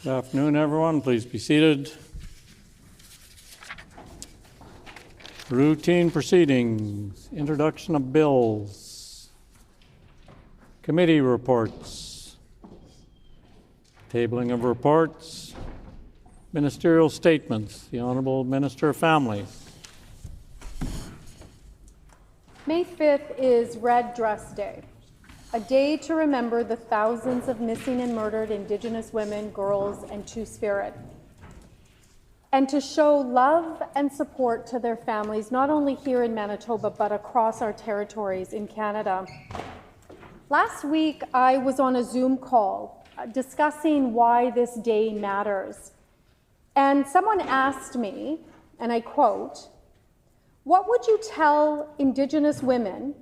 Good afternoon, everyone. Please be seated. Routine proceedings, introduction of bills, committee reports, tabling of reports, ministerial statements. The Honourable Minister of Families. May 5th is Red Dress Day, a day to remember the thousands of missing and murdered Indigenous women, girls, and Two-Spirit, and to show love and support to their families, not only here in Manitoba, but across our territories in Canada. Last week, I was on a Zoom call discussing why this day matters. And someone asked me, and I quote, "What would you tell Indigenous women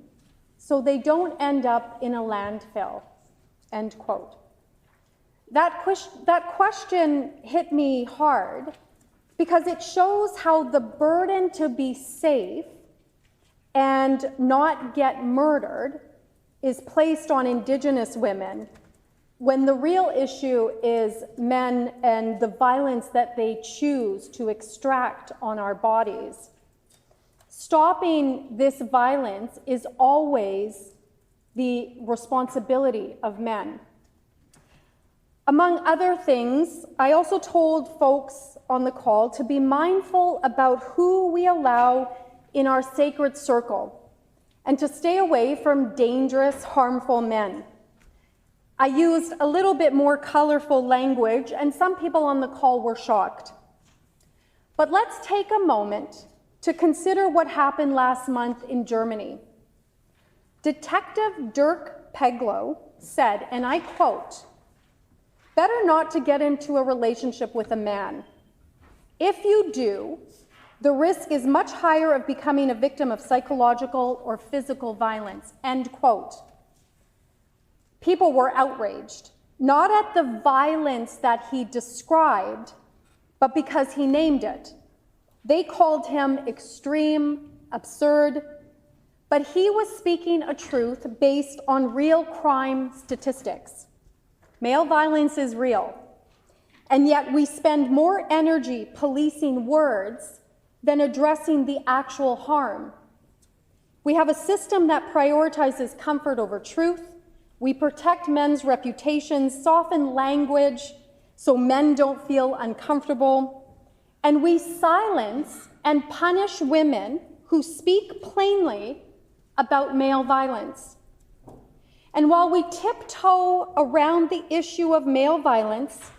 so they don't end up in a landfill?" End quote. That question hit me hard because it shows how the burden to be safe and not get murdered is placed on Indigenous women when the real issue is men and the violence that they choose to extract on our bodies. Stopping this violence is always the responsibility of men. Among other things, I also told folks on the call to be mindful about who we allow in our sacred circle and to stay away from dangerous, harmful men. I used a little bit more colorful language, and some people on the call were shocked. But let's take a moment to consider what happened last month in Germany. Detective Dirk Peglow said, and I quote, "Better not to get into a relationship with a man. If you do, the risk is much higher of becoming a victim of psychological or physical violence." End quote. People were outraged, not at the violence that he described, but because he named it. They called him extreme, absurd, but he was speaking a truth based on real crime statistics. Male violence is real, and yet we spend more energy policing words than addressing the actual harm. We have a system that prioritizes comfort over truth. We protect men's reputations, soften language so men don't feel uncomfortable, and we silence and punish women who speak plainly about male violence. And while we tiptoe around the issue of male violence,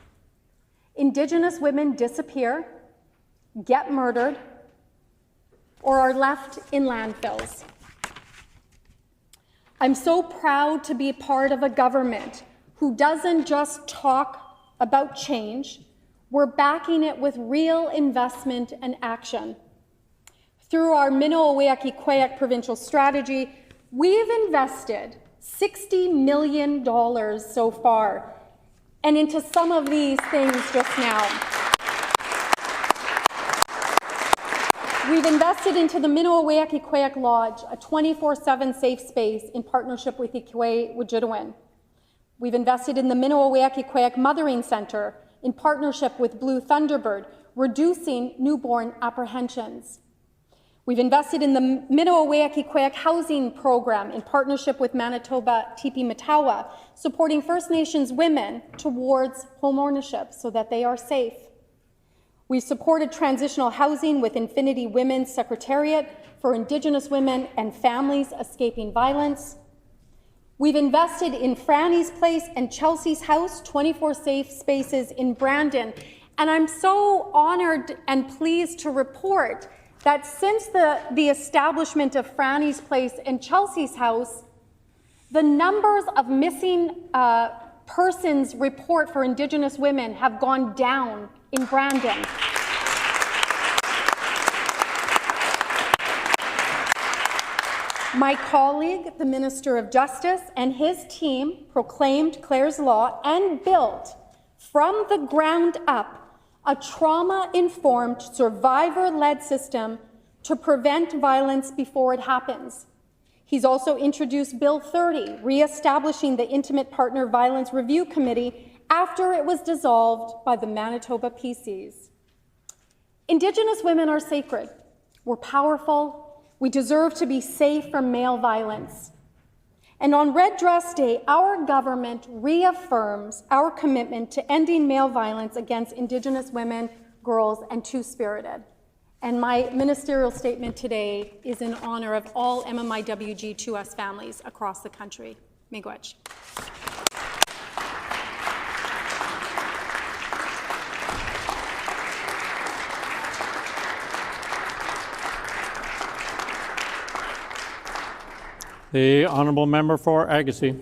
Indigenous women disappear, get murdered, or are left in landfills. I'm so proud to be part of a government who doesn't just talk about change, we're backing it with real investment and action. Through our Mino-Oweaki-Quayak provincial strategy, we've invested $60 million so far, and into some of these things just now. We've invested into the Mino-Oweaki-Quayak Lodge, a 24/7 safe space in partnership with Ikwe-Wajidowin. We've invested in the Mino-Oweaki-Quayak Mothering Center in partnership with Blue Thunderbird, reducing newborn apprehensions. We've invested in the Mino-Oweaki-Quayak Housing Program in partnership with Manitoba Tipi Matawa, supporting First Nations women towards home ownership so that they are safe. We've supported transitional housing with Infinity Women's Secretariat for Indigenous women and families escaping violence. We've invested in Franny's Place and Chelsea's House, 24 safe spaces in Brandon. And I'm so honored and pleased to report that since the establishment of Franny's Place and Chelsea's House, the numbers of missing persons report for Indigenous women have gone down in Brandon. My colleague, the Minister of Justice, and his team proclaimed Clare's Law and built, from the ground up, a trauma-informed, survivor-led system to prevent violence before it happens. He's also introduced Bill 30, re-establishing the Intimate Partner Violence Review Committee after it was dissolved by the Manitoba PCs. Indigenous women are sacred. We're powerful. We deserve to be safe from male violence. And on Red Dress Day, our government reaffirms our commitment to ending male violence against Indigenous women, girls, and Two-Spirited. And my ministerial statement today is in honor of all MMIWG2S families across the country. Miigwech. The honourable member for Agassiz.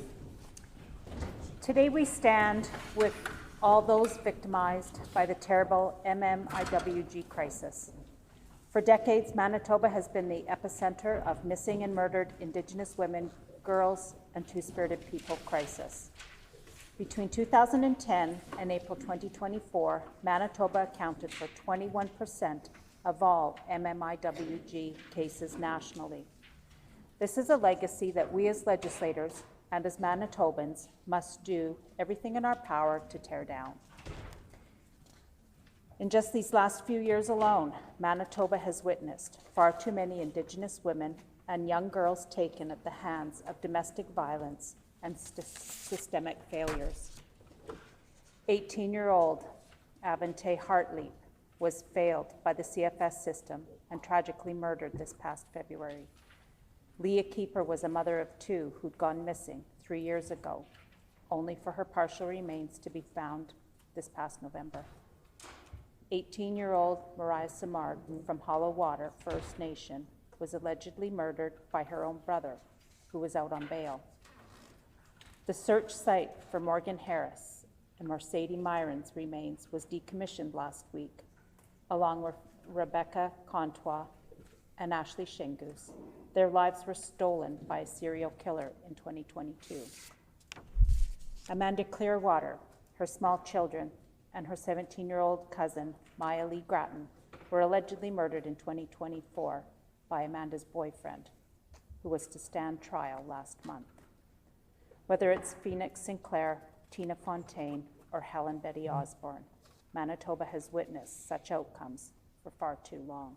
Today we stand with all those victimized by the terrible MMIWG crisis. For decades, Manitoba has been the epicenter of missing and murdered Indigenous women, girls, and Two-Spirited people crisis. Between 2010 and April 2024, Manitoba accounted for 21% of all MMIWG cases nationally. This is a legacy that we as legislators and as Manitobans must do everything in our power to tear down. In just these last few years alone, Manitoba has witnessed far too many Indigenous women and young girls taken at the hands of domestic violence and systemic failures. 18-year-old Avante Hartleap was failed by the CFS system and tragically murdered this past February. Leah Keeper was a mother of two who'd gone missing 3 years ago, only for her partial remains to be found this past November. 18-year-old Mariah Samard from Hollow Water First Nation was allegedly murdered by her own brother, who was out on bail. The search site for Morgan Harris and Mercedes Myron's remains was decommissioned last week, along with Rebecca Contois and Ashley Shingus. Their lives were stolen by a serial killer in 2022. Amanda Clearwater, her small children, and her 17-year-old cousin, Maya Lee Grattan, were allegedly murdered in 2024 by Amanda's boyfriend, who was to stand trial last month. Whether it's Phoenix Sinclair, Tina Fontaine, or Helen Betty Osborne, Manitoba has witnessed such outcomes for far too long.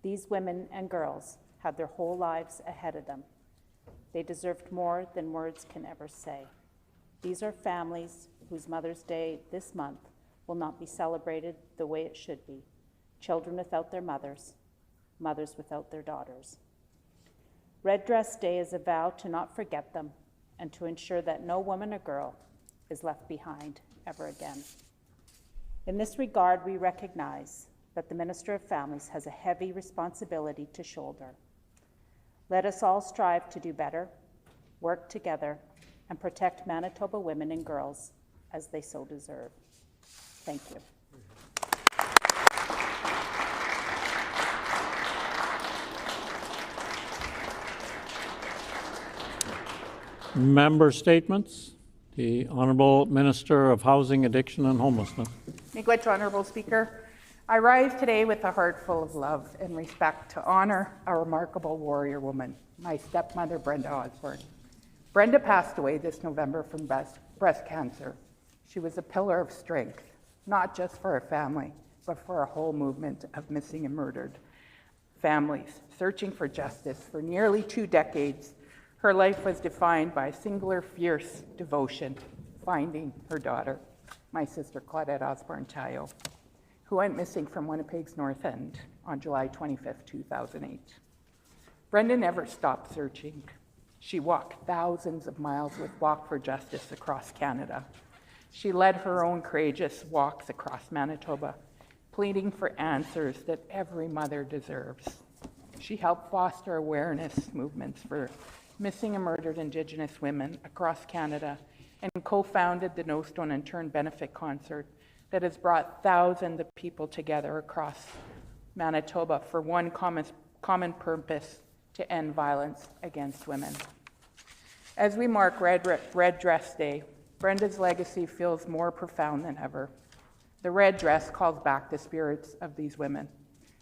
These women and girls had their whole lives ahead of them. They deserved more than words can ever say. These are families whose Mother's Day this month will not be celebrated the way it should be. Children without their mothers, mothers without their daughters. Red Dress Day is a vow to not forget them and to ensure that no woman or girl is left behind ever again. In this regard, we recognize that the Minister of Families has a heavy responsibility to shoulder. Let us all strive to do better, work together, and protect Manitoba women and girls as they so deserve. Thank you. Member statements. The Honourable Minister of Housing, Addiction and Homelessness. Miigwech, Honourable Speaker. I rise today with a heart full of love and respect to honour a remarkable warrior woman, my stepmother, Brenda Osborne. Brenda passed away this November from breast cancer. She was a pillar of strength, not just for her family, but for a whole movement of missing and murdered families searching for justice. For nearly 2 decades, her life was defined by a singular fierce devotion, finding her daughter, my sister Claudette Osborne-Tayo, who went missing from Winnipeg's North End on July 25, 2008. Brenda never stopped searching. She walked thousands of miles with Walk for Justice across Canada. She led her own courageous walks across Manitoba, pleading for answers that every mother deserves. She helped foster awareness movements for missing and murdered Indigenous women across Canada and co-founded the No Stone Unturned benefit concert that has brought thousands of people together across Manitoba for one common purpose: to end violence against women. As we mark Red Dress Day, Brenda's legacy feels more profound than ever. The red dress calls back the spirits of these women,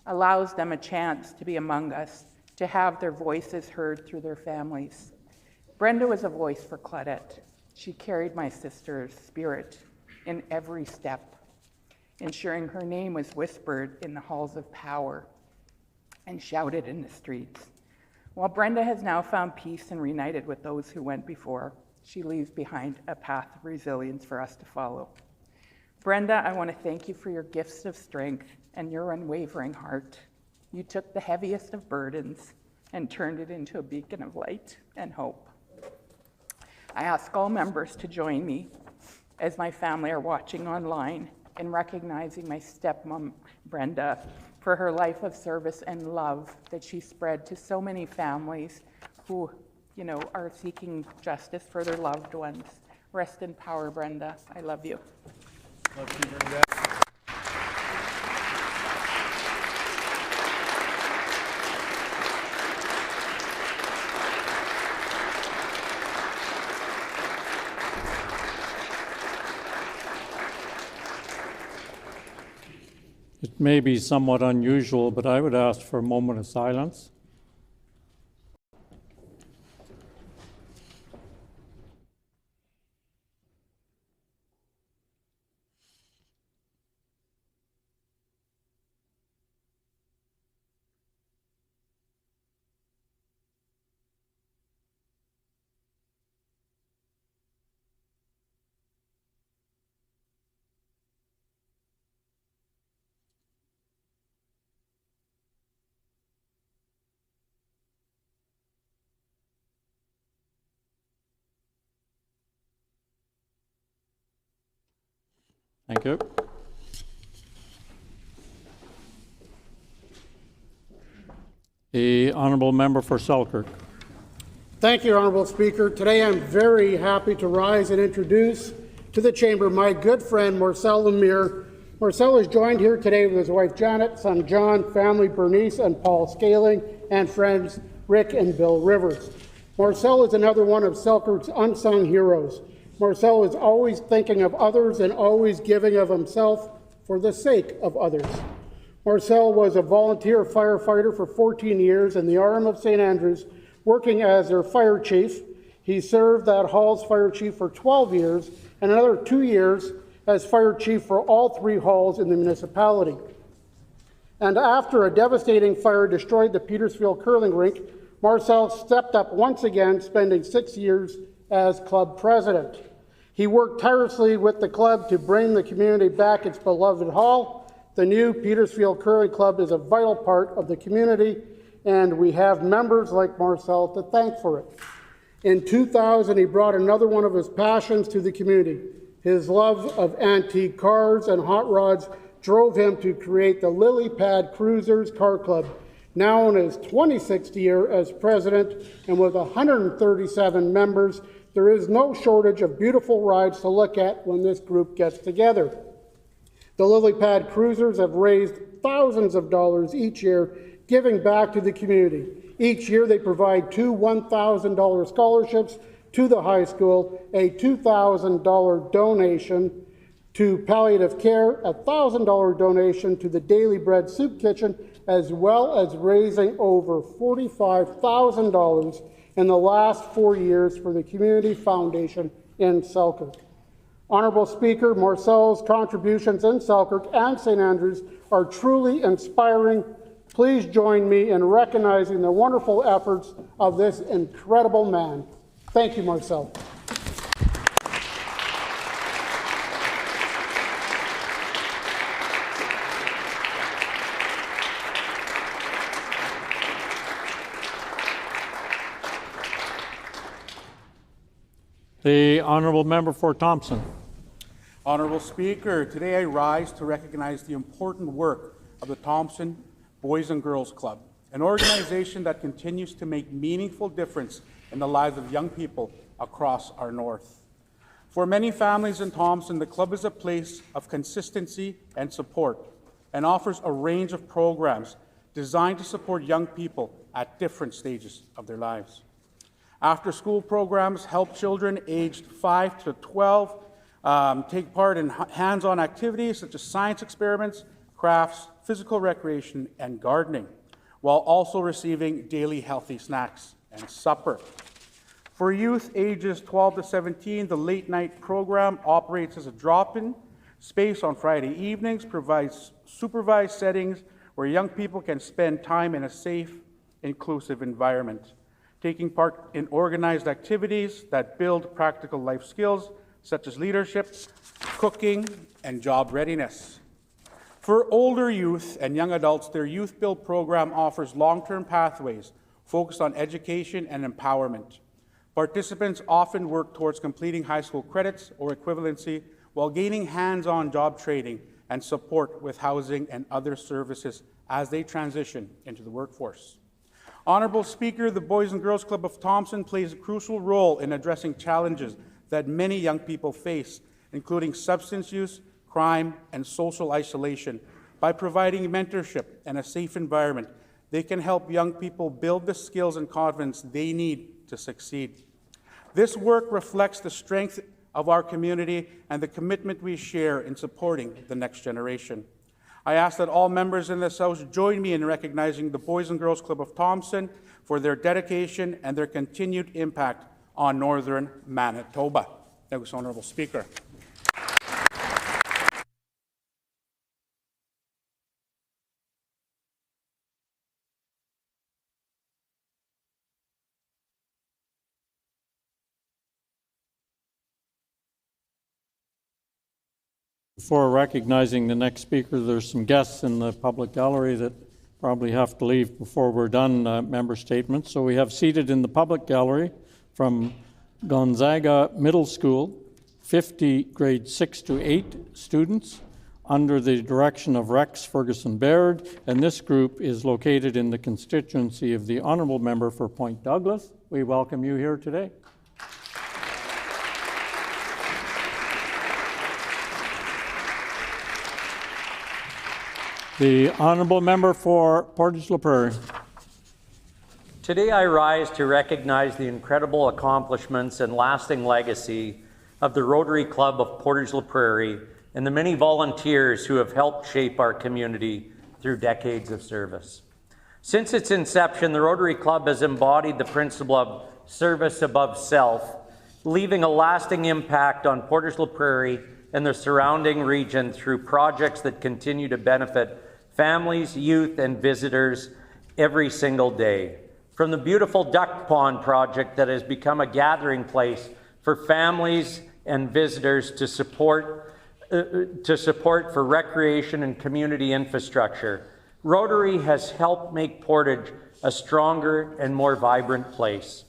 allows them a chance to be among us, to have their voices heard through their families. Brenda was a voice for Claudette. She carried my sister's spirit in every step, ensuring her name was whispered in the halls of power and shouted in the streets. While Brenda has now found peace and reunited with those who went before, she leaves behind a path of resilience for us to follow. Brenda, I want to thank you for your gifts of strength and your unwavering heart. You took the heaviest of burdens and turned it into a beacon of light and hope. I ask all members to join me as my family are watching online in recognizing my stepmom, Brenda, for her life of service and love that she spread to so many families who, are seeking justice for their loved ones. Rest in power, Brenda. I love you. Love you, Brenda. It may be somewhat unusual, but I would ask for a moment of silence. Thank you. The Honourable Member for Selkirk. Thank you, Honourable Speaker. Today I'm very happy to rise and introduce to the Chamber my good friend Marcel Lemire. Marcel is joined here today with his wife Janet, son John, family Bernice and Paul Scaling, and friends Rick and Bill Rivers. Marcel is another one of Selkirk's unsung heroes. Marcel is always thinking of others and always giving of himself for the sake of others. Marcel was a volunteer firefighter for 14 years in the Arm of St. Andrews, working as their fire chief. He served that hall's fire chief for 12 years and another 2 years as fire chief for all 3 halls in the municipality. And after a devastating fire destroyed the Petersfield curling rink, Marcel stepped up once again, spending 6 years as club president. He worked tirelessly with the club to bring the community back its beloved hall. The new Petersfield Curling Club is a vital part of the community, and we have members like Marcel to thank for it. In 2000, he brought another one of his passions to the community. His love of antique cars and hot rods drove him to create the Lily Pad Cruisers Car Club, now in his 26th year as president, and with 137 members, there is no shortage of beautiful rides to look at when this group gets together. The Lily Pad Cruisers have raised thousands of dollars each year, giving back to the community. Each year they provide 2 $1,000 scholarships to the high school, a $2,000 donation to palliative care, a $1,000 donation to the Daily Bread Soup Kitchen, as well as raising over $45,000 in the last 4 years for the Community Foundation in Selkirk. Honourable Speaker, Marcel's contributions in Selkirk and St. Andrews are truly inspiring. Please join me in recognizing the wonderful efforts of this incredible man. Thank you, Marcel. The Honourable Member for Thompson. Honourable Speaker, today I rise to recognize the important work of the Thompson Boys and Girls Club, an organization that continues to make meaningful difference in the lives of young people across our north. For many families in Thompson, the club is a place of consistency and support and offers a range of programs designed to support young people at different stages of their lives. After-school programs help children aged 5 to 12 take part in hands-on activities such as science experiments, crafts, physical recreation, and gardening, while also receiving daily healthy snacks and supper. For youth ages 12 to 17, the late night program operates as a drop-in space on Friday evenings, provides supervised settings where young people can spend time in a safe, inclusive environment, taking part in organized activities that build practical life skills such as leadership, cooking, and job readiness. For older youth and young adults, their Youth Build program offers long-term pathways focused on education and empowerment. Participants often work towards completing high school credits or equivalency while gaining hands-on job training and support with housing and other services as they transition into the workforce. Honorable Speaker, the Boys and Girls Club of Thompson plays a crucial role in addressing challenges that many young people face, including substance use, crime, and social isolation. By providing mentorship and a safe environment, they can help young people build the skills and confidence they need to succeed. This work reflects the strength of our community and the commitment we share in supporting the next generation. I ask that all members in this House join me in recognizing the Boys and Girls Club of Thompson for their dedication and their continued impact on Northern Manitoba. Thank you, Honorable Speaker. Before recognizing the next speaker, there's some guests in the public gallery that probably have to leave before we're done member statements. So we have seated in the public gallery from Gonzaga Middle School, 50 grade 6 to 8 students under the direction of Rex Ferguson Baird, and this group is located in the constituency of the Honourable Member for Point Douglas. We welcome you here today. The Honourable Member for Portage La Prairie. Today I rise to recognize the incredible accomplishments and lasting legacy of the Rotary Club of Portage La Prairie and the many volunteers who have helped shape our community through decades of service. Since its inception, the Rotary Club has embodied the principle of service above self, leaving a lasting impact on Portage La Prairie and the surrounding region through projects that continue to benefit families, youth, and visitors every single day. From the beautiful Duck Pond project that has become a gathering place for families and visitors to support for recreation and community infrastructure, Rotary has helped make Portage a stronger and more vibrant place.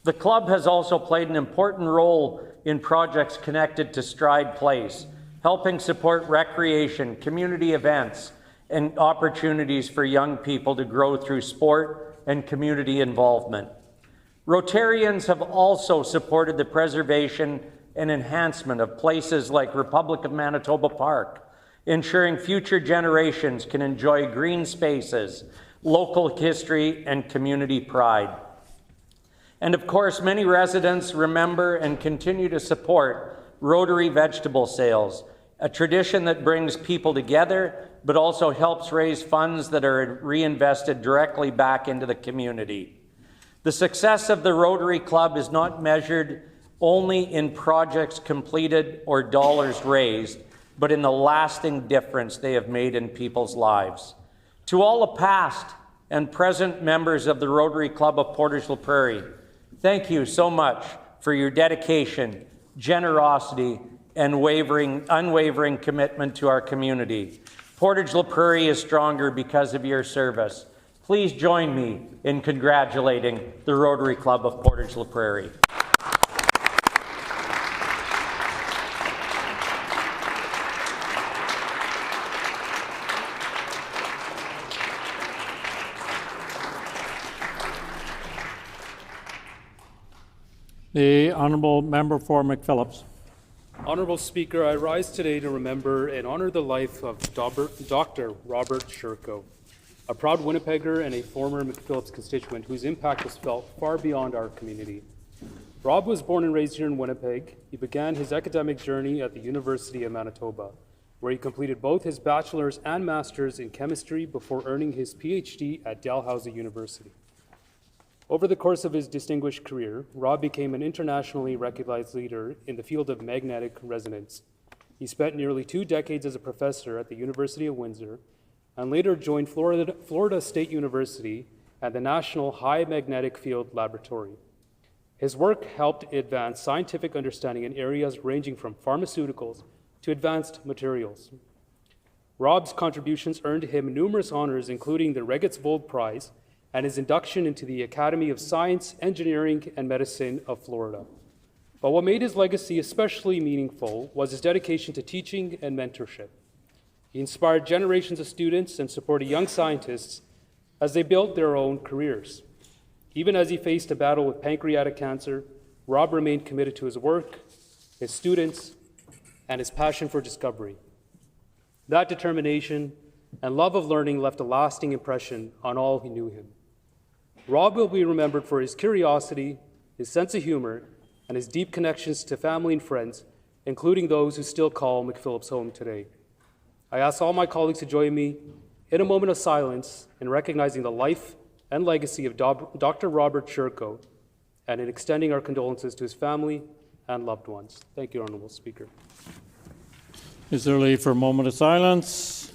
The club has also played an important role in projects connected to Stride Place, helping support recreation, community events, and opportunities for young people to grow through sport and community involvement. Rotarians have also supported the preservation and enhancement of places like Republic of Manitoba Park, ensuring future generations can enjoy green spaces, local history, and community pride. And of course, many residents remember and continue to support Rotary vegetable sales, a tradition that brings people together, but also helps raise funds that are reinvested directly back into the community. The success of the Rotary Club is not measured only in projects completed or dollars raised, but in the lasting difference they have made in people's lives. To all the past and present members of the Rotary Club of Portage La Prairie, thank you so much for your dedication, generosity, and unwavering commitment to our community. Portage La Prairie is stronger because of your service. Please join me in congratulating the Rotary Club of Portage La Prairie. The Honourable Member for McPhillips. Honourable Speaker, I rise today to remember and honour the life of Dr. Robert Shurko, a proud Winnipegger and a former McPhillips constituent whose impact was felt far beyond our community. Rob was born and raised here in Winnipeg. He began his academic journey at the University of Manitoba, where he completed both his bachelor's and master's in chemistry before earning his PhD at Dalhousie University. Over the course of his distinguished career, Rob became an internationally recognized leader in the field of magnetic resonance. He spent nearly 2 decades as a professor at the University of Windsor and later joined Florida State University at the National High Magnetic Field Laboratory. His work helped advance scientific understanding in areas ranging from pharmaceuticals to advanced materials. Rob's contributions earned him numerous honors, including the Reggetz-Vold Prize and his induction into the Academy of Science, Engineering, and Medicine of Florida. But what made his legacy especially meaningful was his dedication to teaching and mentorship. He inspired generations of students and supported young scientists as they built their own careers. Even as he faced a battle with pancreatic cancer, Rob remained committed to his work, his students, and his passion for discovery. That determination and love of learning left a lasting impression on all who knew him. Rob will be remembered for his curiosity, his sense of humor, and his deep connections to family and friends, including those who still call McPhillips home today. I ask all my colleagues to join me in a moment of silence in recognizing the life and legacy of Dr. Robert Shurko and in extending our condolences to his family and loved ones. Thank you, Honourable Speaker. Is there leave for a moment of silence?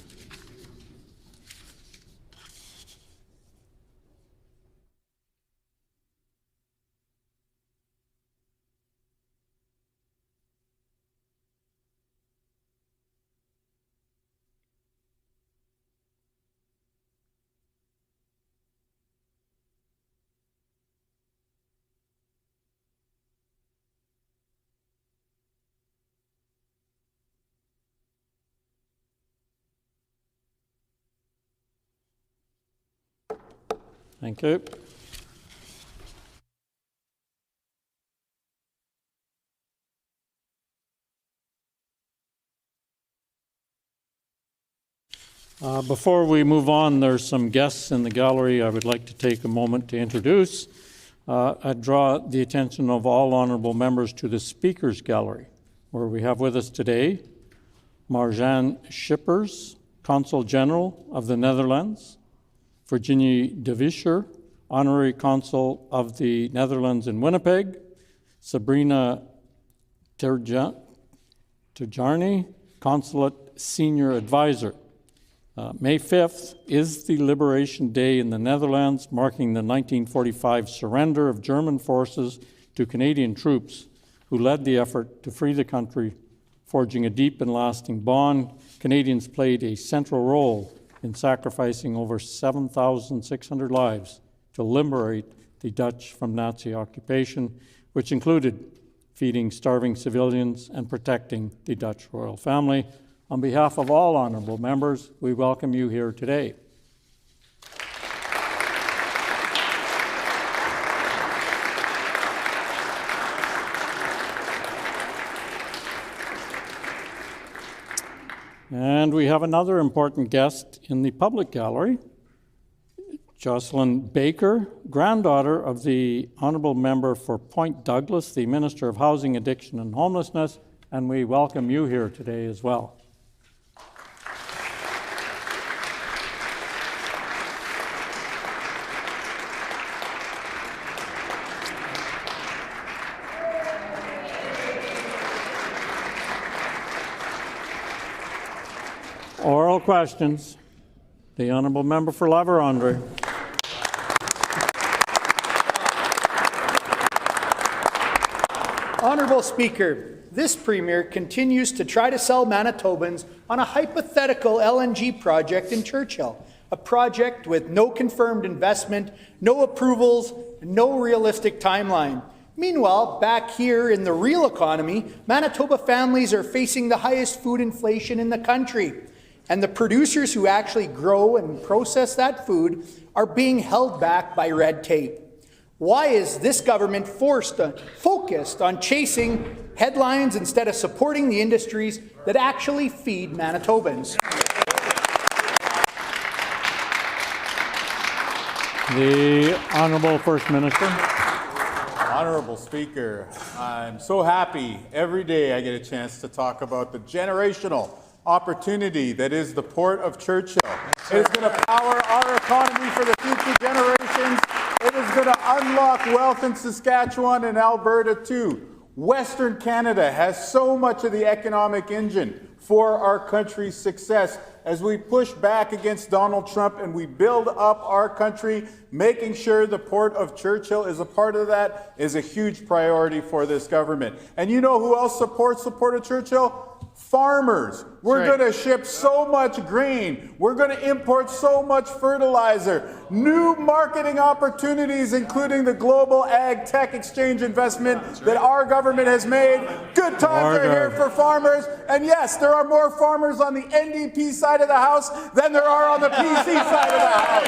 Thank you. Before we move on, there's some guests in the gallery I would like to take a moment to introduce. I draw the attention of all honourable members to the Speakers Gallery, where we have with us today Marjan Schippers, Consul General of the Netherlands, Virginie de Vischer, Honorary Consul of the Netherlands in Winnipeg, Sabrina Terjani, Consulate Senior Advisor. May 5th is the Liberation Day in the Netherlands, marking the 1945 surrender of German forces to Canadian troops who led the effort to free the country, forging a deep and lasting bond. Canadians played a central role in sacrificing over 7,600 lives to liberate the Dutch from Nazi occupation, which included feeding starving civilians and protecting the Dutch royal family. On behalf of all honourable members, we welcome you here today. And we have another important guest in the public gallery, Jocelyn Baker, granddaughter of the Honourable Member for Point Douglas, the Minister of Housing, Addiction and Homelessness, and we welcome you here today as well. Oral questions. The Honourable Member for La Vérendrye. Honourable Speaker, this Premier continues to try to sell Manitobans on a hypothetical LNG project in Churchill, a project with no confirmed investment, no approvals, and no realistic timeline. Meanwhile, back here in the real economy, Manitoba families are facing the highest food inflation in the country. And the producers who actually grow and process that food are being held back by red tape. Why is this government focused on chasing headlines instead of supporting the industries that actually feed Manitobans? The Honourable First Minister. Honourable Speaker, I'm so happy every day I get a chance to talk about the generational opportunity that is the Port of Churchill. It is going to power our economy for the future generations. It is going going to unlock wealth in Saskatchewan and Alberta too. Western Canada has so much of the economic engine for our country's success. As we push back against Donald Trump and we build up our country, making sure the Port of Churchill is a part of that is a huge priority for this government. And you know who else supports the Port of Churchill? Farmers. We're going to ship so much grain. We're going to import so much fertilizer. New marketing opportunities, including the Global Ag Tech Exchange investment that our government has made. Good times are here for farmers. And yes, there are more farmers on the NDP side of the House than there are on the PC side of the House.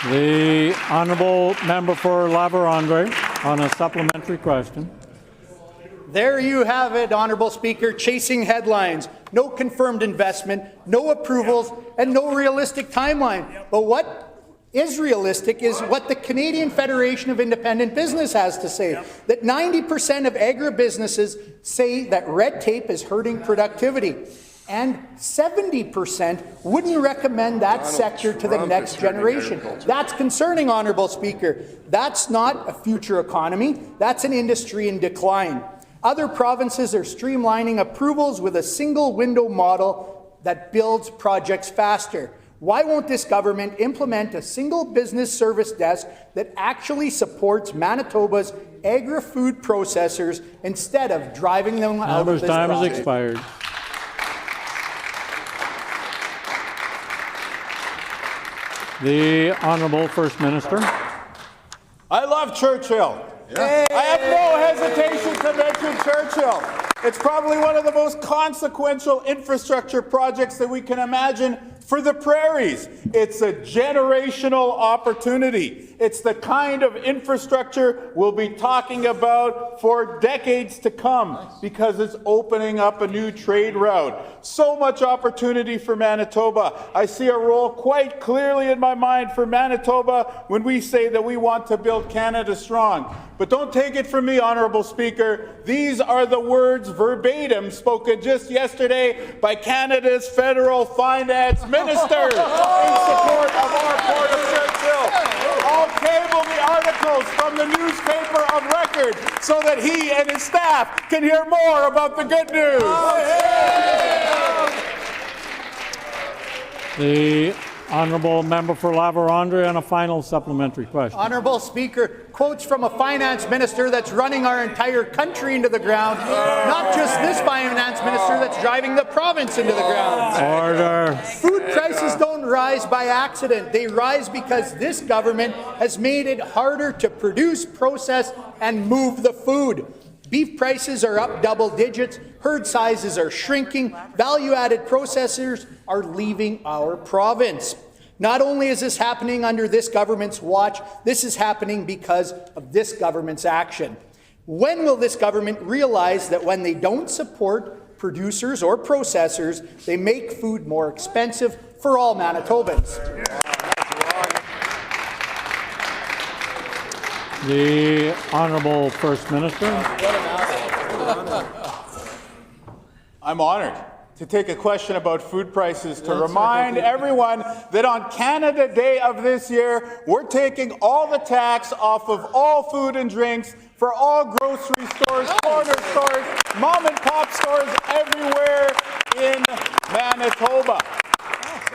The honourable member for La-Vérendrye on a supplementary question. There you have it, Honourable Speaker, chasing headlines, no confirmed investment, no approvals, and no realistic timeline. But what is realistic is what the Canadian Federation of Independent Business has to say, that 90% of agribusinesses say that red tape is hurting productivity, and 70% wouldn't recommend that sector to the next generation. That's concerning, Honourable Speaker. That's not a future economy, that's an industry in decline. Other provinces are streamlining approvals with a single window model that builds projects faster. Why won't this government implement a single business service desk that actually supports Manitoba's agri-food processors instead of driving them out of this Time has project? expired. The Honourable First Minister. I love Churchill. I have no hesitation to mention Churchill. It's probably one of the most consequential infrastructure projects that we can imagine for the prairies. It's a generational opportunity. It's the kind of infrastructure we'll be talking about for decades to come because it's opening up a new trade route. So much opportunity for Manitoba. I see a role quite clearly in my mind for Manitoba when we say that we want to build Canada strong. But don't take it from me, Honourable Speaker. These are the words verbatim spoken just yesterday by Canada's federal finance minister in support of our Port of Churchill. I'll cable the articles from the newspaper of record so that he and his staff can hear more about the good news. The honourable member for La-Vérendrye on a final supplementary question. Honourable Speaker, quotes from a finance minister that's running our entire country into the ground, not just this finance minister that's driving the province into the ground. Order. Food prices don't rise by accident. They rise because this government has made it harder to produce, process, and move the food. Beef prices are up double digits, herd sizes are shrinking, value-added processors are leaving our province. Not only is this happening under this government's watch, this is happening because of this government's action. When will this government realize that when they don't support producers or processors, they make food more expensive for all Manitobans? The Honourable First Minister. I'm honoured to take a question about food prices to remind everyone that on Canada Day of this year, we're taking all the tax off of all food and drinks for all grocery stores, corner stores, mom and pop stores everywhere in Manitoba.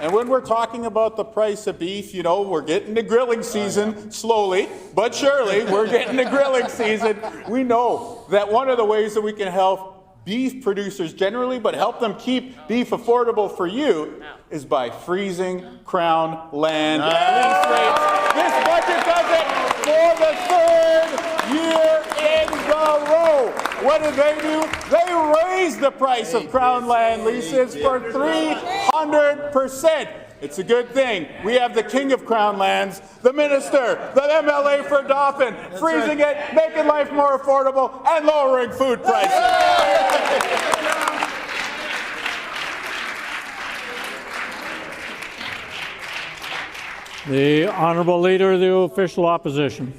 And when we're talking about the price of beef, you know, we're getting to grilling season slowly, but surely we're getting to grilling season. We know that one of the ways that we can help beef producers generally, but help them keep beef affordable for you, is by freezing Crown land lease rates. This budget does it for the third year in a row. What did they do? They raised the price of Crown land leases for 300%. It's a good thing. We have the king of Crown lands, the minister, the MLA for Dauphin, freezing it, making life more affordable, and lowering food prices. The Honourable Leader of the Official Opposition.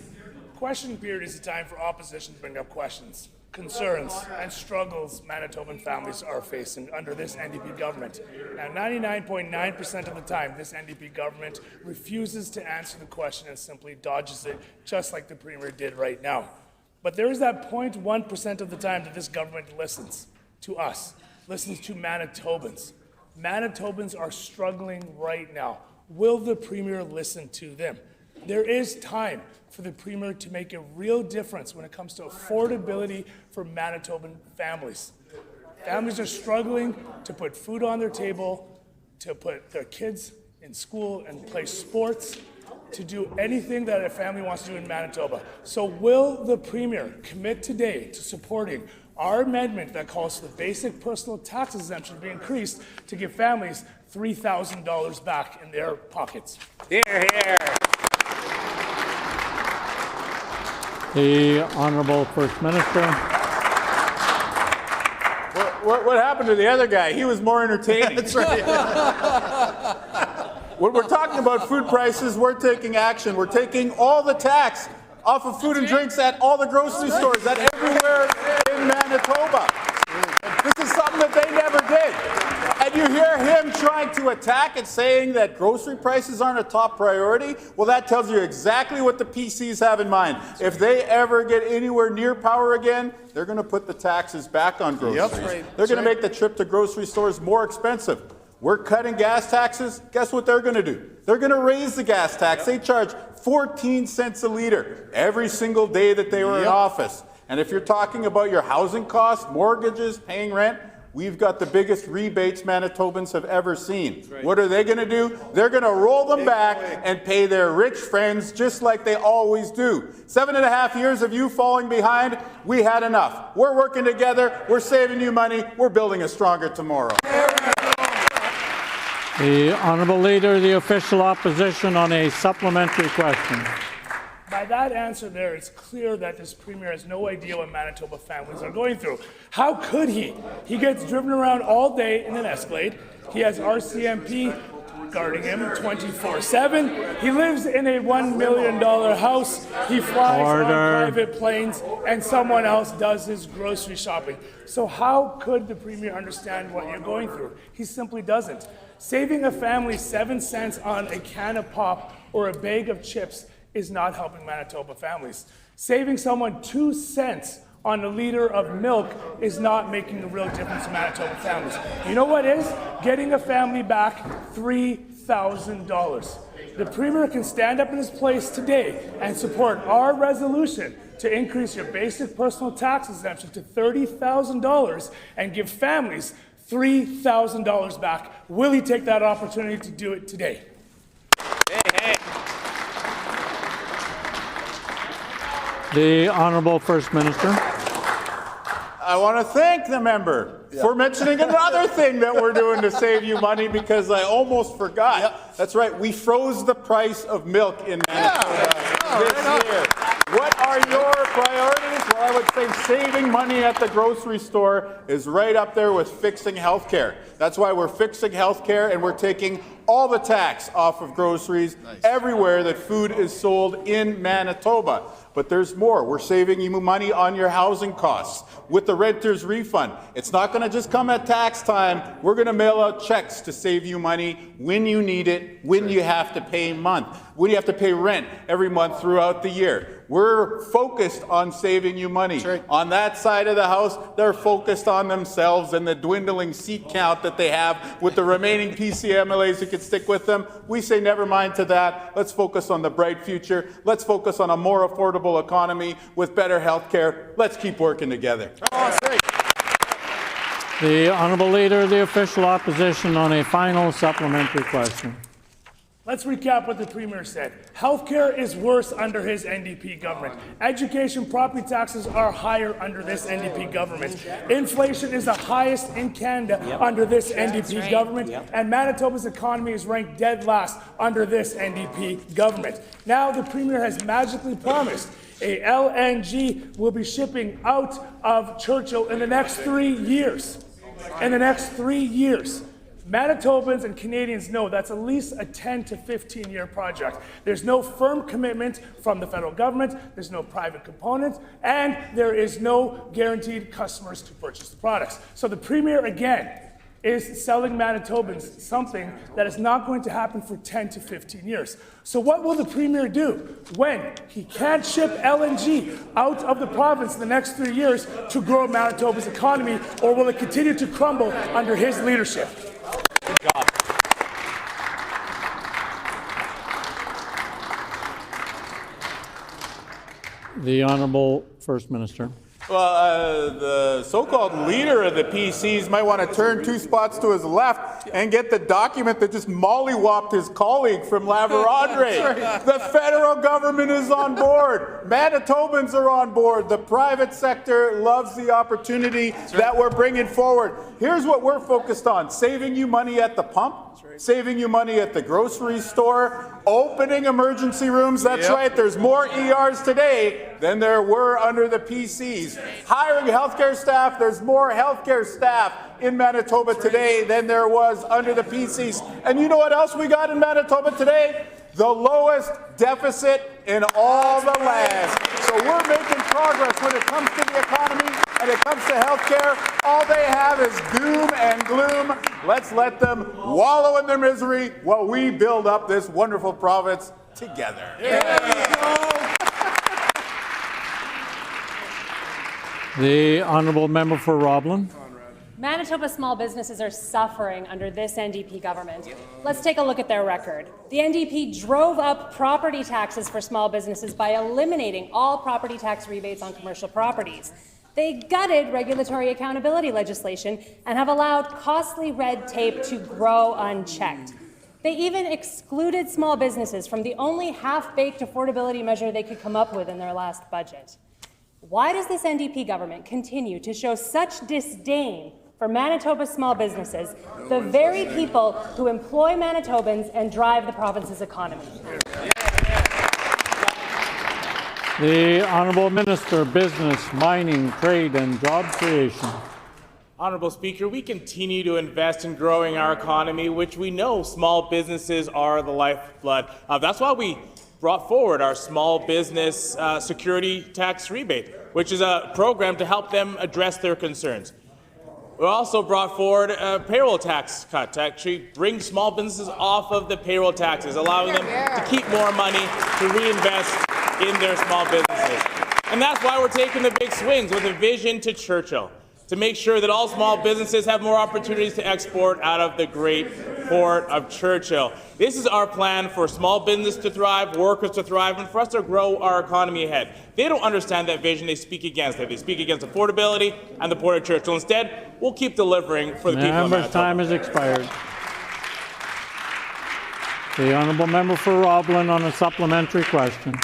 Question period is the time for opposition to bring up questions. concerns and struggles Manitoban families are facing under this NDP government. And 99.9% of the time, this NDP government refuses to answer the question and simply dodges it, just like the Premier did right now. But there is that 0.1% of the time that this government listens to us, listens to Manitobans. Manitobans are struggling right now. Will the Premier listen to them? There is time for the Premier to make a real difference when it comes to affordability for Manitoban families. Families are struggling to put food on their table, to put their kids in school and play sports, to do anything that a family wants to do in Manitoba. So will the Premier commit today to supporting our amendment that calls for the basic personal tax exemption to be increased to give families $3,000 back in their pockets? Hear, hear. The Honourable First Minister. What happened to the other guy? He was more entertaining. That's right. When we're talking about food prices, we're taking action. We're taking all the tax off of food and drinks at all the grocery stores, at everywhere in Manitoba. This is something that they never did. And you hear him trying to attack it, saying that grocery prices aren't a top priority. Well, that tells you exactly what the PCs have in mind. If they ever get anywhere near power again, they're going to put the taxes back on groceries. They're going to make the trip to grocery stores more expensive. We're cutting gas taxes. Guess what they're going to do? They're going to raise the gas tax. They charge 14 cents a liter every single day that they were in office. And if you're talking about your housing costs, mortgages, paying rent, we've got the biggest rebates Manitobans have ever seen. What are they going to do? They're going to roll them back and pay their rich friends just like they always do. 7.5 years of you falling behind, we had enough. We're working together. We're saving you money. We're building a stronger tomorrow. The Honourable Leader of the Official Opposition on a supplementary question. By that answer there, it's clear that this Premier has no idea what Manitoba families are going through. How could he? He gets driven around all day in an Escalade. He has RCMP guarding him 24/7. He lives in a $1 million house. He flies on private planes, and someone else does his grocery shopping. So how could the Premier understand what you're going through? He simply doesn't. Saving a family 7 cents on a can of pop or a bag of chips is not helping Manitoba families. Saving someone 2 cents on a liter of milk is not making a real difference in Manitoba families. You know what is? Getting a family back $3,000. The Premier can stand up in his place today and support our resolution to increase your basic personal tax exemption to $30,000 and give families $3,000 back. Will he take that opportunity to do it today? Hey. The Honourable First Minister. I want to thank the member for mentioning another thing that we're doing to save you money, because I almost forgot. That's right, we froze the price of milk in Manitoba this year. What are your priorities? Well, I would say saving money at the grocery store is right up there with fixing healthcare. That's why we're fixing healthcare, and we're taking all the tax off of groceries everywhere that food is sold in Manitoba. But there's more. We're saving you money on your housing costs with the renter's refund. It's not going to just come at tax time. We're going to mail out checks to save you money when you need it, when you have to pay when you have to pay rent every month throughout the year. We're focused on saving you money. On that side of the house, they're focused on themselves and the dwindling seat count that they have with the remaining PC MLAs who can stick with them. We say never mind to that. Let's focus on the bright future. Let's focus on a more affordable economy with better health care. Let's keep working together. The Honourable Leader of the Official Opposition on a final supplementary question. Let's recap what the Premier said. Healthcare is worse under his NDP government. Education, property taxes are higher under this NDP government. Inflation is the highest in Canada under this NDP government. And Manitoba's economy is ranked dead last under this NDP government. Now the Premier has magically promised a LNG will be shipping out of Churchill in the next 3 years. In the next 3 years. Manitobans and Canadians know that's at least a 10 to 15-year project. There's no firm commitment from the federal government, there's no private component, and there is no guaranteed customers to purchase the products. So the Premier, again, is selling Manitobans something that is not going to happen for 10 to 15 years. So what will the Premier do when he can't ship LNG out of the province in the next 3 years to grow Manitoba's economy, or will it continue to crumble under his leadership? Good job. The Honourable First Minister. Well, the so-called leader of the PCs might want to turn 2 spots to his left and get the document that just mollywopped his colleague from La Vérendrye. The federal government is on board. Manitobans are on board. The private sector loves the opportunity that we're bringing forward. Here's what we're focused on: saving you money at the pump, saving you money at the grocery store, opening emergency rooms. That's right, there's more ERs today than there were under the PCs. Hiring healthcare staff, there's more healthcare staff in Manitoba today than there was under the PCs. And you know what else we got in Manitoba today? The lowest deficit in all the land. So we're making progress when it comes to the economy and it comes to healthcare. All they have is doom and gloom. Let's let them wallow in their misery while we build up this wonderful province together. The Honourable Member for Roblin. Manitoba small businesses are suffering under this NDP government. Let's take a look at their record. The NDP drove up property taxes for small businesses by eliminating all property tax rebates on commercial properties. They gutted regulatory accountability legislation and have allowed costly red tape to grow unchecked. They even excluded small businesses from the only half-baked affordability measure they could come up with in their last budget. Why does this NDP government continue to show such disdain for Manitoba's small businesses, the very people who employ Manitobans and drive the province's economy? The Honourable Minister of Business, Mining, Trade and Job Creation. Honourable Speaker, we continue to invest in growing our economy, which we know small businesses are the lifeblood of. That's why we brought forward our small business security tax rebate, which is a program to help them address their concerns. We also brought forward a payroll tax cut to actually bring small businesses off of the payroll taxes, allowing them to keep more money to reinvest in their small businesses. And that's why we're taking the big swings with a vision to Churchill, to make sure that all small businesses have more opportunities to export out of the great port of Churchill. This is our plan for small business to thrive, workers to thrive, and for us to grow our economy ahead. They don't understand that vision. They speak against it. They speak against affordability and the port of Churchill. Instead, we'll keep delivering for the people of Manitoba. Time has expired. The Honourable Member for Roblin on a supplementary question.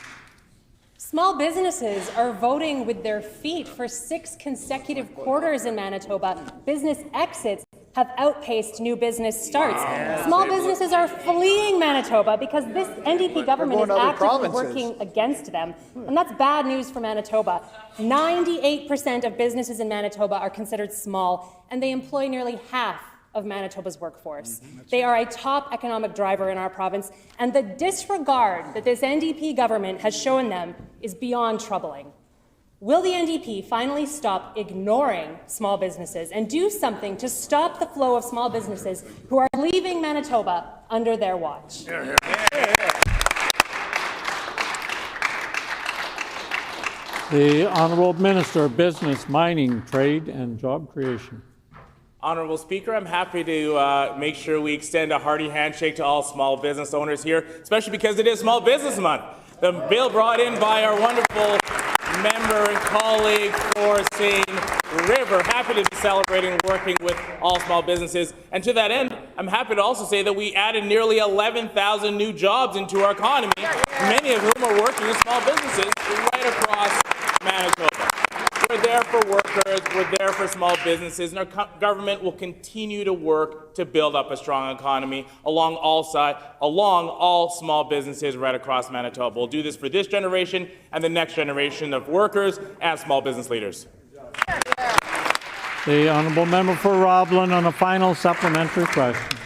Small businesses are voting with their feet for 6 consecutive quarters in Manitoba. Business exits have outpaced new business starts. Small businesses are fleeing Manitoba because this NDP government is actively working against them. And that's bad news for Manitoba. 98% of businesses in Manitoba are considered small, and they employ nearly half of Manitoba's workforce. They are a top economic driver in our province, and the disregard that this NDP government has shown them is beyond troubling. Will the NDP finally stop ignoring small businesses and do something to stop the flow of small businesses who are leaving Manitoba under their watch? The Honourable Minister of Business, Mining, Trade and Job Creation. Honourable Speaker, I'm happy to make sure we extend a hearty handshake to all small business owners here, especially because it is Small Business Month. The bill brought in by our wonderful member and colleague Forsyth River. Happy to be celebrating and working with all small businesses. And to that end, I'm happy to also say that we added nearly 11,000 new jobs into our economy, many of whom are working in small businesses right across Manitoba. We're there for workers, we're there for small businesses, and our government will continue to work to build up a strong economy along all small businesses right across Manitoba. We'll do this for this generation and the next generation of workers and small business leaders. The honourable member for Roblin on a final supplementary question.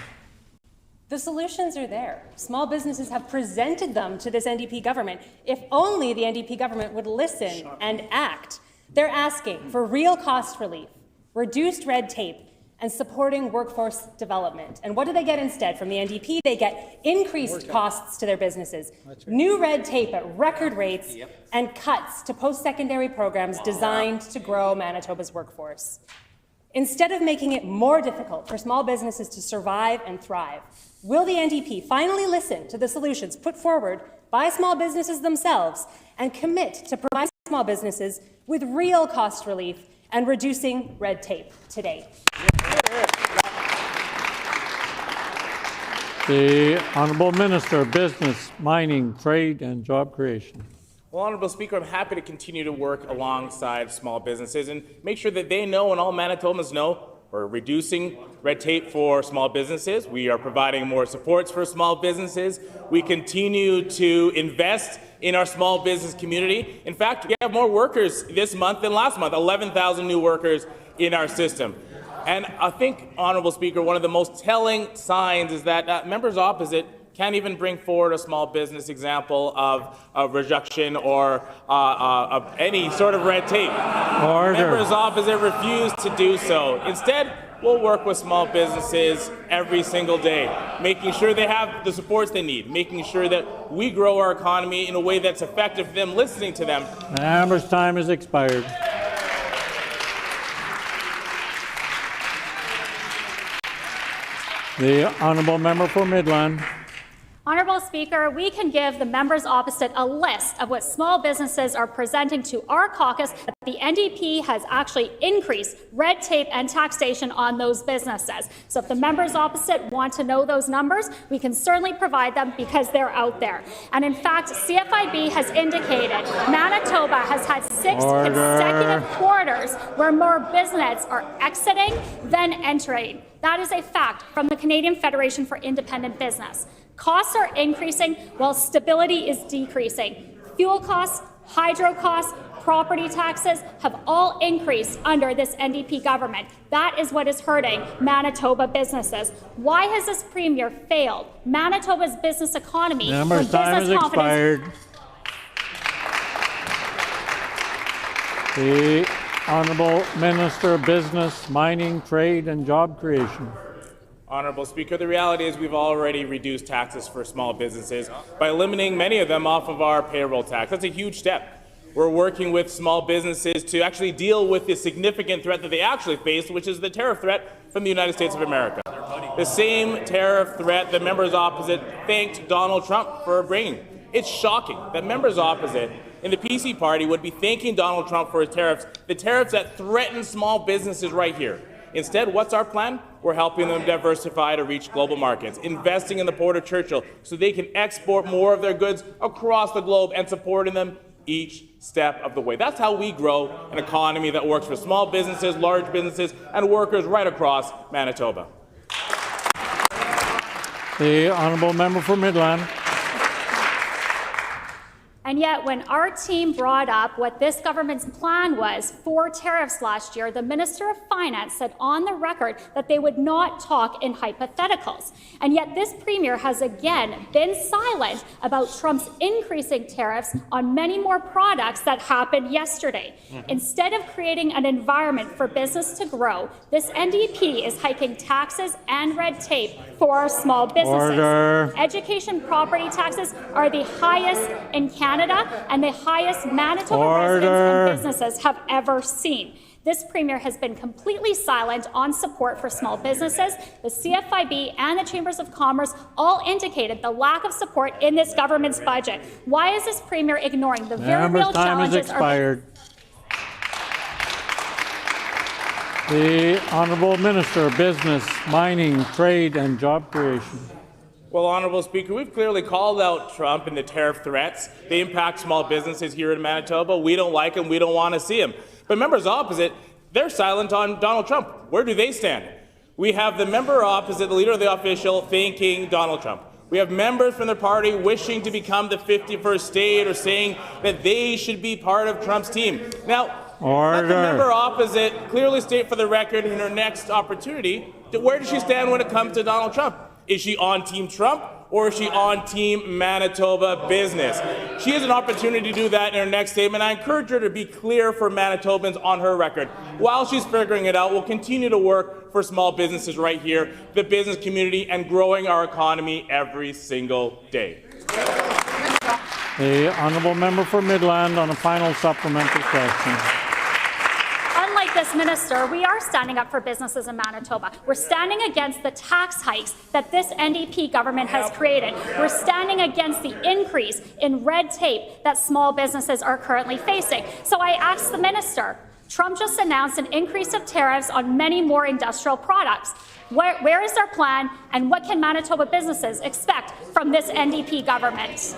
The solutions are there. Small businesses have presented them to this NDP government. If only the NDP government would listen and act. They're asking for real cost relief, reduced red tape, and supporting workforce development. And what do they get instead from the NDP? They get increased costs to their businesses, new red tape at record rates, and cuts to post-secondary programs designed to grow Manitoba's workforce. Instead of making it more difficult for small businesses to survive and thrive, will the NDP finally listen to the solutions put forward by small businesses themselves and commit to provide small businesses with real cost relief and reducing red tape today? The Honourable Minister of Business, Mining, Trade and Job Creation. Well, Honourable Speaker, I'm happy to continue to work alongside small businesses and make sure that they know and all Manitobans know we're reducing red tape for small businesses. We are providing more supports for small businesses. We continue to invest in our small business community. In fact, we have more workers this month than last month, 11,000 new workers in our system. And I think, Honourable Speaker, one of the most telling signs is that members opposite can't even bring forward a small business example of a reduction or of any sort of red tape. Order. Members opposite refuse to do so. Instead, we'll work with small businesses every single day, making sure they have the supports they need, making sure that we grow our economy in a way that's effective for them, listening to them. Member's time has expired. The honourable member for Midland. Honourable Speaker, we can give the members opposite a list of what small businesses are presenting to our caucus that the NDP has actually increased red tape and taxation on those businesses. So if the members opposite want to know those numbers, we can certainly provide them because they're out there. And in fact, CFIB has indicated Manitoba has had 6 consecutive quarters where more businesses are exiting than entering. That is a fact from the Canadian Federation for Independent Business. Costs are increasing while stability is decreasing. Fuel costs, hydro costs, property taxes have all increased under this NDP government. That is what is hurting Manitoba businesses. Why has this Premier failed Manitoba's business economy? Member's time has expired. The Honourable Minister of Business, Mining, Trade and Job Creation. Honourable Speaker, the reality is we've already reduced taxes for small businesses by eliminating many of them off of our payroll tax. That's a huge step. We're working with small businesses to actually deal with the significant threat that they actually face, which is the tariff threat from the United States of America. The same tariff threat that members opposite thanked Donald Trump for bringing. It's shocking that members opposite in the PC party would be thanking Donald Trump for his tariffs, the tariffs that threaten small businesses right here. Instead, what's our plan? We're helping them diversify to reach global markets, investing in the Port of Churchill so they can export more of their goods across the globe and supporting them each step of the way. That's how we grow an economy that works for small businesses, large businesses, and workers right across Manitoba. The honourable member for Midland. And yet, when our team brought up what this government's plan was for tariffs last year, the Minister of Finance said on the record that they would not talk in hypotheticals. And yet this Premier has again been silent about Trump's increasing tariffs on many more products that happened yesterday. Instead of creating an environment for business to grow, this NDP is hiking taxes and red tape for our small businesses. Order. Education property taxes are the highest in Canada and the highest Manitoba residents and businesses have ever seen. This Premier has been completely silent on support for small businesses. The CFIB and the Chambers of Commerce all indicated the lack of support in this government's budget. Why is this Premier ignoring the very real challenges? The Honourable Minister of Business, Mining, Trade and Job Creation. Well, Honourable Speaker, we've clearly called out Trump and the tariff threats. They impact small businesses here in Manitoba. We don't like them. We don't want to see them. But members opposite, they're silent on Donald Trump. Where do they stand? We have the member opposite, the leader of the official, thanking Donald Trump. We have members from their party wishing to become the 51st state or saying that they should be part of Trump's team. Now, Let the member opposite clearly state for the record in her next opportunity, where does she stand when it comes to Donald Trump? Is she on Team Trump or is she on Team Manitoba business? She has an opportunity to do that in her next statement. I encourage her to be clear for Manitobans on her record. While she's figuring it out, we'll continue to work for small businesses right here, the business community, and growing our economy every single day. The honourable member for Midland on a final supplementary question. Unlike this minister, we are standing up for businesses in Manitoba. We're standing against the tax hikes that this NDP government has created. We're standing against the increase in red tape that small businesses are currently facing. So I asked the minister, Trump just announced an increase of tariffs on many more industrial products. Where is their plan, and what can Manitoba businesses expect from this NDP government?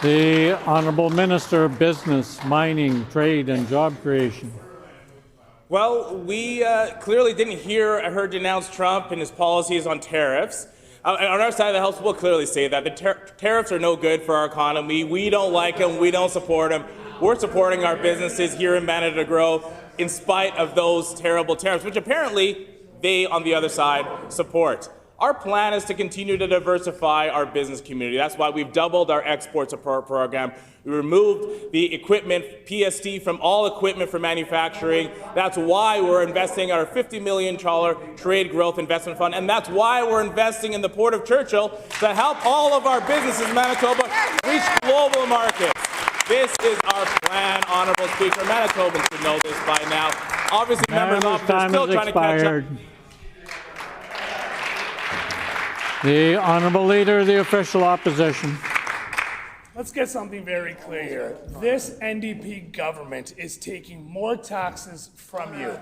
The Honourable Minister of Business, Mining, Trade and Job Creation. Well, we clearly didn't hear her denounce Trump and his policies on tariffs. On our side of the House, we'll clearly say that the tariffs are no good for our economy. We don't like them. We don't support them. We're supporting our businesses here in Manitoba to grow in spite of those terrible tariffs, which apparently they, on the other side, support. Our plan is to continue to diversify our business community. That's why we've doubled our export support program. We removed the equipment, PST, from all equipment for manufacturing. That's why we're investing our $50 million trade growth investment fund. And that's why we're investing in the Port of Churchill to help all of our businesses in Manitoba reach global markets. This is our plan, Honourable Speaker. Manitobans should know this by now. Obviously, members of office are still trying to catch up. The Honourable Leader of the Official Opposition. Let's get something very clear here. This NDP government is taking more taxes from you.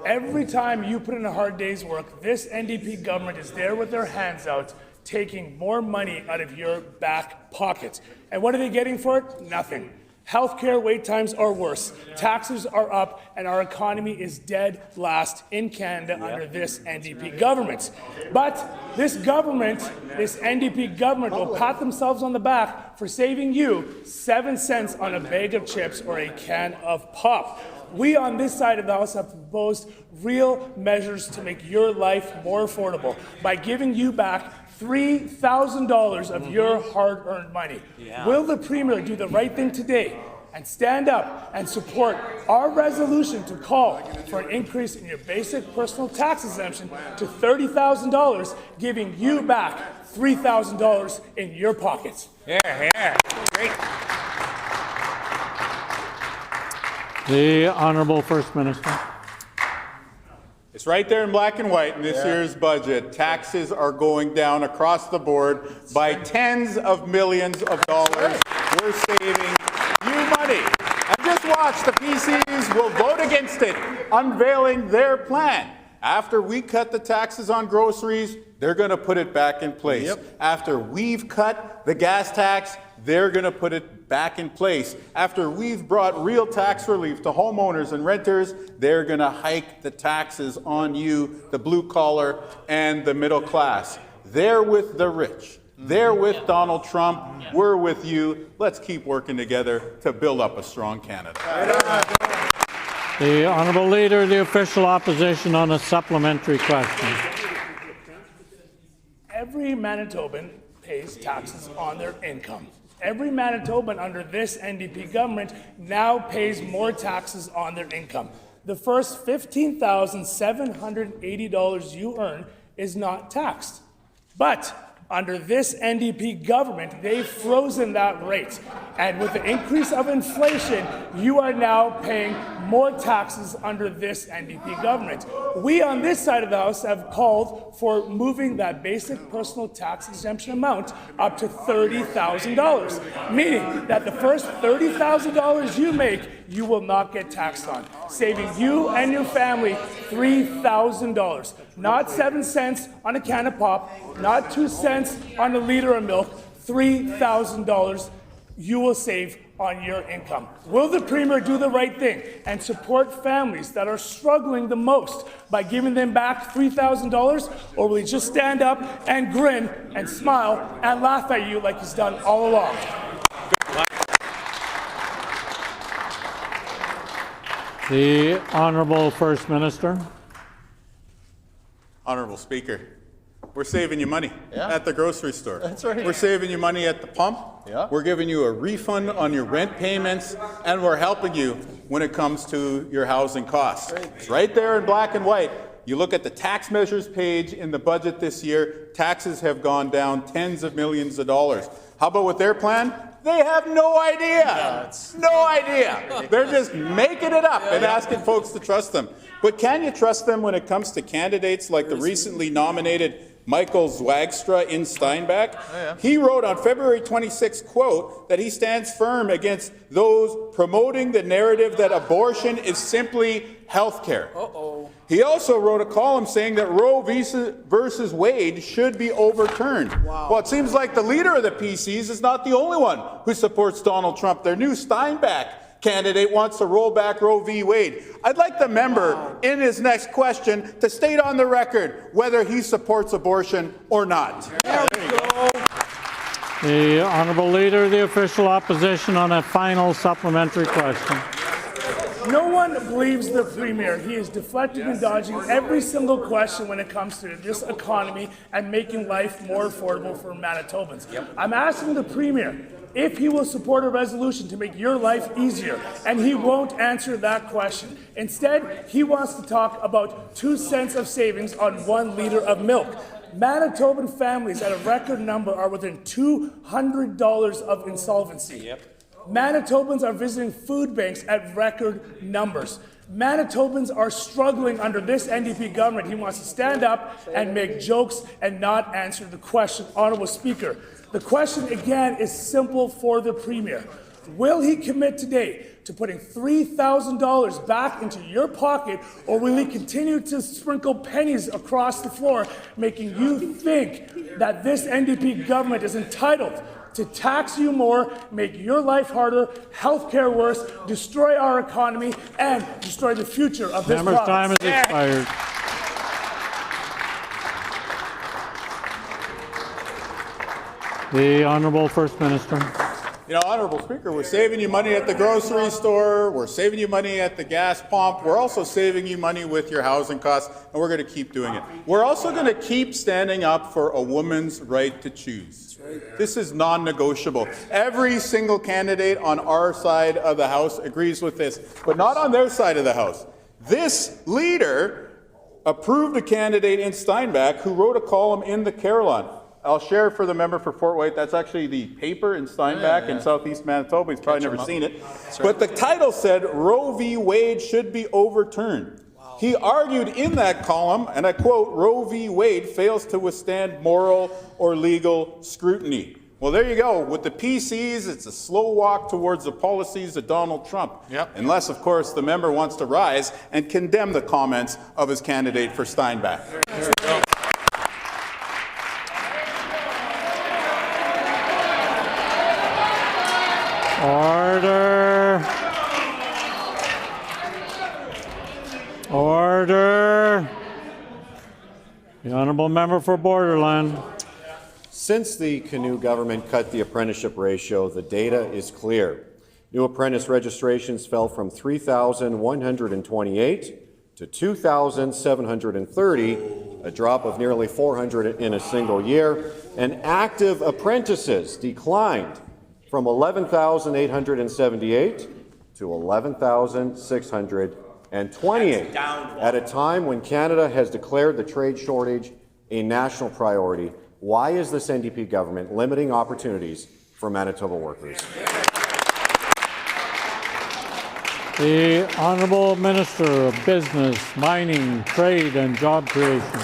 Every time you put in a hard day's work, this NDP government is there with their hands out, taking more money out of your back pockets. And what are they getting for it? Nothing. Healthcare wait times are worse. Taxes are up, and our economy is dead last in Canada under this NDP government. But this government, this NDP government, will pat themselves on the back for saving you 7 cents on a bag of chips or a can of pop. We on this side of the House have proposed real measures to make your life more affordable by giving you back $3,000 of your hard-earned money. Will the Premier do the right thing today and stand up and support our resolution to call for an increase in your basic personal tax exemption to $30,000, giving you back $3,000 in your pockets? Great. The Honourable First Minister. It's right there in black and white in this year's budget. Taxes are going down across the board by tens of millions of dollars. We're saving you money. And just watch, the PCs will vote against it, unveiling their plan. After we cut the taxes on groceries, they're going to put it back in place. After we've cut the gas tax, they're going to put it back in place. After we've brought real tax relief to homeowners and renters, they're going to hike the taxes on you, the blue collar and the middle class. They're with the rich. They're with Donald Trump. We're with you. Let's keep working together to build up a strong Canada. The Honourable Leader of the Official Opposition on a supplementary question. Every Manitoban pays taxes on their income. Every Manitoban under this NDP government now pays more taxes on their income. The first $15,780 you earn is not taxed. But under this NDP government, they've frozen that rate. And with the increase of inflation, you are now paying more taxes under this NDP government. We on this side of the House have called for moving that basic personal tax exemption amount up to $30,000, meaning that the first $30,000 you make, you will not get taxed on, saving you and your family $3,000. Not 7 cents on a can of pop, not 2 cents on a liter of milk, $3,000 you will save on your income. Will the Premier do the right thing and support families that are struggling the most by giving them back $3,000, or will he just stand up and grin and smile and laugh at you like he's done all along? The Honourable First Minister. Honourable Speaker, we're saving you money at the grocery store. That's right. We're saving you money at the pump. Yeah. We're giving you a refund on your rent payments, and we're helping you when it comes to your housing costs. It's right there in black and white. You look at the tax measures page in the budget this year, taxes have gone down tens of millions of dollars. How about with their plan? They have no idea. No idea. They're just making it up and asking folks to trust them. But can you trust them when it comes to candidates like the recently nominated Michael Zwagstra in Steinbach? He wrote on February 26th, quote, that he stands firm against those promoting the narrative that abortion is simply health care. He also wrote a column saying that Roe versus Wade should be overturned. Well, it seems like the leader of the PCs is not the only one who supports Donald Trump. Their new Steinbach candidate wants to roll back Roe v. Wade. I'd like the member in his next question to state on the record whether he supports abortion or not. There we go. The Honourable Leader of the Official Opposition on a final supplementary question. No one believes the Premier. He is deflecting and dodging every single question when it comes to this economy and making life more affordable for Manitobans. I'm asking the Premier if he will support a resolution to make your life easier, and he won't answer that question. Instead, he wants to talk about 2 cents of savings on 1 liter of milk. Manitoban families at a record number are within $200 of insolvency. Manitobans are visiting food banks at record numbers. Manitobans are struggling under this NDP government. He wants to stand up and make jokes and not answer the question. Honourable Speaker, the question again is simple for the Premier. Will he commit today to putting $3,000 back into your pocket, or will he continue to sprinkle pennies across the floor, making you think that this NDP government is entitled to tax you more, make your life harder, healthcare worse, destroy our economy, and destroy the future of this Member's province? time has expired. The Honourable First Minister. You know, Honourable Speaker, we're saving you money at the grocery store, we're saving you money at the gas pump, we're also saving you money with your housing costs, and we're going to keep doing it. We're also going to keep standing up for a woman's right to choose. This is non-negotiable. Every single candidate on our side of the House agrees with this, but not on their side of the House. This leader approved a candidate in Steinbach who wrote a column in the Carillon. I'll share for the member for Fort White. That's actually the paper in Steinbach in southeast Manitoba. He's probably never seen it. But the title said, Roe v. Wade should be overturned. He argued in that column, and I quote, Roe v. Wade fails to withstand moral or legal scrutiny. Well, there you go. With the PCs, it's a slow walk towards the policies of Donald Trump. Unless, of course, the member wants to rise and condemn the comments of his candidate for Steinbach. Order. Order. The Honourable Member for Borderland. Since the Canoe government cut the apprenticeship ratio, the data is clear. New apprentice registrations fell from 3,128 to 2,730, a drop of nearly 400 in a single year, and active apprentices declined from 11,878 to 11,628 at a time when Canada has declared the trade shortage a national priority. Why is this NDP government limiting opportunities for Manitoba workers? The Honourable Minister of Business, Mining, Trade and Job Creation.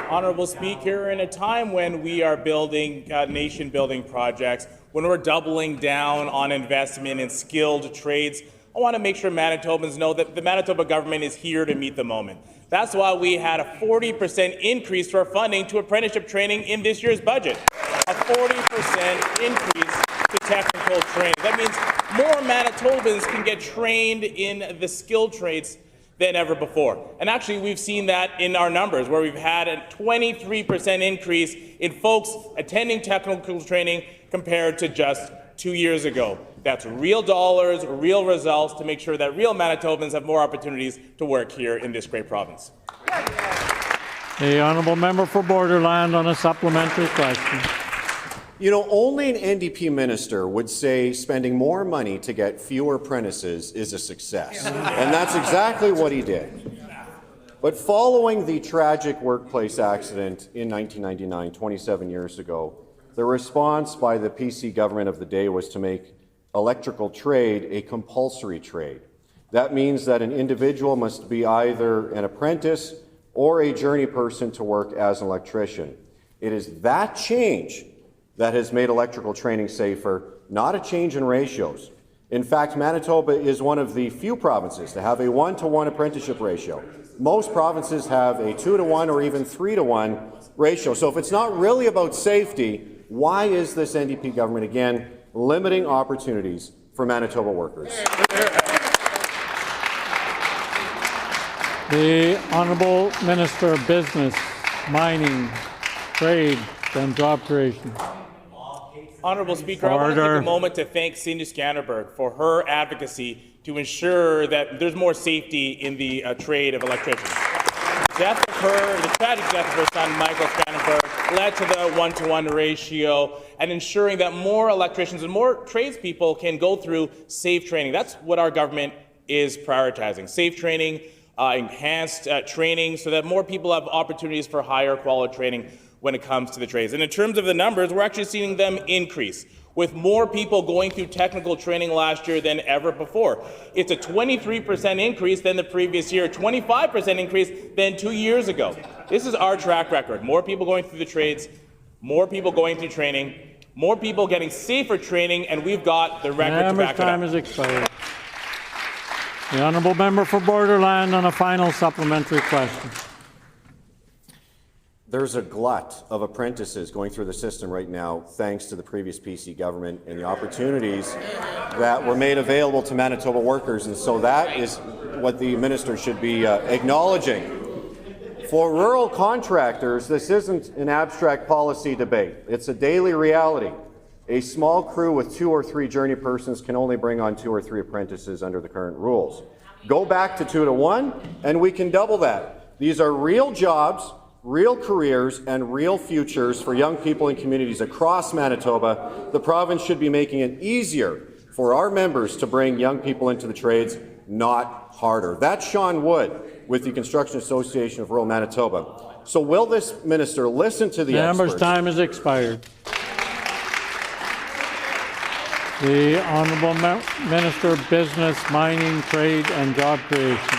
Honourable Speaker, in a time when we are building nation-building projects, when we're doubling down on investment in skilled trades, I want to make sure Manitobans know that the Manitoba government is here to meet the moment. That's why we had a 40% increase to our funding to apprenticeship training in this year's budget. A 40% increase to technical training. That means more Manitobans can get trained in the skilled trades than ever before. And actually, we've seen that in our numbers, where we've had a 23% increase in folks attending technical training compared to just 2 years ago. That's real dollars, real results to make sure that real Manitobans have more opportunities to work here in this great province. The honourable member for Borderland on a supplementary question. You know, only an NDP minister would say spending more money to get fewer apprentices is a success. And that's exactly what he did. But following the tragic workplace accident in 1999, 27 years ago, the response by the PC government of the day was to make electrical trade a compulsory trade. That means that an individual must be either an apprentice or a journey person to work as an electrician. It is that change that has made electrical training safer, not a change in ratios. In fact, Manitoba is one of the few provinces to have a 1-to-1 apprenticeship ratio. Most provinces have a 2-to-1 or even 3-to-1 ratio. So if it's not really about safety, why is this NDP government, again, limiting opportunities for Manitoba workers? The Honourable Minister of Business, Mining, Trade and Job Creation. Honourable Speaker, I want to take a moment to thank Cindy Scannerberg for her advocacy to ensure that there's more safety in the trade of electricians. The tragic death of her son, Michael Scannerberg, led to the 1-to-1 ratio and ensuring that more electricians and more tradespeople can go through safe training. That's what our government is prioritizing. Safe training, enhanced training, so that more people have opportunities for higher quality training when it comes to the trades. And in terms of the numbers, we're actually seeing them increase, with more people going through technical training last year than ever before. It's a 23% increase than the previous year, 25% increase than 2 years ago. This is our track record. More people going through the trades, more people going through training, more people getting safer training, and we've got the record to back it up. Time has expired. The honourable member for Borderland on a final supplementary question. There's a glut of apprentices going through the system right now, thanks to the previous PC government and the opportunities that were made available to Manitoba workers. And so that is what the minister should be acknowledging. For rural contractors, this isn't an abstract policy debate. It's a daily reality. A small crew with 2 or 3 journey persons can only bring on 2 or 3 apprentices under the current rules. Go back to 2-to-1, and we can double that. These are real jobs, real careers, and real futures for young people in communities across Manitoba. The province should be making it easier for our members to bring young people into the trades, not harder. That's Sean Wood with the Construction Association of Rural Manitoba. So will this minister listen to the experts? Member's time has expired. The Honourable Minister of Business, Mining, Trade and Job Creation.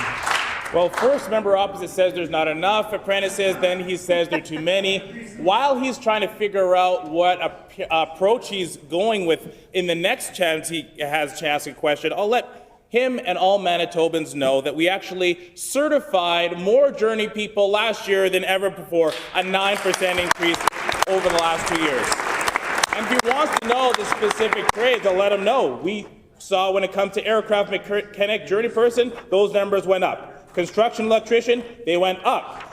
Well, first, member opposite says there's not enough apprentices, then he says there are too many. While he's trying to figure out what approach he's going with in the next chance he has to ask a question, I'll let him and all Manitobans know that we actually certified more journey people last year than ever before, a 9% increase over the last 2 years. And if he wants to know the specific trades, I'll let him know. We saw when it comes to aircraft mechanic journey person, those numbers went up. Construction electrician, they went up.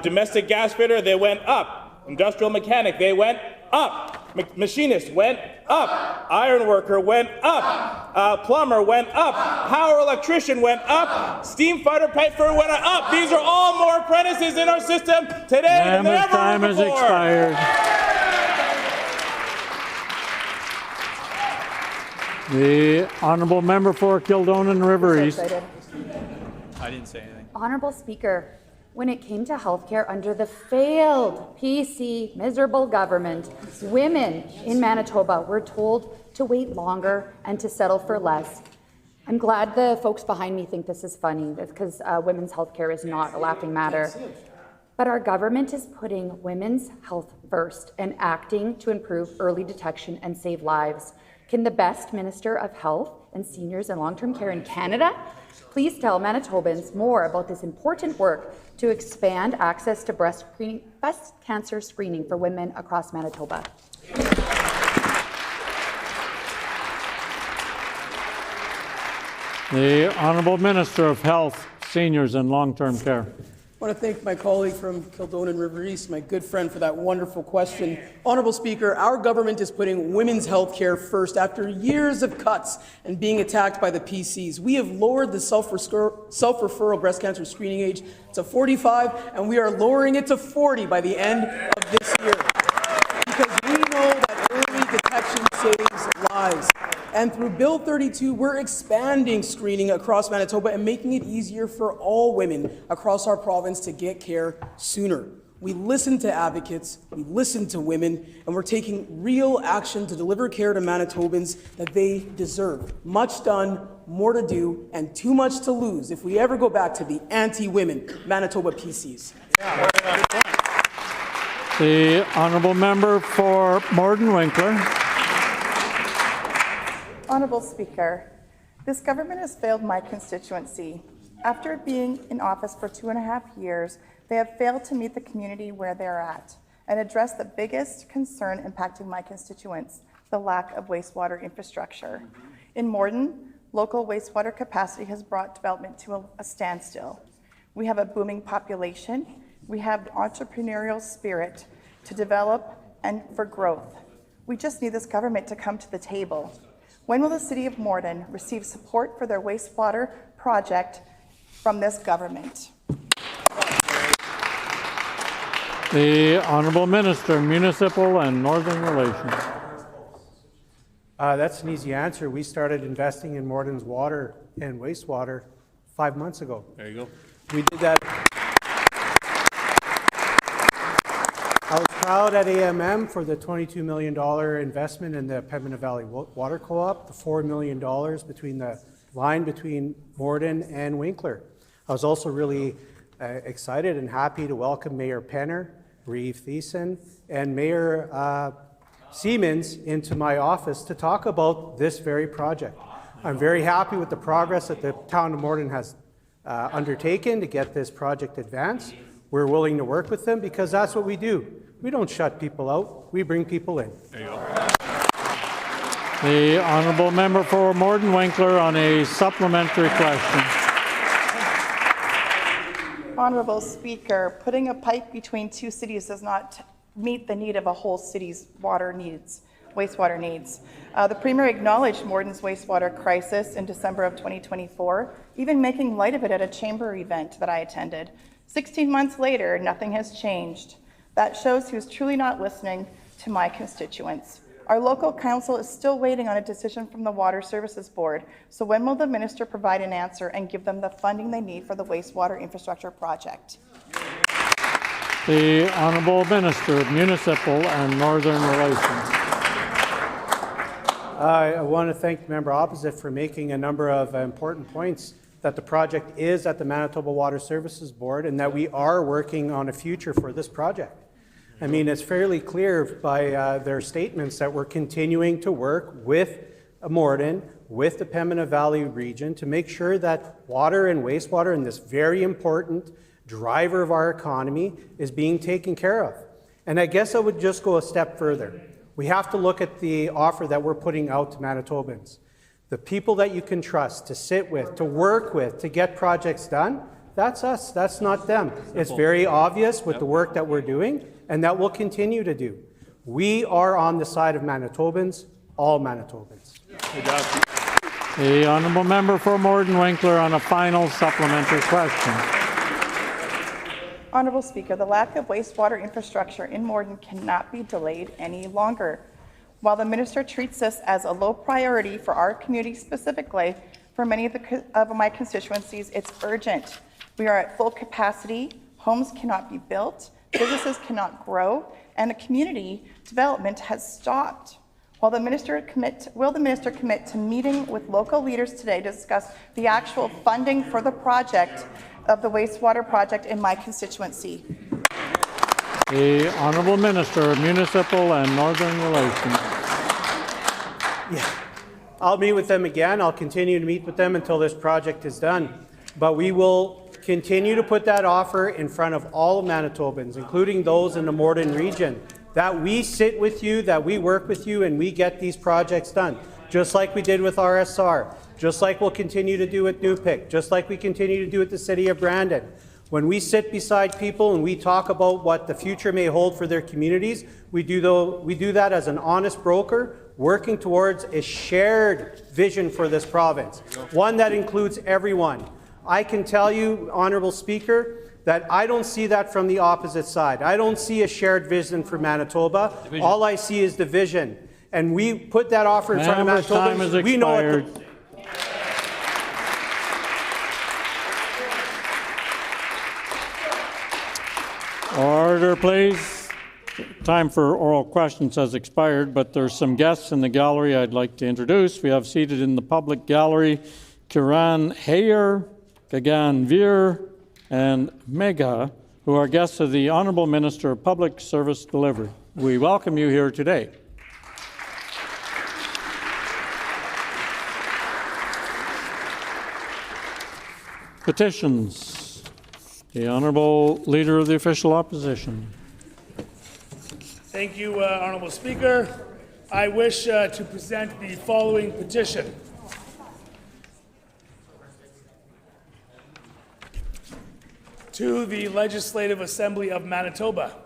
Domestic gas fitter, they went up. Industrial mechanic, they went up. Machinist went up. Iron worker went up. Plumber went up. Power electrician went up. Steam fighter pipe fitter went up. These are all more apprentices in our system today than ever before. Time has expired. The honourable member for Kildonan River East. I didn't say anything. Honourable Speaker, when it came to healthcare under the failed PC miserable government, women in Manitoba were told to wait longer and to settle for less. I'm glad the folks behind me think this is funny because women's healthcare is not a laughing matter. But our government is putting women's health first and acting to improve early detection and save lives. Can the best Minister of Health and Seniors and Long-Term Care in Canada please tell Manitobans more about this important work to expand access to breast cancer screening for women across Manitoba? The Honourable Minister of Health, Seniors and Long-Term Care. want to thank my colleague from Kildonan River East, my good friend, for that wonderful question. Honourable Speaker, our government is putting women's health care first after years of cuts and being attacked by the PCs. We have lowered the self-referral breast cancer screening age to 45, and we are lowering it to 40 by the end of this year. Because we know that early detection saves lives. And through Bill 32, we're expanding screening across Manitoba and making it easier for all women across our province to get care sooner. We listen to advocates, we listen to women, and we're taking real action to deliver care to Manitobans that they deserve. Much done, more to do, and too much to lose if we ever go back to the anti-women Manitoba PCs. The honourable member for Morden Winkler. Honourable Speaker, this government has failed my constituency. After being in office for 2.5 years, they have failed to meet the community where they're at and address the biggest concern impacting my constituents, the lack of wastewater infrastructure. In Morden, local wastewater capacity has brought development to a standstill. We have a booming population. We have the entrepreneurial spirit to develop and for growth. We just need this government to come to the table. When will the City of Morden receive support for their wastewater project from this government? The Honourable Minister, Municipal and Northern Relations. That's an easy answer. We started investing in Morden's water and wastewater 5 months ago. There you go. We did that. I was proud at AMM for the $22 million investment in the Pembina Valley Water Co-op, the $4 million between the line between Morden and Winkler. I was also really excited and happy to welcome Mayor Penner, Reeve Thiessen, and Mayor Siemens into my office to talk about this very project. I'm very happy with the progress that the town of Morden has undertaken to get this project advanced. We're willing to work with them because that's what we do. We don't shut people out, we bring people in. There you go. The honourable member for Morden Winkler on a supplementary question. Honourable Speaker, putting a pipe between two cities does not meet the need of a whole city's water needs, wastewater needs. The Premier acknowledged Morden's wastewater crisis in December of 2024, even making light of it at a chamber event that I attended. 16 months later, nothing has changed. That shows he was truly not listening to my constituents. Our local council is still waiting on a decision from the Water Services Board. So when will the minister provide an answer and give them the funding they need for the wastewater infrastructure project? The Honourable Minister of Municipal and Northern Relations. I want to thank the member opposite for making a number of important points, that the project is at the Manitoba Water Services Board and that we are working on a future for this project. I mean, it's fairly clear by their statements that we're continuing to work with Morden, with the Pembina Valley region to make sure that water and wastewater in this very important driver of our economy is being taken care of. And I guess I would just go a step further. We have to look at the offer that we're putting out to Manitobans. The people that you can trust to sit with, to work with, to get projects done, that's us, that's not them. It's very obvious with the work that we're doing and that we'll continue to do. We are on the side of Manitobans, all Manitobans. The honourable member for Morden Winkler on a final supplementary question. Honourable Speaker, the lack of wastewater infrastructure in Morden cannot be delayed any longer. While the minister treats this as a low priority for our community specifically, for many of my constituencies, it's urgent. We are at full capacity, homes cannot be built, businesses cannot grow, and the community development has stopped. Will the minister commit to meeting with local leaders today to discuss the actual funding for the project of the wastewater project in my constituency? The Honourable Minister of Municipal and Northern Relations. Yeah, I'll meet with them again. I'll continue to meet with them until this project is done. But we will continue to put that offer in front of all Manitobans, including those in the Morden region, that we sit with you, that we work with you, and we get these projects done, just like we did with RSR, just like we'll continue to do with Newpick, just like we continue to do with the City of Brandon. When we sit beside people and we talk about what the future may hold for their communities, we do that as an honest broker, working towards a shared vision for this province, one that includes everyone. I can tell you, Honourable Speaker, that I don't see that from the opposite side. I don't see a shared vision for Manitoba. Division. All I see is division. And we put that offer in front of Manitoba. We know it. Order, please. Time for oral questions has expired, but there's some guests in the gallery I'd like to introduce. We have seated in the public gallery Kiran Hayer, Gagan Veer, and Mega, who are guests of the Honourable Minister of Public Service Delivery. We welcome you here today. Petitions. The Honourable Leader of the Official Opposition. Thank you, Honourable Speaker. I wish to present the following petition. To the Legislative Assembly of Manitoba.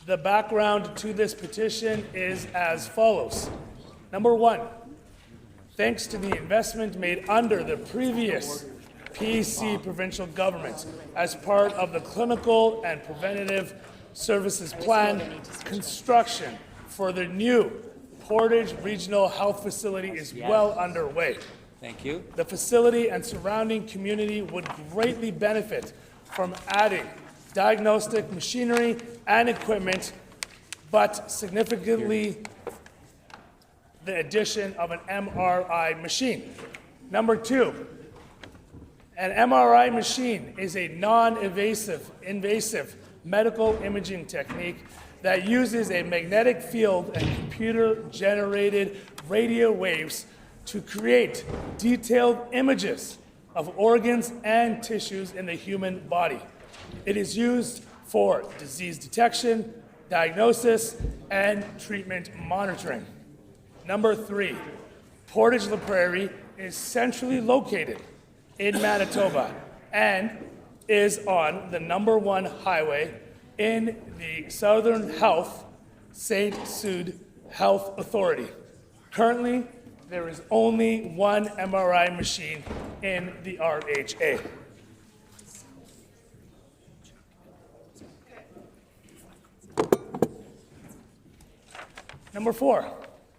The background to this petition is as follows. Number one, thanks to the investment made under the previous PC provincial government as part of the Clinical and Preventative Services Plan, construction for the new Portage Regional Health Facility is well underway. Thank you. The facility and surrounding community would greatly benefit from adding diagnostic machinery and equipment, but significantly the addition of an MRI machine. Number two, an MRI machine is a non-invasive medical imaging technique that uses a magnetic field and computer-generated radio waves to create detailed images of organs and tissues in the human body. It is used for disease detection, diagnosis, and treatment monitoring. Number three, Portage La Prairie is centrally located in Manitoba and is on the #1 highway in the Southern Health St. Jude Health Authority. Currently, there is only one MRI machine in the RHA. Number four.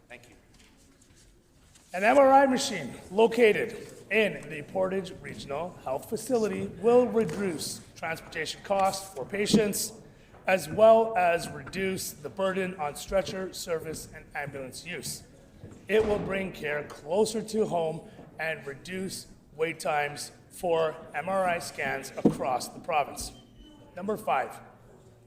Thank you. An MRI machine located in the Portage Regional Health Facility will reduce transportation costs for patients, as well as reduce the burden on stretcher service and ambulance use. It will bring care closer to home and reduce wait times for MRI scans across the province. Number five,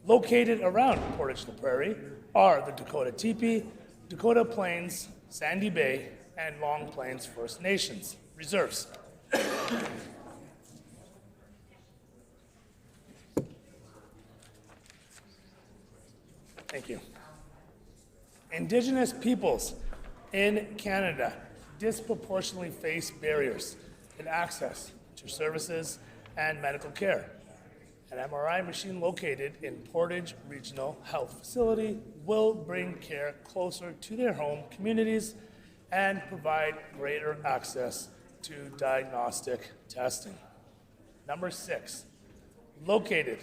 located around Portage La Prairie are the Dakota Teepee, Dakota Plains, Sandy Bay, and Long Plains First Nations reserves. Thank you. Indigenous peoples in Canada disproportionately face barriers in access to services and medical care. An MRI machine located in Portage Regional Health Facility will bring care closer to their home communities and provide greater access to diagnostic testing. Number six, located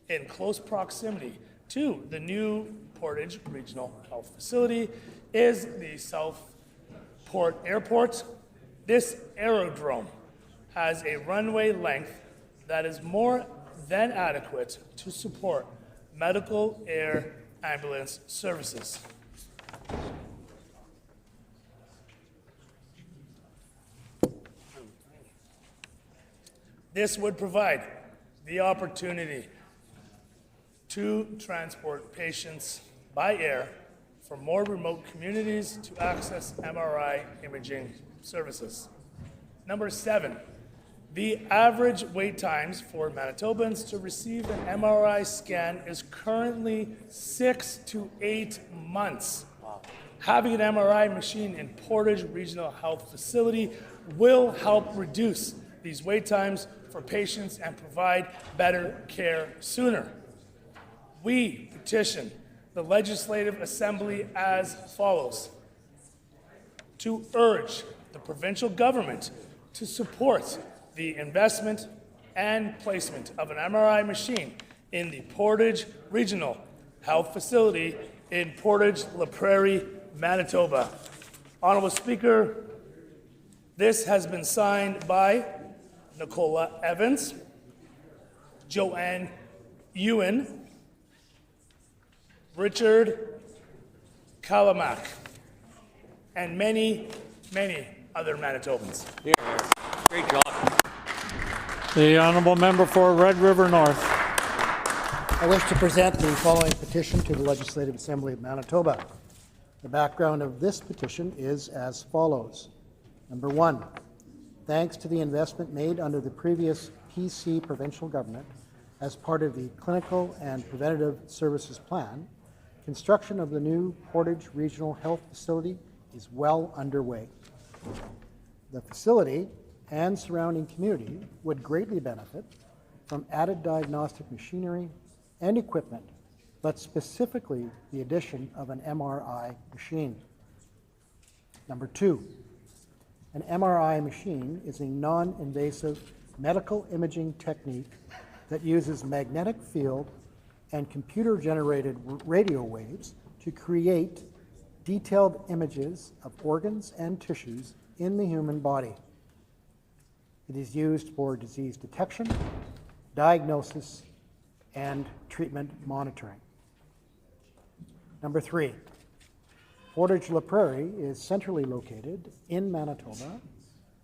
in close proximity to the new Portage Regional Health Facility is the Southport Airport. This aerodrome has a runway length that is more than adequate to support medical air ambulance services. This would provide the opportunity to transport patients by air from more remote communities to access MRI imaging services. Number seven, the average wait times for Manitobans to receive an MRI scan is currently 6 to 8 months. Wow. Having an MRI machine in Portage Regional Health Facility will help reduce these wait times for patients and provide better care sooner. We petition the Legislative Assembly as follows: to urge the provincial government to support the investment and placement of an MRI machine in the Portage Regional Health Facility in Portage La Prairie, Manitoba. Honourable Speaker, this has been signed by Nicola Evans, Joanne Ewan, Richard Kalamak, and many, many other Manitobans. Yeah. Great job. The honourable member for Red River North. I wish to present the following petition to the Legislative Assembly of Manitoba. The background of this petition is as follows. Number one, thanks to the investment made under the previous PC provincial government as part of the Clinical and Preventative Services Plan, construction of the new Portage Regional Health Facility is well underway. The facility and surrounding community would greatly benefit from added diagnostic machinery and equipment, but specifically the addition of an MRI machine. Number two, an MRI machine is a non-invasive medical imaging technique that uses magnetic field and computer-generated radio waves to create detailed images of organs and tissues in the human body. It is used for disease detection, diagnosis, and treatment monitoring. Number three, Portage La Prairie is centrally located in Manitoba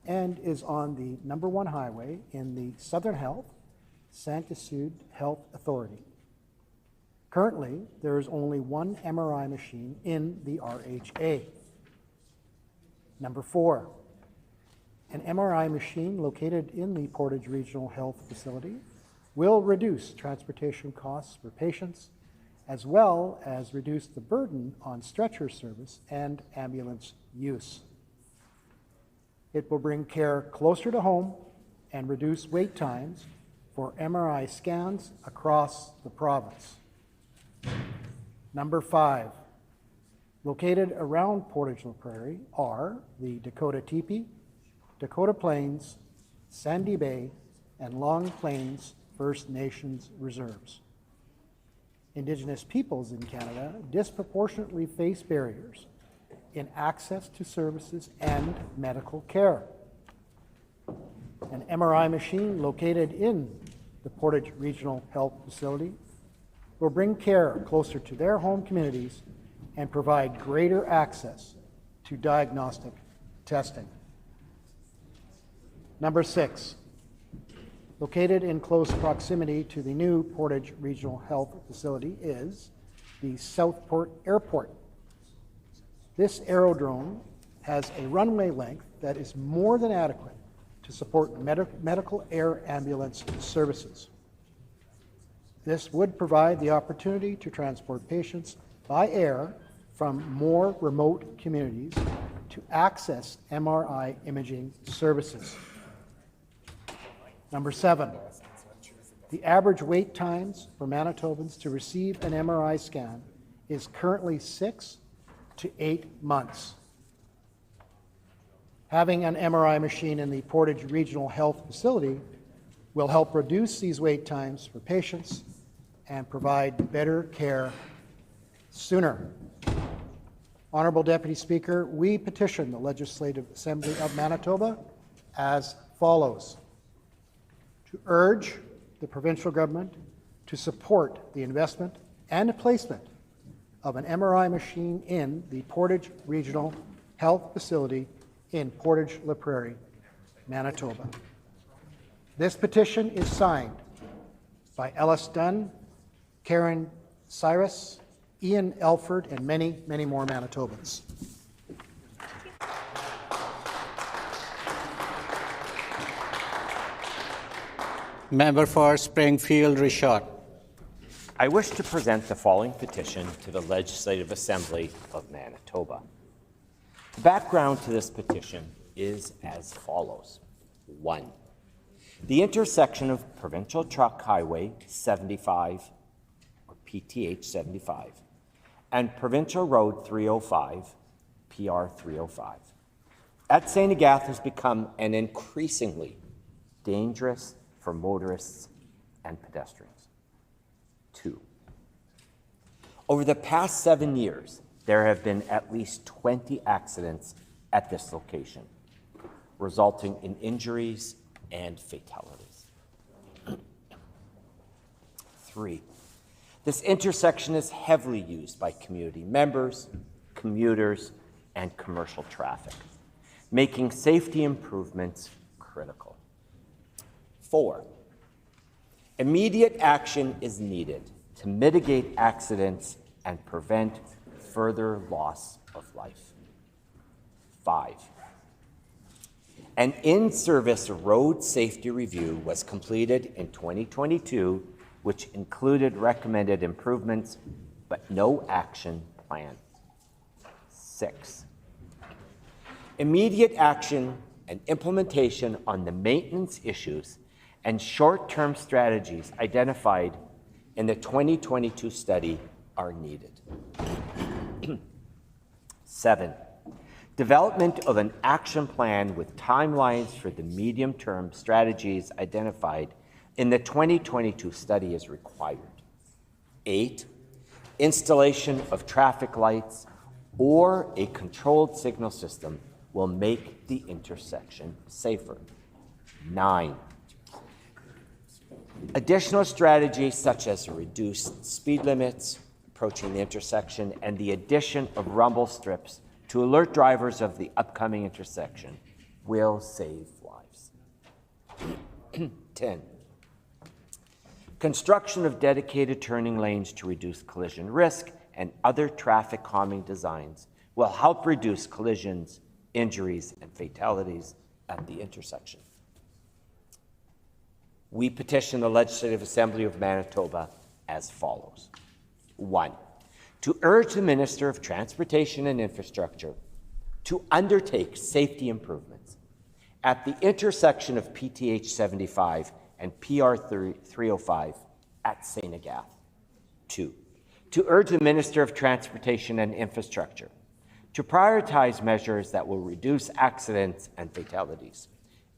and is on the number 1 highway in the Southern Health Santa Sud Health Authority. Currently, there is only one MRI machine in the RHA. Number four, an MRI machine located in the Portage Regional Health Facility will reduce transportation costs for patients, as well as reduce the burden on stretcher service and ambulance use. It will bring care closer to home and reduce wait times for MRI scans across the province. Number five, located around Portage La Prairie are the Dakota Teepee, Dakota Plains, Sandy Bay, and Long Plains First Nations reserves. Indigenous peoples in Canada disproportionately face barriers in access to services and medical care. An MRI machine located in the Portage Regional Health Facility will bring care closer to their home communities and provide greater access to diagnostic testing. Number six, located in close proximity to the new Portage Regional Health Facility is the Southport Airport. This aerodrome has a runway length that is more than adequate to support medical air ambulance services. This would provide the opportunity to transport patients by air from more remote communities to access MRI imaging services. Number seven, the average wait times for Manitobans to receive an MRI scan is currently 6 to 8 months. Having an MRI machine in the Portage Regional Health Facility will help reduce these wait times for patients and provide better care sooner. Honourable Deputy Speaker, we petition the Legislative Assembly of Manitoba as follows: to urge the provincial government to support the investment and placement of an MRI machine in the Portage Regional Health Facility in Portage La Prairie, Manitoba. This petition is signed by Ellis Dunn, Karen Cyrus, Ian Elford, and many, many more Manitobans. Member for Springfield, Richard. I wish to present the following petition to the Legislative Assembly of Manitoba. The background to this petition is as follows. 1. The intersection of Provincial Truck Highway 75, or PTH 75, and Provincial Road 305, PR 305, at St. Agatha has become an increasingly dangerous for motorists and pedestrians. 2. Over the past 7 years, there have been at least 20 accidents at this location, resulting in injuries and fatalities. 3. This intersection is heavily used by community members, commuters, and commercial traffic, making safety improvements critical. 4. Immediate action is needed to mitigate accidents and prevent further loss of life. 5. An in-service road safety review was completed in 2022, which included recommended improvements, but no action plan. 6. Immediate action and implementation on the maintenance issues and short-term strategies identified in the 2022 study are needed. 7. Development of an action plan with timelines for the medium-term strategies identified in the 2022 study is required. 8. Installation of traffic lights or a controlled signal system will make the intersection safer. 9. Additional strategies such as reduced speed limits approaching the intersection and the addition of rumble strips to alert drivers of the upcoming intersection will save lives. 10. Construction of dedicated turning lanes to reduce collision risk and other traffic calming designs will help reduce collisions, injuries, and fatalities at the intersection. We petition the Legislative Assembly of Manitoba as follows. 1. To urge the Minister of Transportation and Infrastructure to undertake safety improvements at the intersection of PTH 75 and PR 305 at St. Agatha. 2. To urge the Minister of Transportation and Infrastructure to prioritize measures that will reduce accidents and fatalities,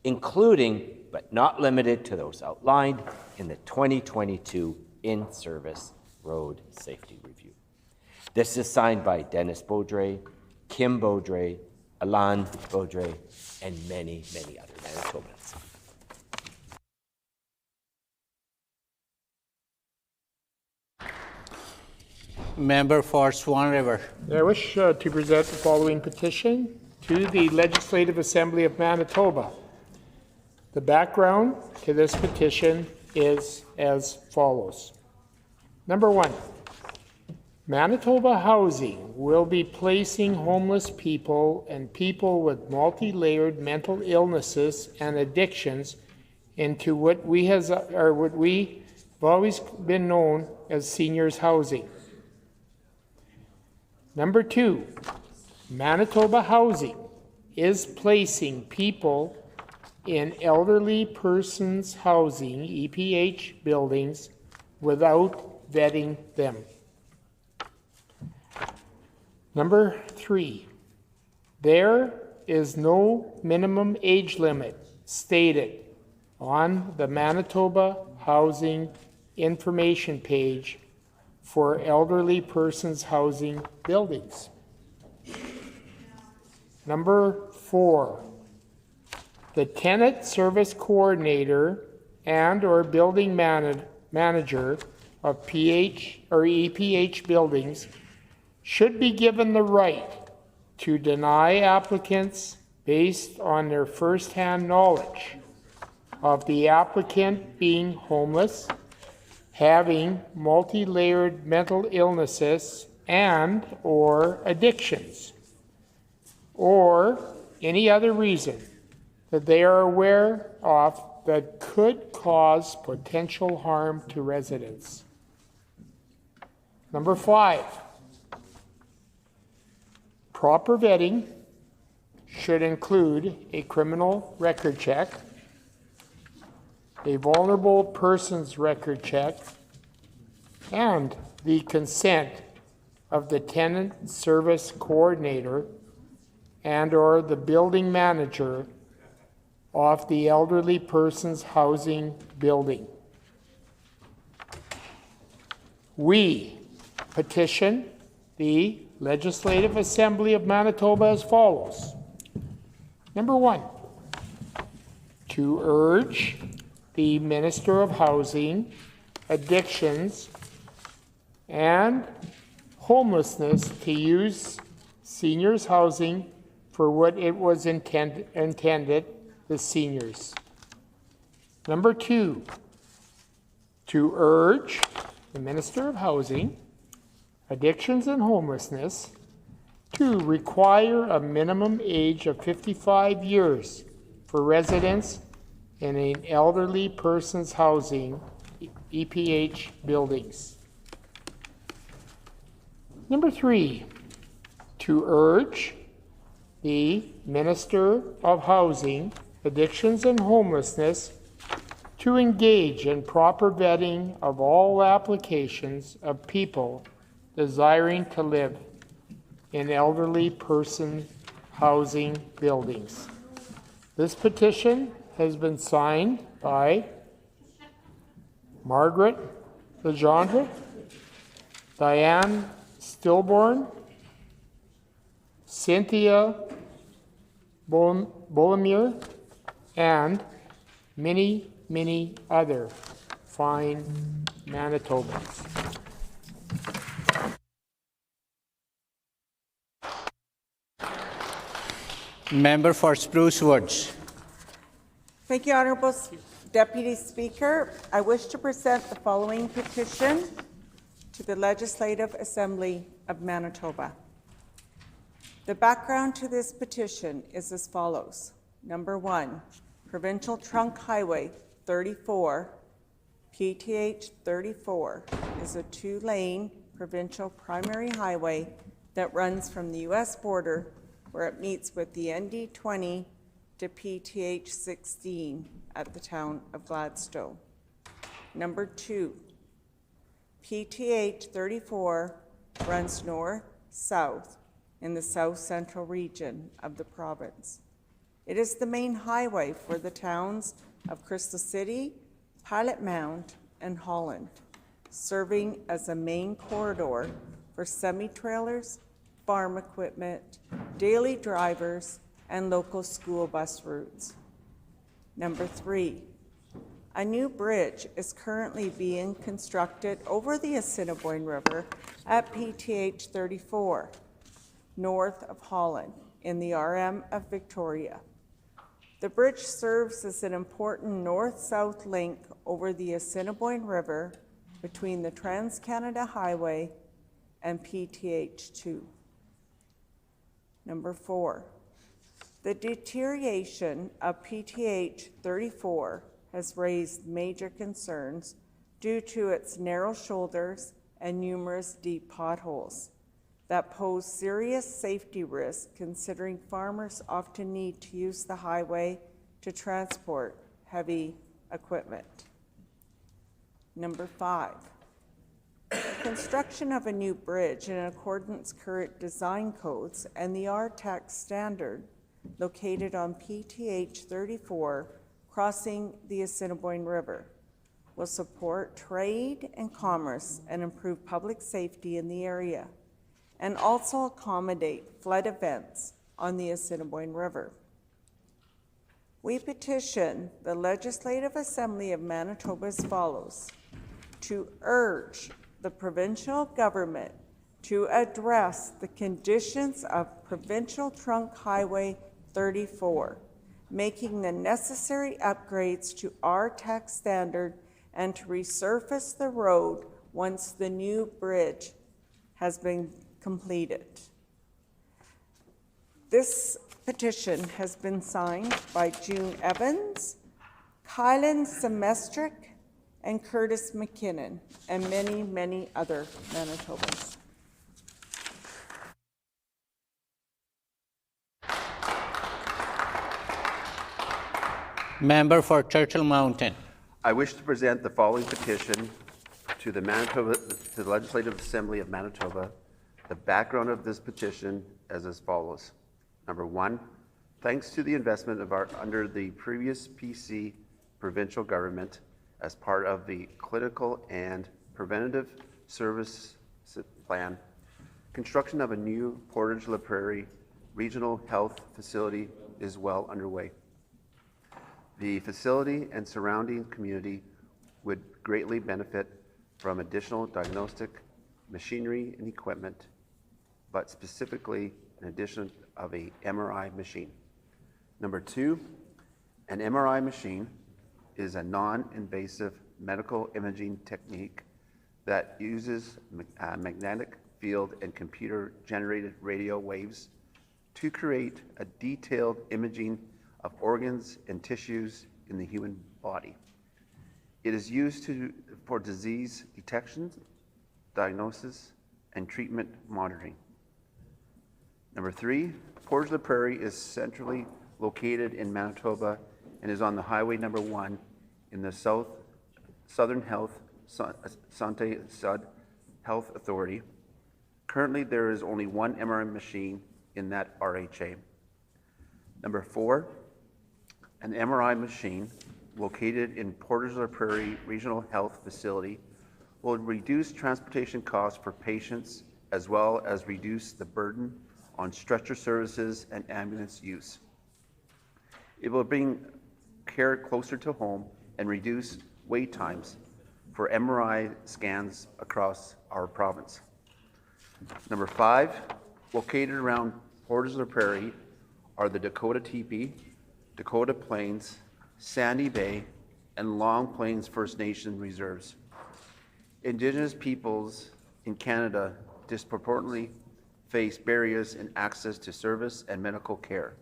including but not limited to those outlined in the 2022 In-Service Road Safety Review. This is signed by Dennis Beaudre, Kim Beaudre, Alan Beaudre, and many, many other Manitobans. Member for Swan River. I wish to present the following petition to the Legislative Assembly of Manitoba. The background to this petition is as follows. Number 1, Manitoba Housing will be placing homeless people and people with multi-layered mental illnesses and addictions into what we've always been known as seniors housing. Number 2, Manitoba Housing is placing people in elderly persons housing, EPH buildings, without vetting them. Number 3, there is no minimum age limit stated on the Manitoba Housing information page for elderly persons housing buildings. Number 4, the tenant service coordinator and or building manager of PH or EPH buildings should be given the right to deny applicants based on their first-hand knowledge of the applicant being homeless, having multi-layered mental illnesses and or addictions, or any other reason that they are aware of that could cause potential harm to residents. Number 5, proper vetting should include a criminal record check, a vulnerable persons record check, and the consent of the tenant service coordinator and/or the building manager of the elderly persons housing building. We petition the Legislative Assembly of Manitoba as follows. Number 1, to urge the Minister of Housing, Addictions, and Homelessness to use seniors' housing for what it was intended, the seniors. Number 2, to urge the Minister of Housing, Addictions and Homelessness to require a minimum age of 55 years for residents in an elderly person's housing, EPH buildings. Number 3, to urge the Minister of Housing, Addictions and Homelessness to engage in proper vetting of all applications of people desiring to live in elderly person housing buildings. This petition has been signed by Margaret Legendre, Diane Stillborn, Cynthia Bolomir, and many, many other fine Manitobans. Member for Spruce Woods. Thank you, Honourable Deputy Speaker. I wish to present the following petition to the Legislative Assembly of Manitoba. The background to this petition is as follows. Number 1, Provincial Trunk Highway 34, PTH 34, is a 2-lane provincial primary highway that runs from the U.S. border where it meets with the ND 20 to PTH 16 at the town of Gladstone. Number 2, PTH 34 runs north-south in the south-central region of the province. It is the main highway for the towns of Crystal City, Pilot Mound, and Holland, serving as a main corridor for semi-trailers, farm equipment, daily drivers, and local school bus routes. Number 3, a new bridge is currently being constructed over the Assiniboine River at PTH 34, north of Holland, in the RM of Victoria. The bridge serves as an important north-south link over the Assiniboine River between the Trans-Canada Highway and PTH 2. Number 4, the deterioration of PTH 34 has raised major concerns due to its narrow shoulders and numerous deep potholes that pose serious safety risks, considering farmers often need to use the highway to transport heavy equipment. Number 5, construction of a new bridge in accordance with current design codes and the RTAC standard located on PTH 34 crossing the Assiniboine River will support trade and commerce and improve public safety in the area, and also accommodate flood events on the Assiniboine River. We petition the Legislative Assembly of Manitoba as follows: to urge the provincial government to address the conditions of Provincial Trunk Highway 34, making the necessary upgrades to RTAC standard and to resurface the road once the new bridge has been completed. This petition has been signed by June Evans, Kylan Semestric, and Curtis McKinnon, and many, many other Manitobans. Member for Churchill Mountain. I wish to present the following petition to the Legislative Assembly of Manitoba. The background of this petition is as follows. Number one, thanks to the investment under the previous PC provincial government as part of the clinical and preventative service plan, construction of a new Portage-La Prairie Regional Health Facility is well underway. The facility and surrounding community would greatly benefit from additional diagnostic machinery and equipment, but specifically an addition of a MRI machine. Number two, an MRI machine is a non-invasive medical imaging technique that uses magnetic field and computer-generated radio waves to create a detailed imaging of organs and tissues in the human body. It is used for disease detection, diagnosis, and treatment monitoring. Number three, Portage-La Prairie is centrally located in Manitoba and is on the Highway number 1 in the Southern Health Santé Sud Health Authority. Currently, there is only one MRI machine in that RHA. Number four, an MRI machine located in Portage-La Prairie Regional Health Facility will reduce transportation costs for patients as well as reduce the burden on stretcher services and ambulance use. It will bring care closer to home and reduce wait times for MRI scans across our province. Number five, located around Portage-La Prairie are the Dakota Teepee, Dakota Plains, Sandy Bay, and Long Plains First Nation reserves. Indigenous peoples in Canada disproportionately face barriers in access to service and medical care.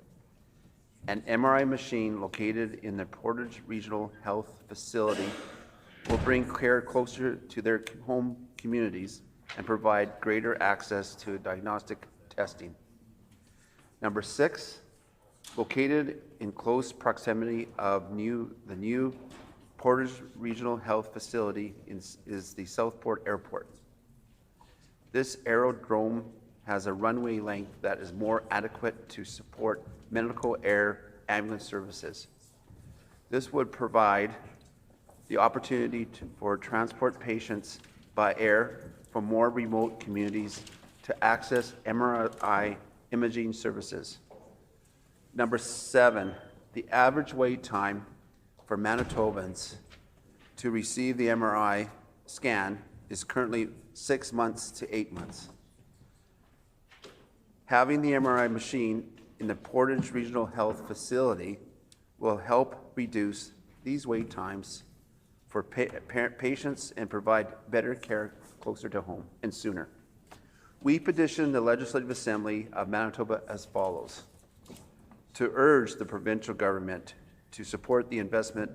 An MRI machine located in the Portage Regional Health Facility will bring care closer to their home communities and provide greater access to diagnostic testing. Number six, located in close proximity of the new Portage Regional Health Facility is the Southport Airport. This aerodrome has a runway length that is more adequate to support medical air ambulance services. This would provide the opportunity for transport patients by air from more remote communities to access MRI imaging services. Number seven, the average wait time for Manitobans to receive the MRI scan is currently 6 months to 8 months. Having the MRI machine in the Portage Regional Health Facility will help reduce these wait times for patients and provide better care closer to home and sooner. We petition the Legislative Assembly of Manitoba as follows: to urge the provincial government to support the investment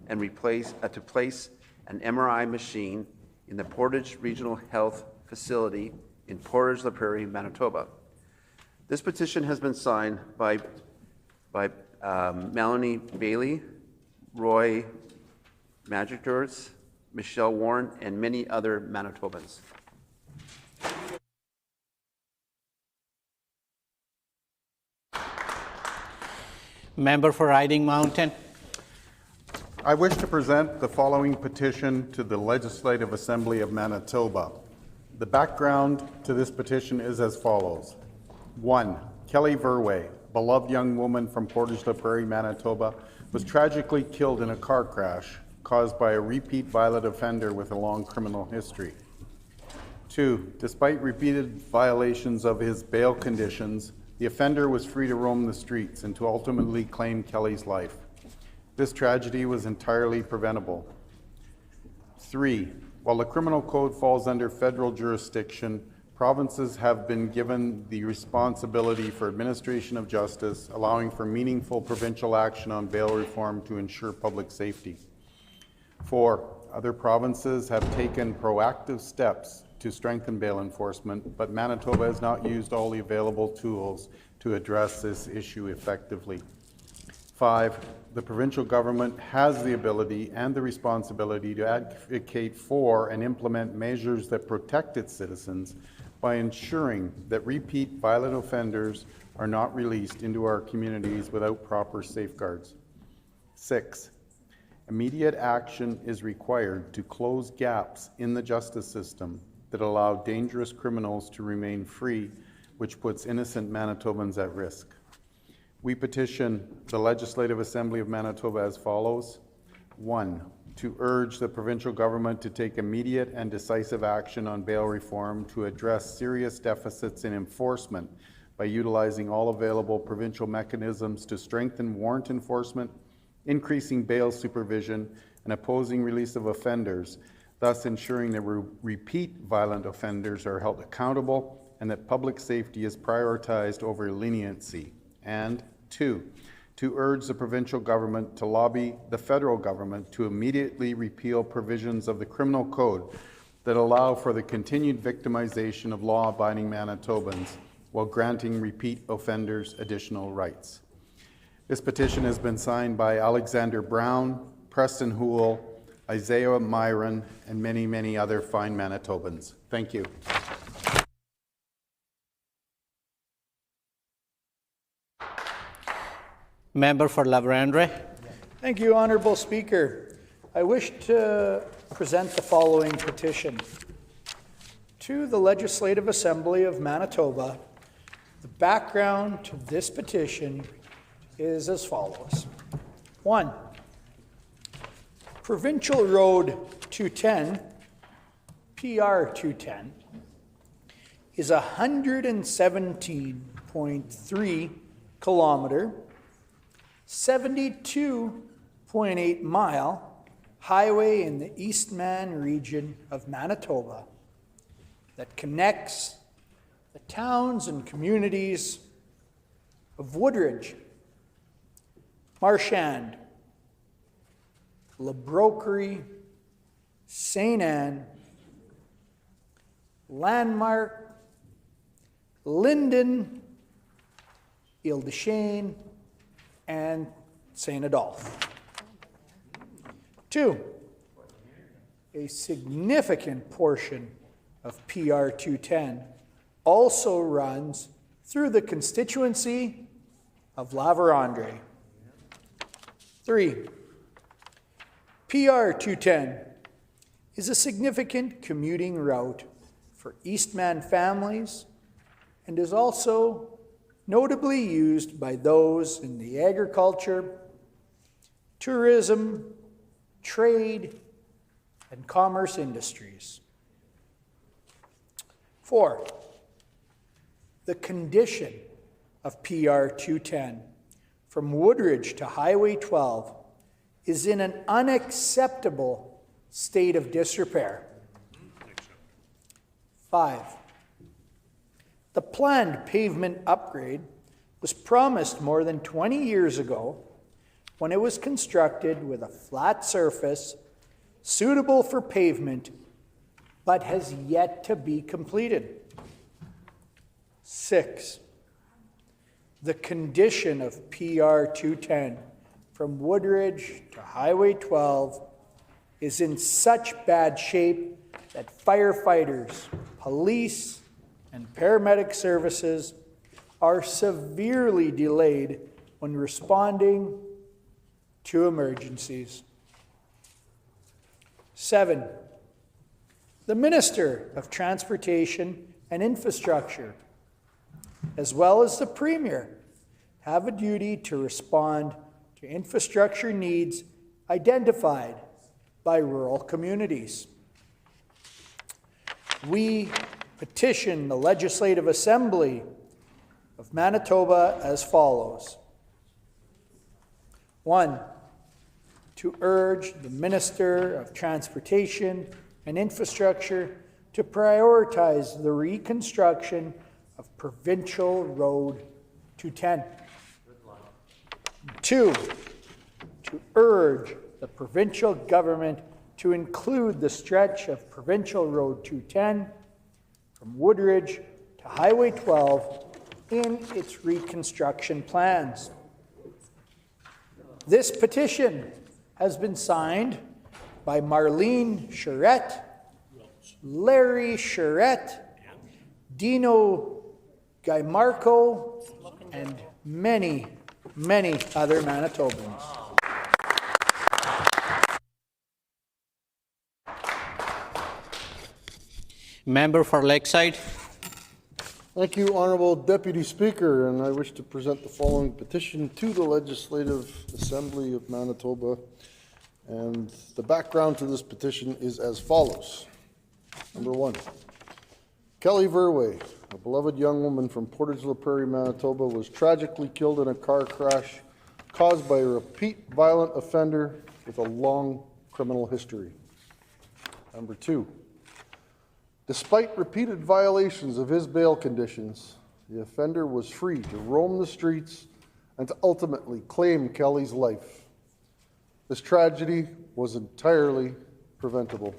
and to place an MRI machine in the Portage Regional Health Facility in Portage-La Prairie, Manitoba. This petition has been signed by Melanie Bailey, Roy Magidors, Michelle Warren, and many other Manitobans. Member for Riding Mountain. I wish to present the following petition to the Legislative Assembly of Manitoba. The background to this petition is as follows. 1. Kelly Verway, beloved young woman from Portage-La Prairie, Manitoba, was tragically killed in a car crash caused by a repeat violent offender with a long criminal history. 2. Despite repeated violations of his bail conditions, the offender was free to roam the streets and to ultimately claim Kelly's life. This tragedy was entirely preventable. 3. While the criminal code falls under federal jurisdiction, provinces have been given the responsibility for administration of justice, allowing for meaningful provincial action on bail reform to ensure public safety. 4. Other provinces have taken proactive steps to strengthen bail enforcement, but Manitoba has not used all the available tools to address this issue effectively. 5, the provincial government has the ability and the responsibility to advocate for and implement measures that protect its citizens by ensuring that repeat violent offenders are not released into our communities without proper safeguards. 6, immediate action is required to close gaps in the justice system that allow dangerous criminals to remain free, which puts innocent Manitobans at risk. We petition the Legislative Assembly of Manitoba as follows. 1, to urge the provincial government to take immediate and decisive action on bail reform to address serious deficits in enforcement by utilizing all available provincial mechanisms to strengthen warrant enforcement, increasing bail supervision, and opposing release of offenders, thus ensuring that repeat violent offenders are held accountable and that public safety is prioritized over leniency. And 2, to urge the provincial government to lobby the federal government to immediately repeal provisions of the criminal code that allow for the continued victimization of law-abiding Manitobans while granting repeat offenders additional rights. This petition has been signed by Alexander Brown, Preston Houle, Isaiah Myron, and many, many other fine Manitobans. Thank you. Member for La Vérendrye. Thank you, Honourable Speaker. I wish to present the following petition. To the Legislative Assembly of Manitoba, the background to this petition is as follows. 1, Provincial Road 210, PR 210, is a 117.3 kilometer, 72.8 mile highway in the Eastman region of Manitoba that connects the towns and communities of Woodridge, Marchand, La Broquerie, St. Anne, Landmark, Linden, Ile de Chêne, and St. Adolphe. 2, a significant portion of PR 210 also runs through the constituency of La Vérendrye. 3, PR 210 is a significant commuting route for Eastman families and is also notably used by those in the agriculture, tourism, trade, and commerce industries. 4, the condition of PR 210 from Woodridge to Highway 12 is in an unacceptable state of disrepair. 5, the planned pavement upgrade was promised more than 20 years ago when it was constructed with a flat surface suitable for pavement, but has yet to be completed. 6, the condition of PR 210 from Woodridge to Highway 12 is in such bad shape that firefighters, police, and paramedic services are severely delayed when responding to emergencies. 7, the Minister of Transportation and Infrastructure, as well as the Premier, have a duty to respond to infrastructure needs identified by rural communities. We petition the Legislative Assembly of Manitoba as follows. 1, to urge the Minister of Transportation and Infrastructure to prioritize the reconstruction of Provincial Road 210. 2, to urge the provincial government to include the stretch of Provincial Road 210 from Woodridge to Highway 12 in its reconstruction plans. This petition has been signed by Marlene Charette, Larry Charette, Dino Guymarco, and many, many other Manitobans. Member for Lakeside. Thank you, Honorable Deputy Speaker, and I wish to present the following petition to the Legislative Assembly of Manitoba. And the background to this petition is as follows. Number one, Kelly Verway, a beloved young woman from Portage-la Prairie, Manitoba, was tragically killed in a car crash caused by a repeat violent offender with a long criminal history. Number two, despite repeated violations of his bail conditions, the offender was free to roam the streets and to ultimately claim Kelly's life. This tragedy was entirely preventable.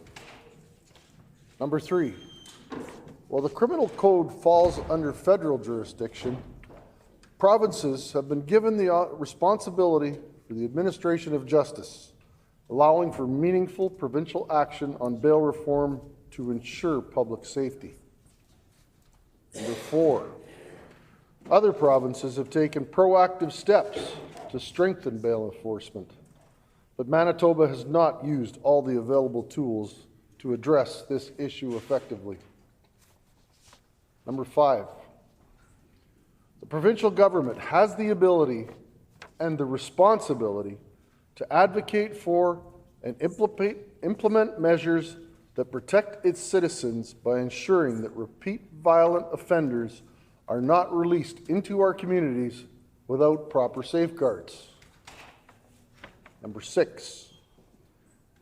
Number three, while the criminal code falls under federal jurisdiction, provinces have been given the responsibility for the administration of justice, allowing for meaningful provincial action on bail reform to ensure public safety. Number four, other provinces have taken proactive steps to strengthen bail enforcement, but Manitoba has not used all the available tools to address this issue effectively. Number five, the provincial government has the ability and the responsibility to advocate for and implement measures that protect its citizens by ensuring that repeat violent offenders are not released into our communities without proper safeguards. Number six,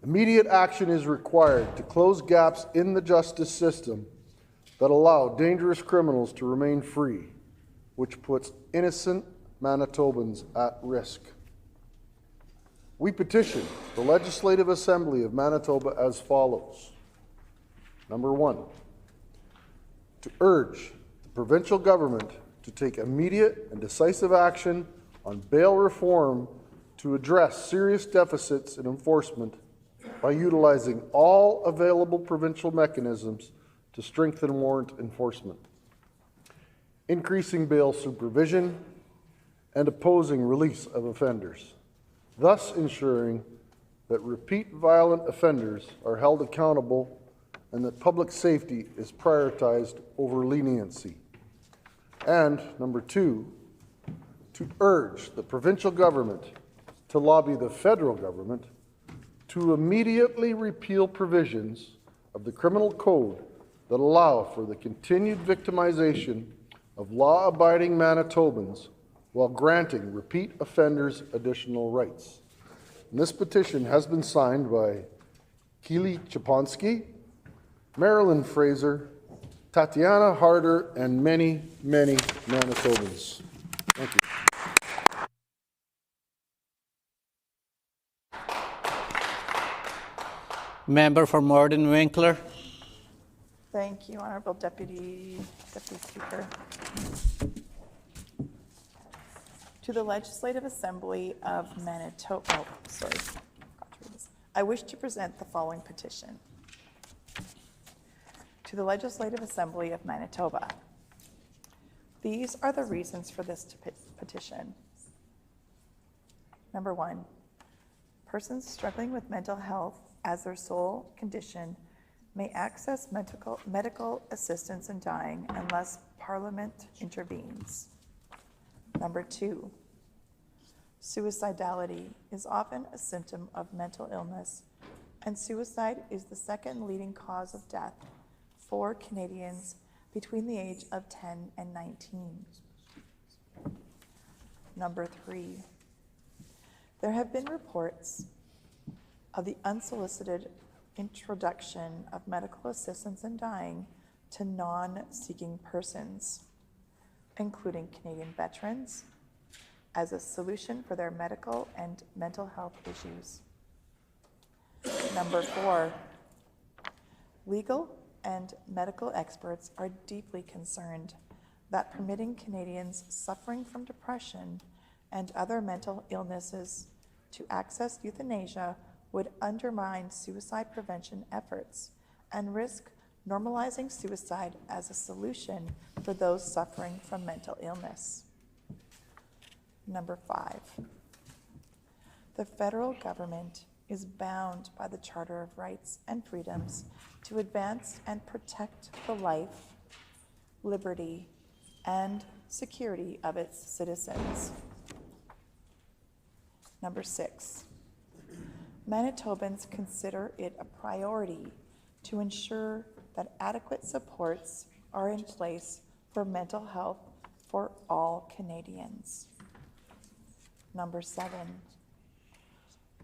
immediate action is required to close gaps in the justice system that allow dangerous criminals to remain free, which puts innocent Manitobans at risk. We petition the Legislative Assembly of Manitoba as follows. Number one, to urge the provincial government to take immediate and decisive action on bail reform to address serious deficits in enforcement by utilizing all available provincial mechanisms to strengthen warrant enforcement, increasing bail supervision, and opposing release of offenders, thus ensuring that repeat violent offenders are held accountable and that public safety is prioritized over leniency. And number two, to urge the provincial government to lobby the federal government to immediately repeal provisions of the criminal code that allow for the continued victimization of law-abiding Manitobans while granting repeat offenders additional rights. And this petition has been signed by Keely Chaponsky, Marilyn Fraser, Tatiana Harder, and many, many Manitobans. Thank you. Member for Morden Winkler. Thank you, Honorable Deputy Speaker. To the Legislative Assembly of Manitoba, I wish to present the following petition. To the Legislative Assembly of Manitoba. These are the reasons for this petition. Number one, persons struggling with mental health as their sole condition may access medical assistance in dying unless Parliament intervenes. Number two, suicidality is often a symptom of mental illness, and suicide is the second leading cause of death for Canadians between the age of 10 and 19. Number three, there have been reports of the unsolicited introduction of medical assistance in dying to non-seeking persons, including Canadian veterans, as a solution for their medical and mental health issues. Number four, legal and medical experts are deeply concerned that permitting Canadians suffering from depression and other mental illnesses to access euthanasia would undermine suicide prevention efforts and risk normalizing suicide as a solution for those suffering from mental illness. Number 5, the federal government is bound by the Charter of Rights and Freedoms to advance and protect the life, liberty, and security of its citizens. Number 6, Manitobans consider it a priority to ensure that adequate supports are in place for mental health for all Canadians. Number 7,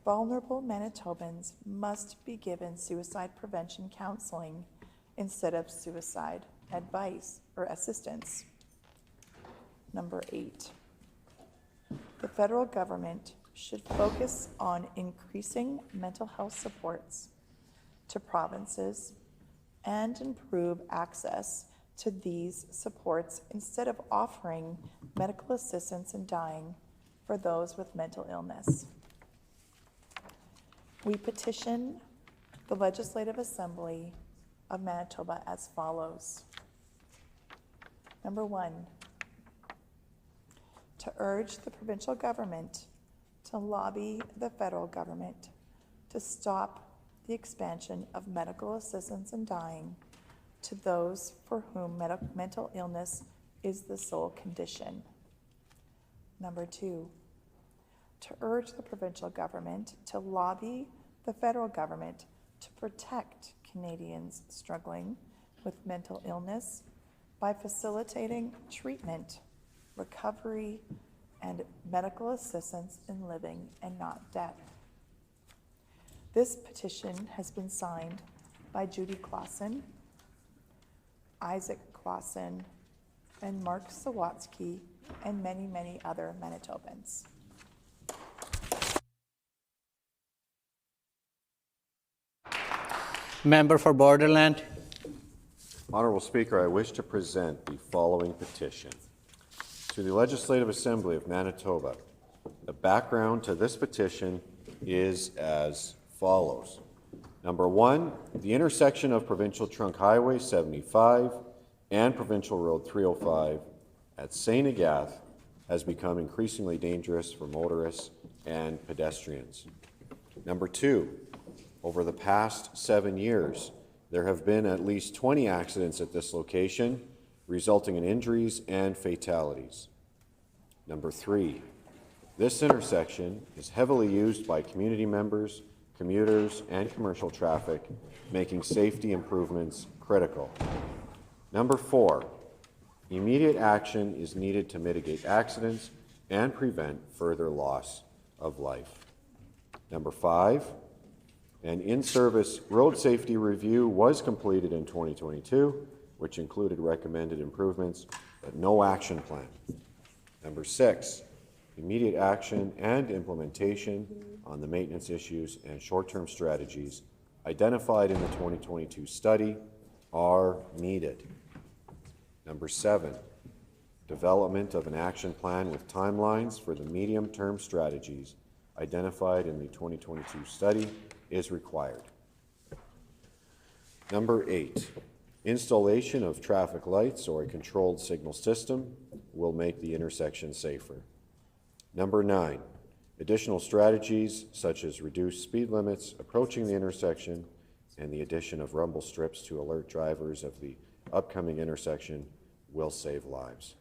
vulnerable Manitobans must be given suicide prevention counseling instead of suicide advice or assistance. Number 8, the federal government should focus on increasing mental health supports to provinces and improve access to these supports instead of offering medical assistance in dying for those with mental illness. We petition the Legislative Assembly of Manitoba as follows. Number 1, to urge the provincial government to lobby the federal government to stop the expansion of medical assistance in dying to those for whom mental illness is the sole condition. Number 2, to urge the provincial government to lobby the federal government to protect Canadians struggling with mental illness by facilitating treatment, recovery, and medical assistance in living and not death. This petition has been signed by Judy Clausen, Isaac Clausen, and Mark Sawatsky, and many, many other Manitobans. Member for Borderland. Honourable Speaker, I wish to present the following petition. To the Legislative Assembly of Manitoba, the background to this petition is as follows. Number 1, the intersection of Provincial Trunk Highway 75 and Provincial Road 305 at St. Agath has become increasingly dangerous for motorists and pedestrians. Number 2, over the past 7 years, there have been at least 20 accidents at this location, resulting in injuries and fatalities. Number 3, this intersection is heavily used by community members, commuters, and commercial traffic, making safety improvements critical. Number 4, immediate action is needed to mitigate accidents and prevent further loss of life. Number 5, an in-service road safety review was completed in 2022, which included recommended improvements, but no action plan. Number 6, immediate action and implementation on the maintenance issues and short-term strategies identified in the 2022 study are needed. Number 7, development of an action plan with timelines for the medium-term strategies identified in the 2022 study is required. Number 8, installation of traffic lights or a controlled signal system will make the intersection safer. Number 9, additional strategies such as reduced speed limits approaching the intersection and the addition of rumble strips to alert drivers of the upcoming intersection will save lives.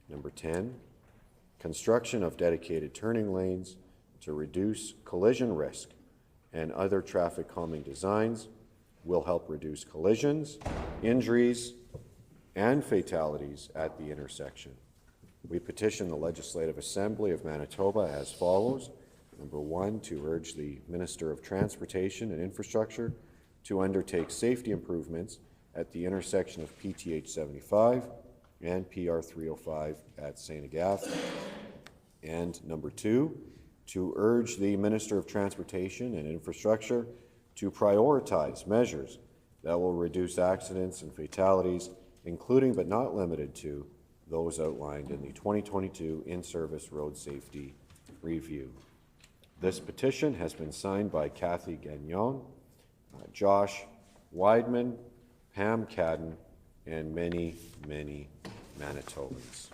Number 10, construction of dedicated turning lanes to reduce collision risk and other traffic calming designs will help reduce collisions, injuries, and fatalities at the intersection. We petition the Legislative Assembly of Manitoba as follows. Number 1, to urge the Minister of Transportation and Infrastructure to undertake safety improvements at the intersection of PTH 75 and PR 305 at St. Agath. And number 2, to urge the Minister of Transportation and Infrastructure to prioritize measures that will reduce accidents and fatalities, including but not limited to those outlined in the 2022 In-Service Road Safety Review. This petition has been signed by Kathy Gagnon, Josh Weidman, Pam Cadden, and many, many Manitobans.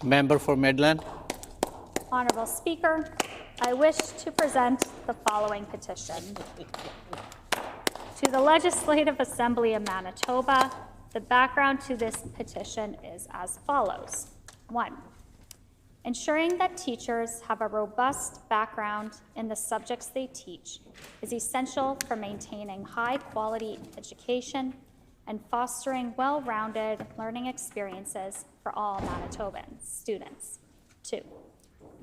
Member for Midland. Honourable Speaker, I wish to present the following petition. To the Legislative Assembly of Manitoba, the background to this petition is as follows. 1. Ensuring that teachers have a robust background in the subjects they teach is essential for maintaining high-quality education and fostering well-rounded learning experiences for all Manitoban students. 2.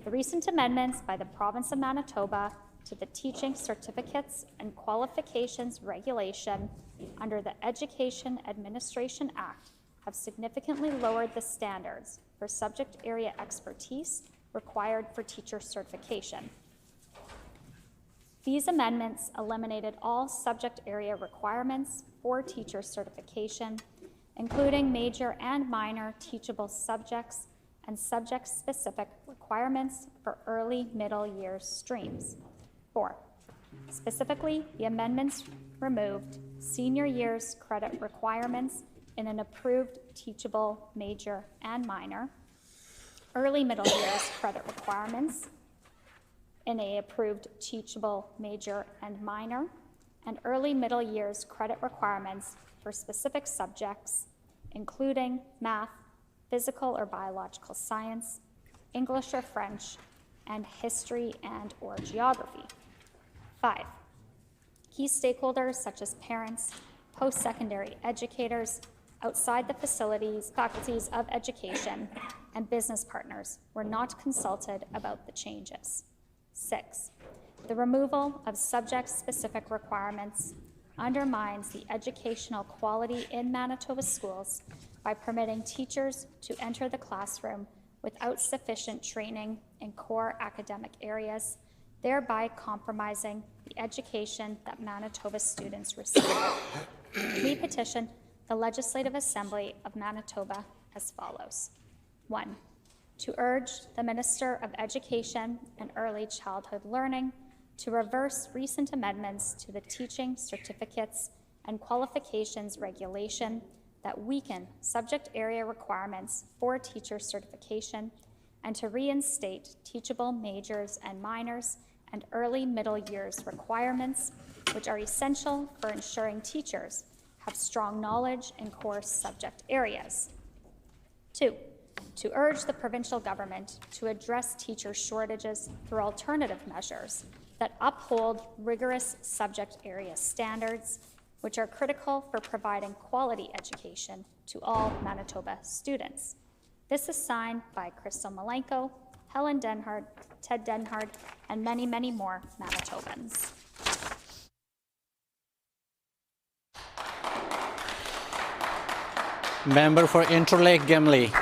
The recent amendments by the Province of Manitoba to the Teaching Certificates and Qualifications Regulation under the Education Administration Act have significantly lowered the standards for subject area expertise required for teacher certification. These amendments eliminated all subject area requirements for teacher certification, including major and minor teachable subjects and subject-specific requirements for early middle year streams. 4. Specifically, the amendments removed senior year's credit requirements in an approved teachable major and minor, early middle year's credit requirements in an approved teachable major and minor, and early middle year's credit requirements for specific subjects, including math, physical or biological science, English or French, and history and or geography. 5. Key stakeholders such as parents, post-secondary educators, outside the faculties of education, and business partners were not consulted about the changes. 6. The removal of subject-specific requirements undermines the educational quality in Manitoba schools by permitting teachers to enter the classroom without sufficient training in core academic areas, thereby compromising the education that Manitoba students receive. We petition the Legislative Assembly of Manitoba as follows. 1. To urge the Minister of Education and Early Childhood Learning to reverse recent amendments to the Teaching Certificates and Qualifications Regulation that weaken subject area requirements for teacher certification and to reinstate teachable majors and minors and early middle years requirements, which are essential for ensuring teachers have strong knowledge in core subject areas. 2. To urge the provincial government to address teacher shortages through alternative measures that uphold rigorous subject area standards, which are critical for providing quality education to all Manitoba students. This is signed by Crystal Malenko, Helen Denhard, Ted Denhard, and many, many more Manitobans. Member for Interlake Gimli.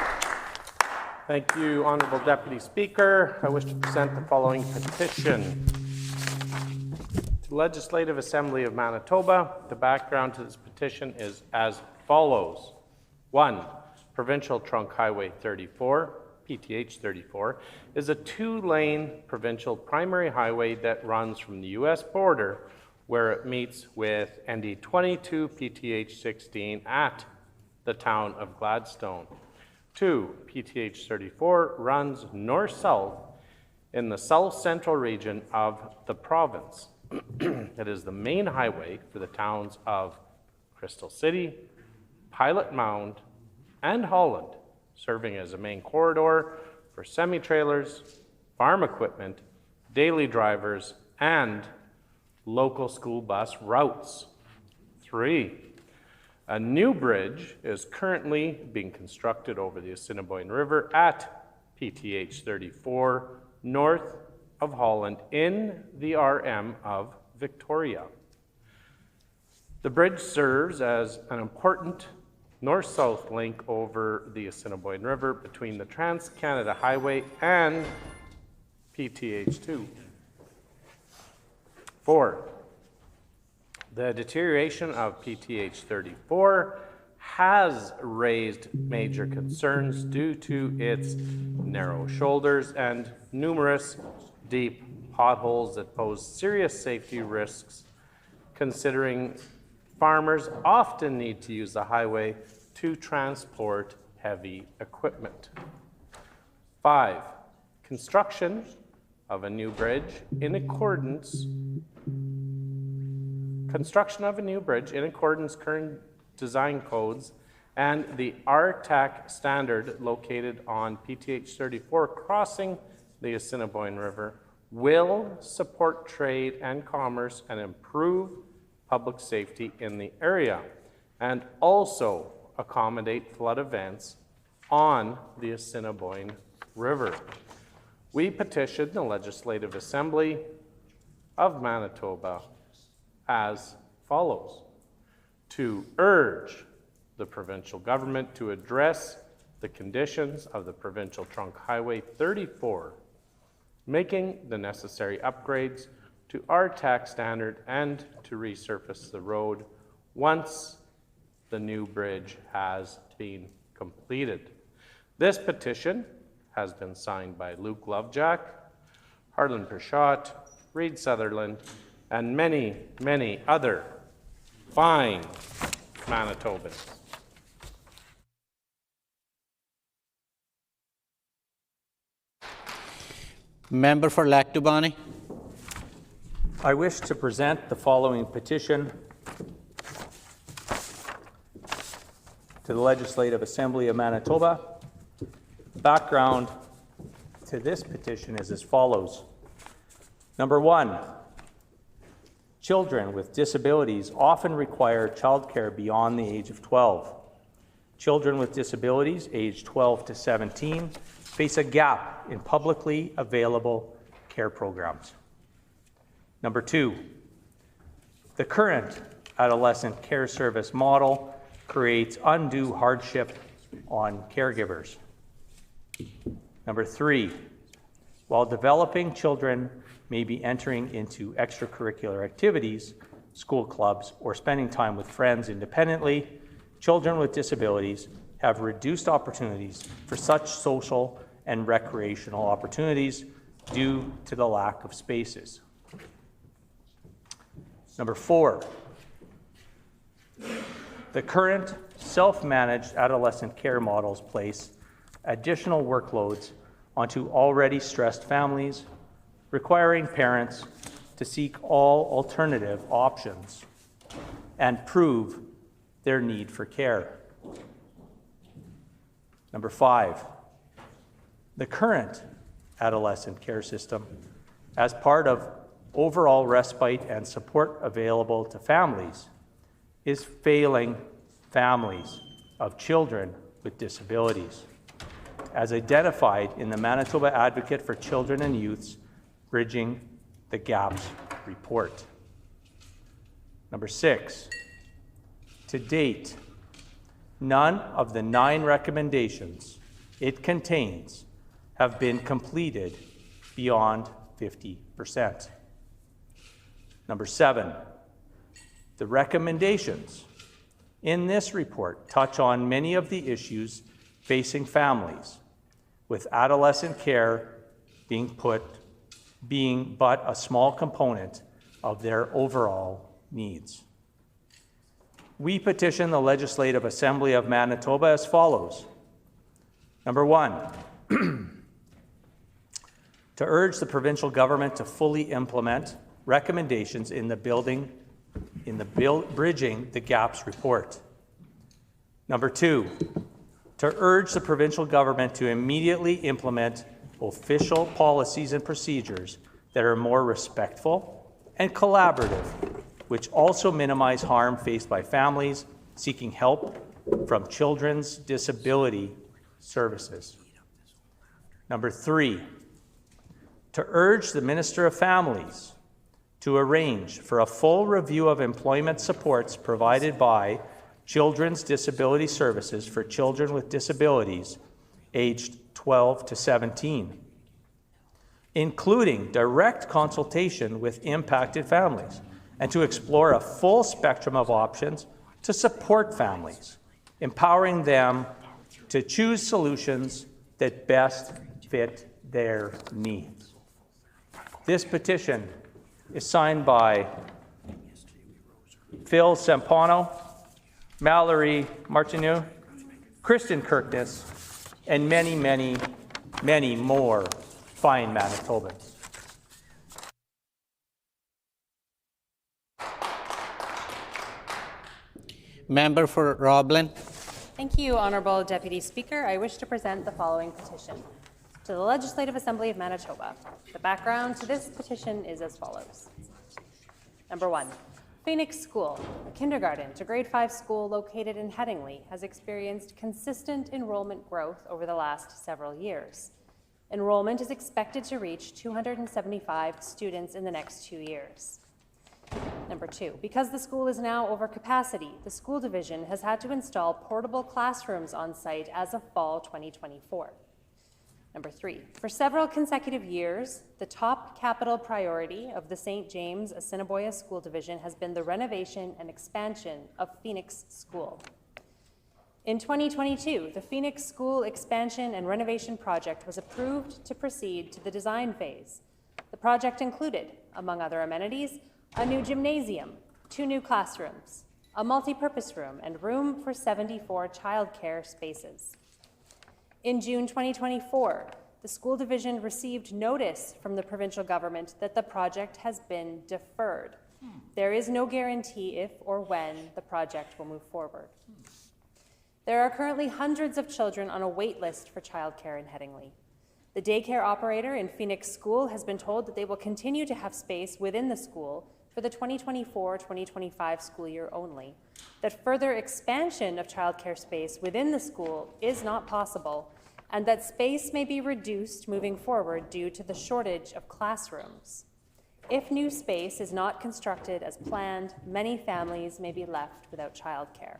Thank you, Honourable Deputy Speaker. I wish to present the following petition. To the Legislative Assembly of Manitoba, the background to this petition is as follows. 1. Provincial Trunk Highway 34, PTH 34, is a 2-lane provincial primary highway that runs from the U.S. border where it meets with ND 22 PTH 16 at the town of Gladstone. 2. PTH 34 runs north-south in the south-central region of the province. It is the main highway for the towns of Crystal City, Pilot Mound, and Holland, serving as a main corridor for semi-trailers, farm equipment, daily drivers, and local school bus routes. 3. A new bridge is currently being constructed over the Assiniboine River at PTH 34 north of Holland in the RM of Victoria. The bridge serves as an important north-south link over the Assiniboine River between the Trans-Canada Highway and PTH 2. 4. The deterioration of PTH 34 has raised major concerns due to its narrow shoulders and numerous deep potholes that pose serious safety risks, considering farmers often need to use the highway to transport heavy equipment. 5, construction of a new bridge in accordance current design codes and the RTAC standard located on PTH 34 crossing the Assiniboine River will support trade and commerce and improve public safety in the area, and also accommodate flood events on the Assiniboine River. We petitioned the Legislative Assembly of Manitoba as follows: to urge the provincial government to address the conditions of the provincial trunk highway 34, making the necessary upgrades to RTAC standard and to resurface the road once the new bridge has been completed. This petition has been signed by Luke Lovejack, Harlan Pershot, Reed Sutherland, and many, many other fine Manitobans. Member for Lac-Dubonnet. I wish to present the following petition to the Legislative Assembly of Manitoba. Background to this petition is as follows. Number 1, children with disabilities often require childcare beyond the age of 12. Children with disabilities aged 12 to 17 face a gap in publicly available care programs. Number 2, the current adolescent care service model creates undue hardship on caregivers. Number 3, while developing children may be entering into extracurricular activities, school clubs, or spending time with friends independently, children with disabilities have reduced opportunities for such social and recreational opportunities due to the lack of spaces. Number 4, the current self-managed adolescent care models place additional workloads onto already stressed families, requiring parents to seek all alternative options and prove their need for care. Number 5, the current adolescent care system, as part of overall respite and support available to families, is failing families of children with disabilities, as identified in the Manitoba Advocate for Children and Youth's Bridging the Gaps report. Number 6, to date, none of the 9 recommendations it contains have been completed beyond 50%. Number 7, the recommendations in this report touch on many of the issues facing families, with adolescent care being but a small component of their overall needs. We petition the Legislative Assembly of Manitoba as follows. Number 1, to urge the provincial government to fully implement recommendations in the Bridging the Gaps report. Number 2, to urge the provincial government to immediately implement official policies and procedures that are more respectful and collaborative, which also minimize harm faced by families seeking help from Children's Disability Services. Number 3, to urge the Minister of Families to arrange for a full review of employment supports provided by Children's Disability Services for children with disabilities aged 12 to 17, including direct consultation with impacted families, and to explore a full spectrum of options to support families empowering them to choose solutions that best fit their needs. This petition is signed by Phil Sampano, Mallory Martineau, Kristen Kirkness, and many, many, many more fine Manitobans. Member for Roblin. Thank you, Honourable Deputy Speaker. I wish to present the following petition to the Legislative Assembly of Manitoba. The background to this petition is as follows. Number 1. Phoenix School, a kindergarten to grade 5 school located in Headingley, has experienced consistent enrollment growth over the last several years. Enrollment is expected to reach 275 students in the next 2 years. Number 2, because the school is now over capacity, the school division has had to install portable classrooms on site as of fall 2024. Number 3, for several consecutive years, the top capital priority of the St. James Assiniboia School Division has been the renovation and expansion of Phoenix School. In 2022, the Phoenix School expansion and renovation project was approved to proceed to the design phase. The project included, among other amenities, a new gymnasium, 2 new classrooms, a multi-purpose room, and room for 74 childcare spaces. In June 2024, the school division received notice from the provincial government that the project has been deferred. There is no guarantee if or when the project will move forward. There are currently hundreds of children on a wait list for childcare in Headingley. The daycare operator in Phoenix School has been told that they will continue to have space within the school for the 2024-2025 school year only, that further expansion of childcare space within the school is not possible, and that space may be reduced moving forward due to the shortage of classrooms. If new space is not constructed as planned, many families may be left without childcare.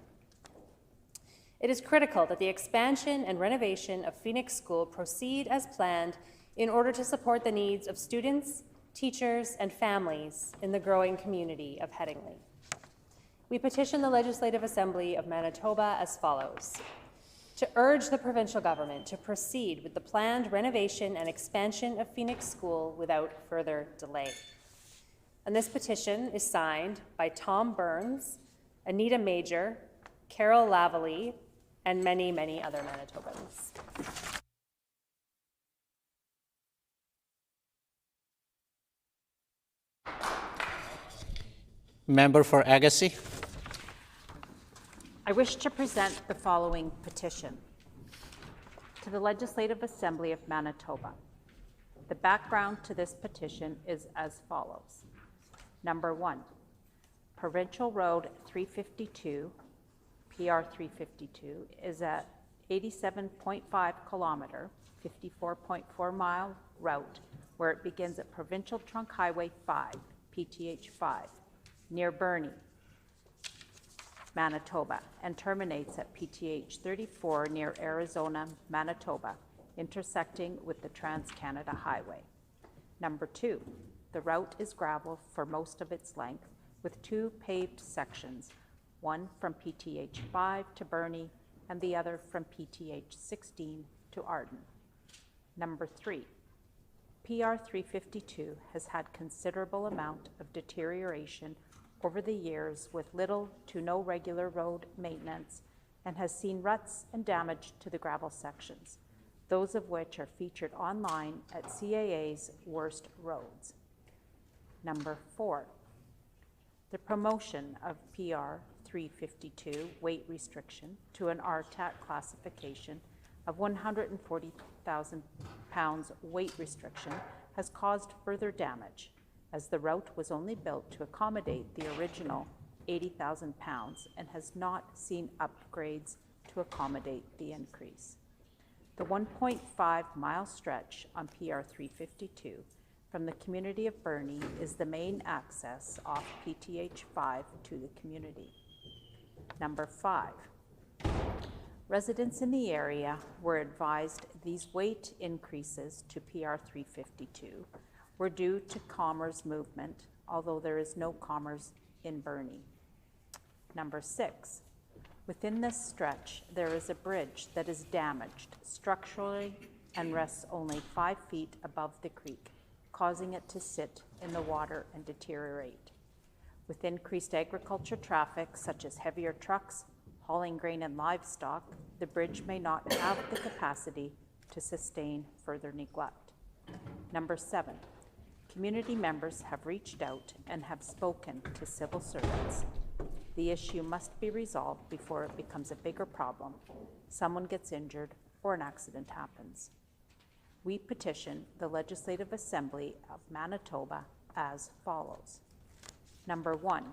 It is critical that the expansion and renovation of Phoenix School proceed as planned in order to support the needs of students, teachers, and families in the growing community of Headingley. We petition the Legislative Assembly of Manitoba as follows: to urge the provincial government to proceed with the planned renovation and expansion of Phoenix School without further delay. And this petition is signed by Tom Burns, Anita Major, Carol Lavallee, and many, many other Manitobans. Member for Agassiz. I wish to present the following petition to the Legislative Assembly of Manitoba. The background to this petition is as follows. Number 1, Provincial Road 352, PR 352, is a 87.5 kilometer, 54.4 mile route where it begins at Provincial Trunk Highway 5, PTH 5, near Burnie, Manitoba, and terminates at PTH 34 near Arizona, Manitoba, intersecting with the Trans-Canada Highway. Number 2, the route is gravel for most of its length, with 2 paved sections, one from PTH 5 to Burnie, and the other from PTH 16 to Arden. Number 3, PR 352 has had considerable amount of deterioration over the years with little to no regular road maintenance and has seen ruts and damage to the gravel sections, those of which are featured online at CAA's Worst Roads. Number 4, the promotion of PR 352 weight restriction to an RTAC classification of 140,000 pounds weight restriction has caused further damage, as the route was only built to accommodate the original 80,000 pounds and has not seen upgrades to accommodate the increase. The 1.5 mile stretch on PR 352 from the community of Burnie is the main access off PTH 5 to the community. Number 5, residents in the area were advised these weight increases to PR 352 were due to commerce movement, although there is no commerce in Burnie. Number 6, Within this stretch, there is a bridge that is damaged structurally and rests only 5 feet above the creek, causing it to sit in the water and deteriorate. With increased agriculture traffic, such as heavier trucks hauling grain and livestock, the bridge may not have the capacity to sustain further neglect. Number 7, community members have reached out and have spoken to civil servants. The issue must be resolved before it becomes a bigger problem, someone gets injured, or an accident happens. We petition the Legislative Assembly of Manitoba as follows. Number 1,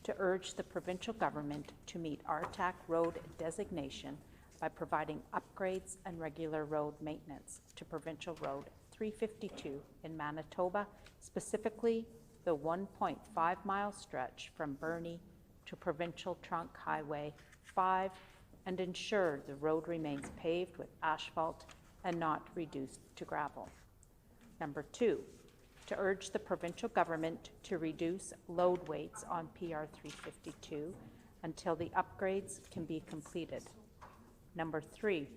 to urge the provincial government to meet RTAC road designation by providing upgrades and regular road maintenance to Provincial Road 352 in Manitoba, specifically the 1.5-mile stretch from Burnie to Provincial Trunk Highway 5, and ensure the road remains paved with asphalt and not reduced to gravel. Number 2, to urge the provincial government to reduce load weights on PR 352 until the upgrades can be completed. Number 3,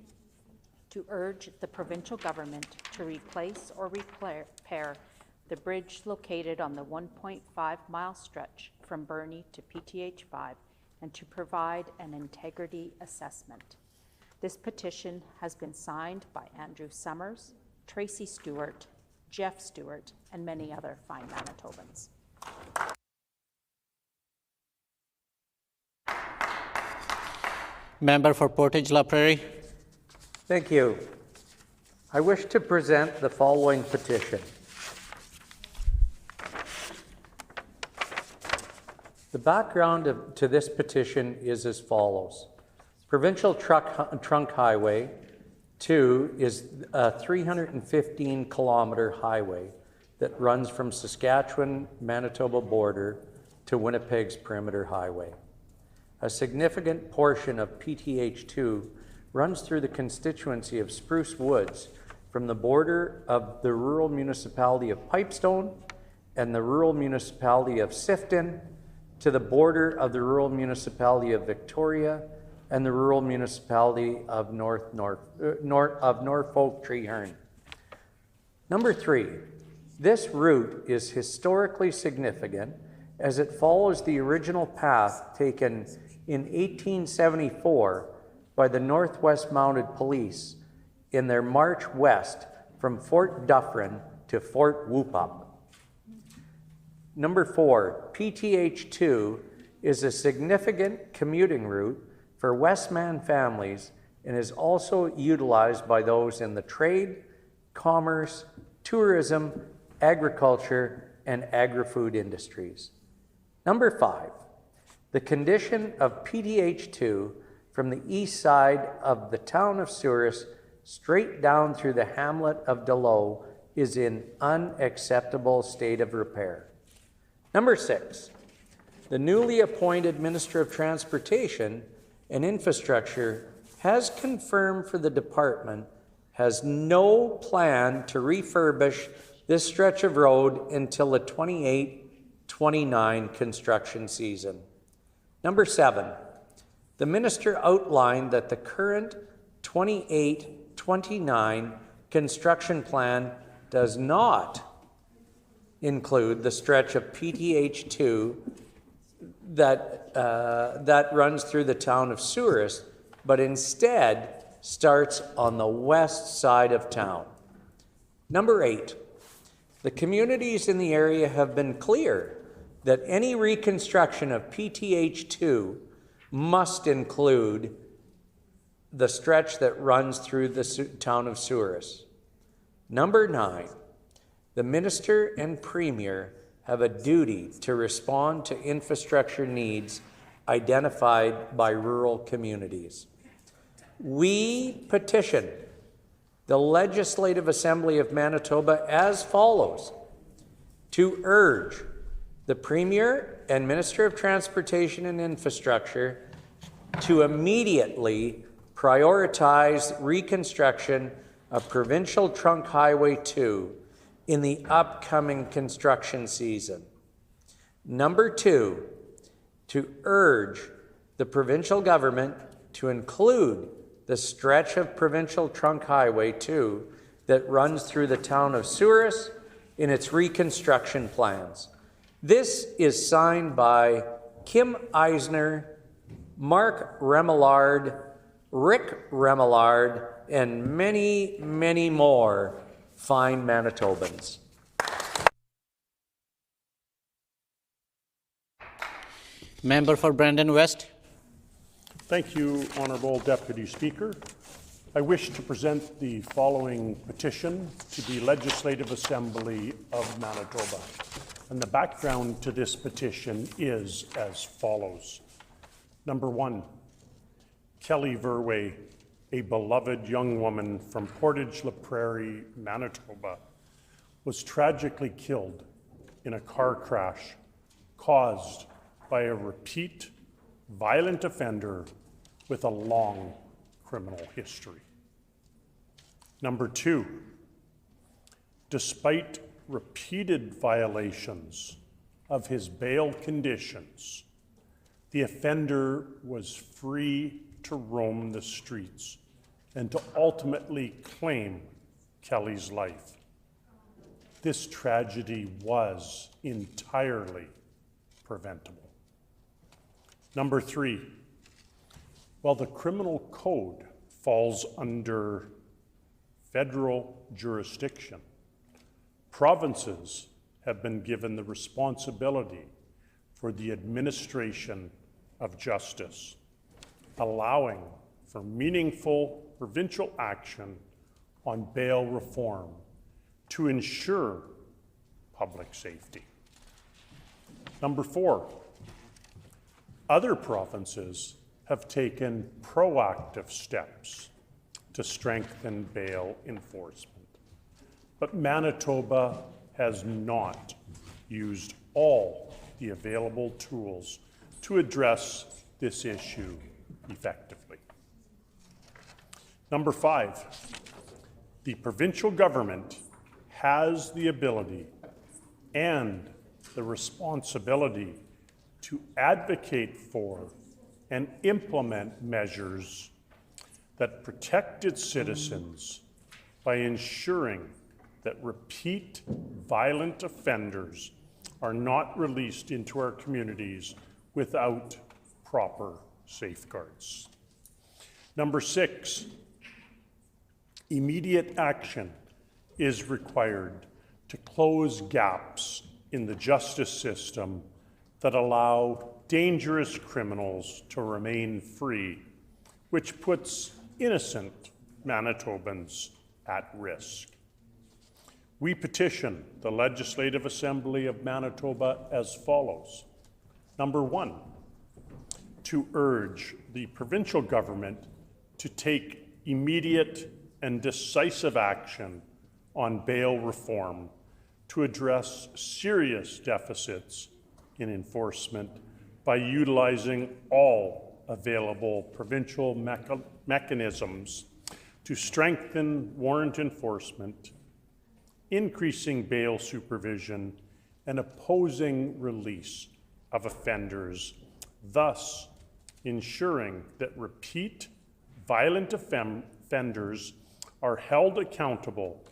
to urge the provincial government to replace or repair the bridge located on the 1.5-mile stretch from Burnie to PTH 5 and to provide an integrity assessment. This petition has been signed by Andrew Summers, Tracy Stewart, Jeff Stewart, and many other fine Manitobans. Member for Portage La Prairie. Thank you. I wish to present the following petition. The background to this petition is as follows. Provincial Trunk Highway 2 is a 315-kilometer highway that runs from Saskatchewan-Manitoba border to Winnipeg's Perimeter Highway. A significant portion of PTH 2 runs through the constituency of Spruce Woods from the border of the rural municipality of Pipestone and the rural municipality of Sifton to the border of the rural municipality of Victoria and the rural municipality of Norfolk Treeherne. Number 3, this route is historically significant as it follows the original path taken in 1874 by the Northwest Mounted Police in their march west from Fort Dufferin to Fort Whoop-Up. Number 4, PTH 2 is a significant commuting route for Westman families and is also utilized by those in the trade, commerce, tourism, agriculture, and agri-food industries. Number 5, the condition of PTH 2 from the east side of the town of Souris straight down through the hamlet of Delow is in unacceptable state of repair. Number 6, the newly appointed Minister of Transportation and Infrastructure has confirmed for the department has no plan to refurbish this stretch of road until the 28-29 construction season. Number 7, the minister outlined that the current 28-29 construction plan does not include the stretch of PTH 2 that runs through the town of Souris, but instead starts on the west side of town. Number 8, the communities in the area have been clear that any reconstruction of PTH 2 must include the stretch that runs through the town of Souris. Number 9, the minister and premier have a duty to respond to infrastructure needs identified by rural communities. We petition the Legislative Assembly of Manitoba as follows: to urge the Premier and Minister of Transportation and Infrastructure to immediately prioritize reconstruction of Provincial Trunk Highway 2 in the upcoming construction season. Number 2, to urge the provincial government to include the stretch of Provincial Trunk Highway 2 that runs through the town of Souris in its reconstruction plans. This is signed by Kim Eisner, Mark Remillard, Rick Remillard, and many, many more fine Manitobans. Member for Brandon West. Thank you, Honourable Deputy Speaker. I wish to present the following petition to the Legislative Assembly of Manitoba. And the background to this petition is as follows. Number 1, Kelly Verway, a beloved young woman from Portage La Prairie, Manitoba, was tragically killed in a car crash caused by a repeat violent offender with a long criminal history. Number 2, despite repeated violations of his bail conditions, the offender was free to roam the streets and to ultimately claim Kelly's life. This tragedy was entirely preventable. Number 3, while the criminal code falls under federal jurisdiction, provinces have been given the responsibility for the administration of justice, allowing for meaningful provincial action on bail reform to ensure public safety. Number 4, other provinces have taken proactive steps to strengthen bail enforcement, but Manitoba has not used all the available tools to address this issue effectively. Number 5, the provincial government has the ability and the responsibility to advocate for and implement measures that protect its citizens by ensuring that repeat violent offenders are not released into our communities without proper safeguards. Number 6, immediate action is required to close gaps in the justice system that allow dangerous criminals to remain free, which puts innocent Manitobans at risk. We petition the Legislative Assembly of Manitoba as follows. Number 1, to urge the provincial government to take immediate and decisive action on bail reform to address serious deficits in enforcement by utilizing all available provincial mechanisms to strengthen warrant enforcement, increasing bail supervision, and opposing release of offenders, thus ensuring that repeat violent offenders are held accountable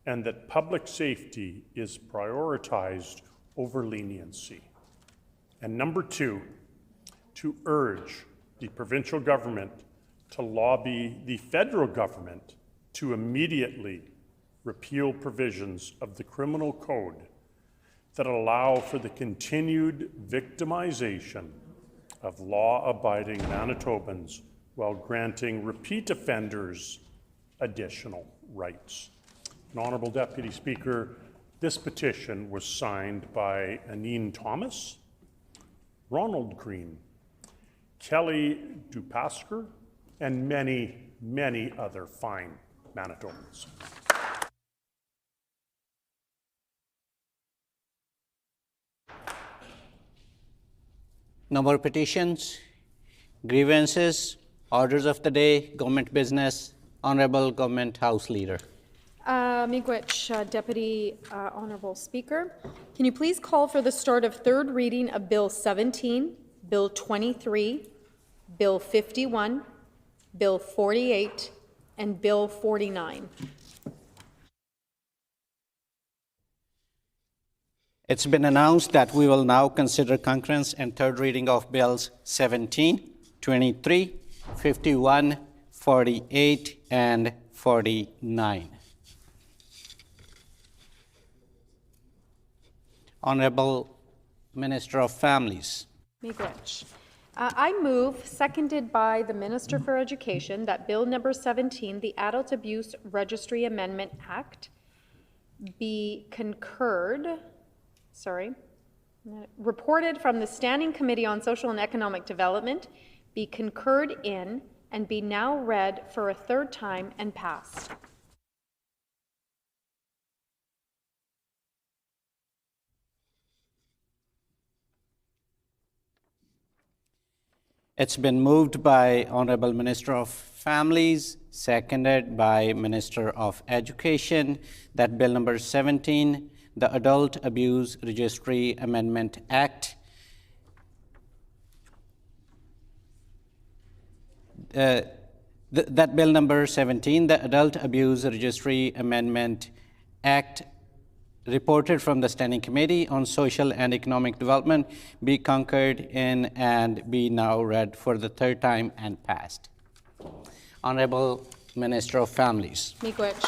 and that public safety is prioritized over leniency. And number 2, to urge the provincial government to lobby the federal government to immediately repeal provisions of the criminal code that allow for the continued victimization of law-abiding Manitobans while granting repeat offenders additional rights. And Honourable Deputy Speaker, this petition was signed by Anine Thomas, Ronald Green, Kelly Dupasker, and many, many other fine Manitobans. No more petitions, grievances, orders of the day, government business, Honorable Government House Leader. Miigwech, Deputy Honourable Speaker. Can you please call for the start of third reading of Bill 17, Bill 23, Bill 51, Bill 48, and Bill 49. It's been announced that we will now consider concurrence and third reading of Bills 17, 23, 51, 48, and 49. Honorable Minister of Families. Miigwech. I move, seconded by the Minister for Education, that Bill number 17, the Adult Abuse Registry Amendment Act, be reported from the Standing Committee on Social and Economic Development, be concurred in, and be now read for a third time and passed. It's been moved by Honorable Minister of Families, seconded by Minister of Education, that Bill number 17, the Adult Abuse Registry Amendment Act, that Bill number 17, the Adult Abuse Registry Amendment Act, reported from the Standing Committee on Social and Economic Development, be concurred in and be now read for the third time and passed. Honorable Minister of Families. Miigwech.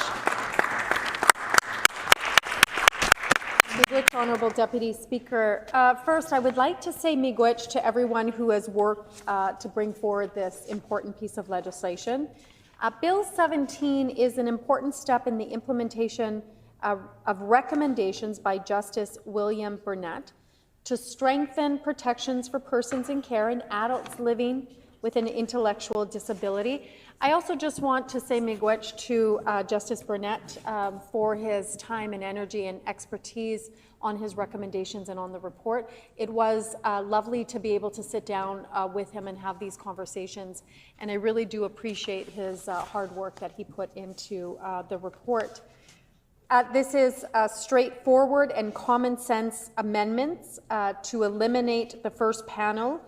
Miigwech, Honorable Deputy Speaker. First, I would like to say miigwech to everyone who has worked to bring forward this important piece of legislation. Bill 17 is an important step in the implementation of recommendations by Justice William Burnett to strengthen protections for persons in care and adults living with an intellectual disability. I also just want to say miigwech to Justice Burnett for his time and energy and expertise on his recommendations and on the report. It was lovely to be able to sit down with him and have these conversations, and I really do appreciate his hard work that he put into the report. This is straightforward and common sense amendments to eliminate the first panel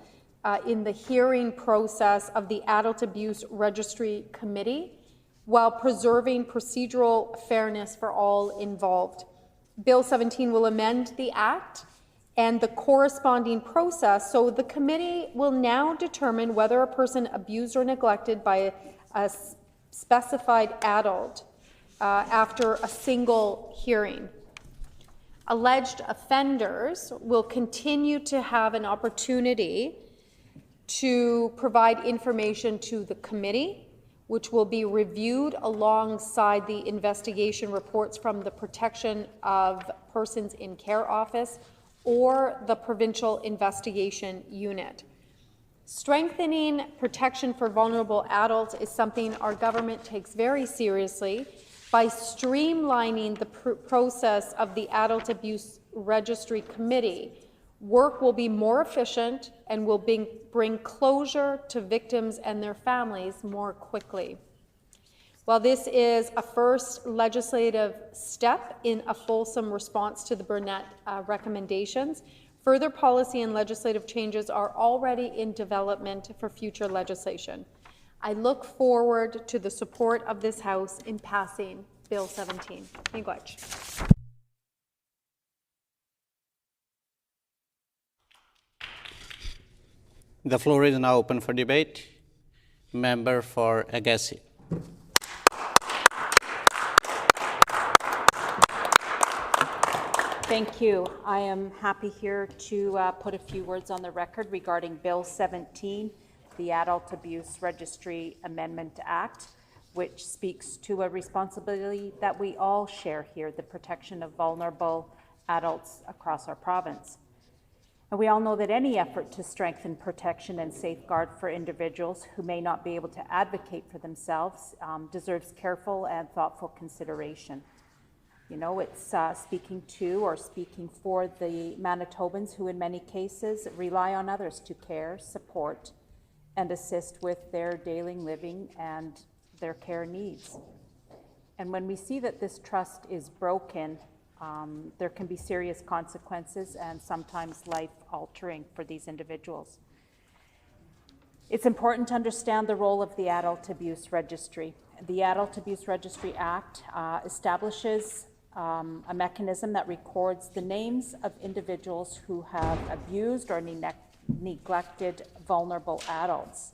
in the hearing process of the Adult Abuse Registry Committee while preserving procedural fairness for all involved. Bill 17 will amend the Act and the corresponding process, so the committee will now determine whether a person abused or neglected by a specified adult after a single hearing. Alleged offenders will continue to have an opportunity to provide information to the committee, which will be reviewed alongside the investigation reports from the Protection of Persons in Care Office or the Provincial Investigation Unit. Strengthening protection for vulnerable adults is something our government takes very seriously. By streamlining the process of the Adult Abuse Registry Committee, work will be more efficient and will bring closure to victims and their families more quickly. While this is a first legislative step in a fulsome response to the Burnett recommendations, further policy and legislative changes are already in development for future legislation. I look forward to the support of this House in passing Bill 17. Miigwech. The floor is now open for debate. Member for Agassiz. Thank you. I am happy here to put a few words on the record regarding Bill 17, the Adult Abuse Registry Amendment Act, which speaks to a responsibility that we all share here, the protection of vulnerable adults across our province. And we all know that any effort to strengthen protection and safeguard for individuals who may not be able to advocate for themselves deserves careful and thoughtful consideration. You know, it's speaking to or speaking for the Manitobans who in many cases rely on others to care, support, and assist with their daily living and their care needs. And when we see that this trust is broken, there can be serious consequences and sometimes life-altering for these individuals. It's important to understand the role of the Adult Abuse Registry. The Adult Abuse Registry Act establishes a mechanism that records the names of individuals who have abused or neglected vulnerable adults.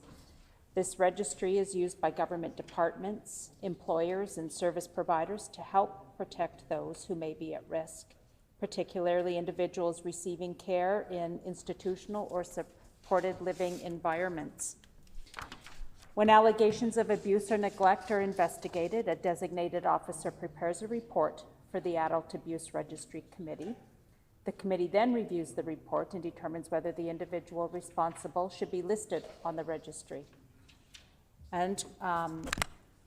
This registry is used by government departments, employers, and service providers to help protect those who may be at risk, particularly individuals receiving care in institutional or supported living environments. When allegations of abuse or neglect are investigated, a designated officer prepares a report for the Adult Abuse Registry Committee. The committee then reviews the report and determines whether the individual responsible should be listed on the registry. And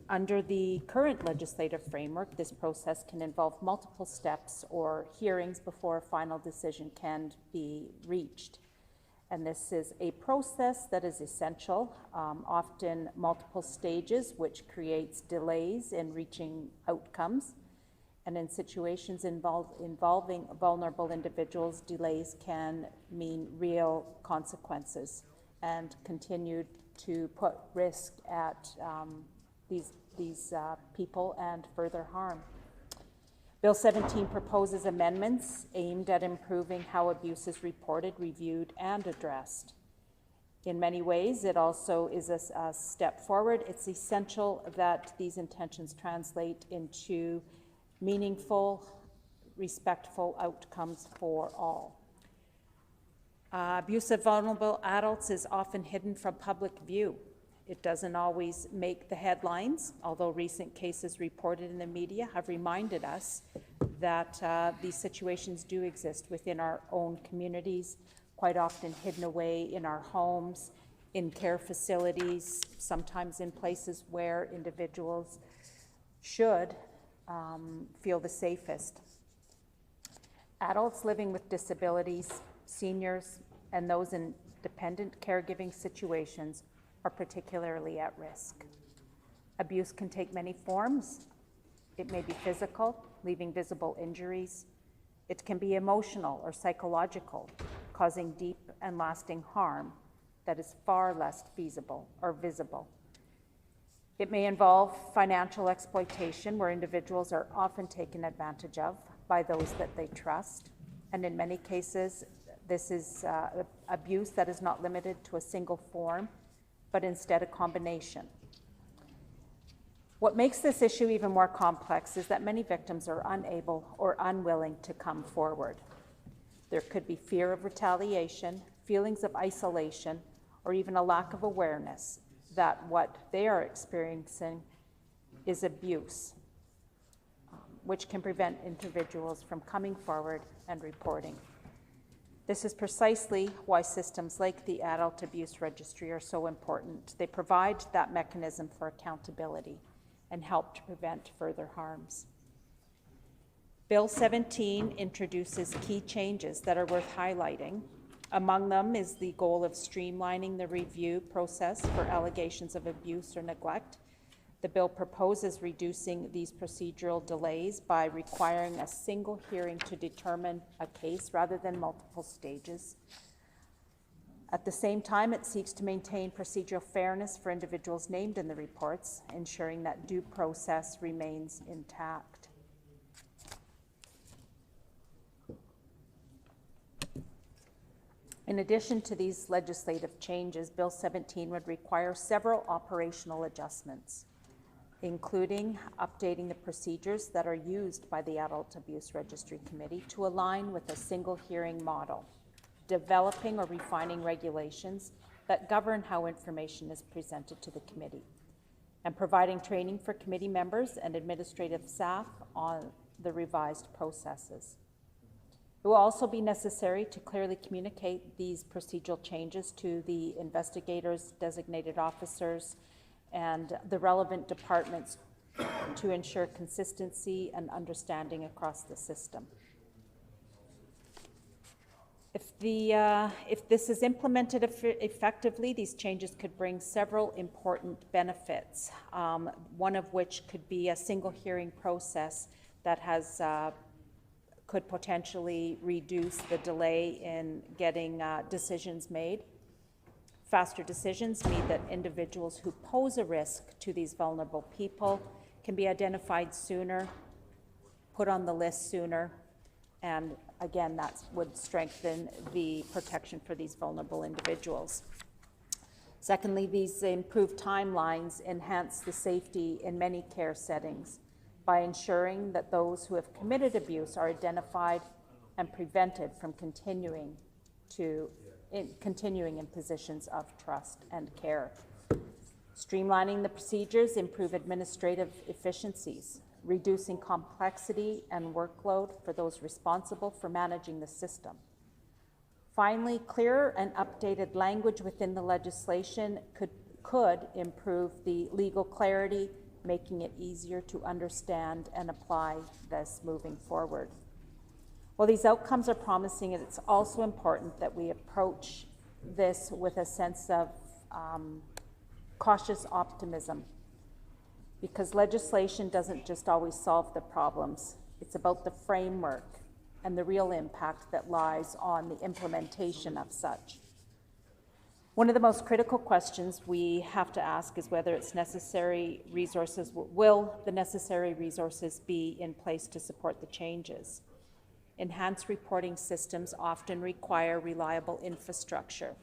under the current legislative framework, this process can involve multiple steps or hearings before a final decision can be reached. And this is a process that is essential, often multiple stages, which creates delays in reaching outcomes. And in situations involving vulnerable individuals, delays can mean real consequences and continue to put risk at these people and further harm. Bill 17 proposes amendments aimed at improving how abuse is reported, reviewed, and addressed. In many ways, it also is a step forward. It's essential that these intentions translate into meaningful, respectful outcomes for all. Abuse of vulnerable adults is often hidden from public view. It doesn't always make the headlines, although recent cases reported in the media have reminded us that these situations do exist within our own communities, quite often hidden away in our homes, in care facilities, sometimes in places where individuals should feel the safest. Adults living with disabilities, seniors, and those in dependent caregiving situations are particularly at risk. Abuse can take many forms. It may be physical, leaving visible injuries. It can be emotional or psychological, causing deep and lasting harm that is far less feasible or visible. It may involve financial exploitation, where individuals are often taken advantage of by those that they trust. And in many cases, this is abuse that is not limited to a single form, but instead a combination. What makes this issue even more complex is that many victims are unable or unwilling to come forward. There could be fear of retaliation, feelings of isolation, or even a lack of awareness that what they are experiencing is abuse, which can prevent individuals from coming forward and reporting. This is precisely why systems like the Adult Abuse Registry are so important. They provide that mechanism for accountability and help to prevent further harms. Bill 17 introduces key changes that are worth highlighting. Among them is the goal of streamlining the review process for allegations of abuse or neglect. The bill proposes reducing these procedural delays by requiring a single hearing to determine a case rather than multiple stages. At the same time, it seeks to maintain procedural fairness for individuals named in the reports, ensuring that due process remains intact. In addition to these legislative changes, Bill 17 would require several operational adjustments, including updating the procedures that are used by the Adult Abuse Registry Committee to align with a single hearing model, developing or refining regulations that govern how information is presented to the committee, and providing training for committee members and administrative staff on the revised processes. It will also be necessary to clearly communicate these procedural changes to the investigators, designated officers, and the relevant departments to ensure consistency and understanding across the system. If this is implemented effectively, these changes could bring several important benefits, one of which could be a single hearing process that could potentially reduce the delay in getting decisions made. Faster decisions mean that individuals who pose a risk to these vulnerable people can be identified sooner, put on the list sooner, and again, that would strengthen the protection for these vulnerable individuals. Secondly, these improved timelines enhance the safety in many care settings by ensuring that those who have committed abuse are identified and prevented from continuing in positions of trust and care. Streamlining the procedures improve administrative efficiencies, reducing complexity and workload for those responsible for managing the system. Finally, clearer and updated language within the legislation could improve the legal clarity, making it easier to understand and apply this moving forward. While these outcomes are promising, it's also important that we approach this with a sense of cautious optimism, because legislation doesn't just always solve the problems. It's about the framework and the real impact that lies on the implementation of such. One of the most critical questions we have to ask is whether it's necessary resources, will the necessary resources be in place to support the changes? Enhanced reporting systems often require reliable infrastructure.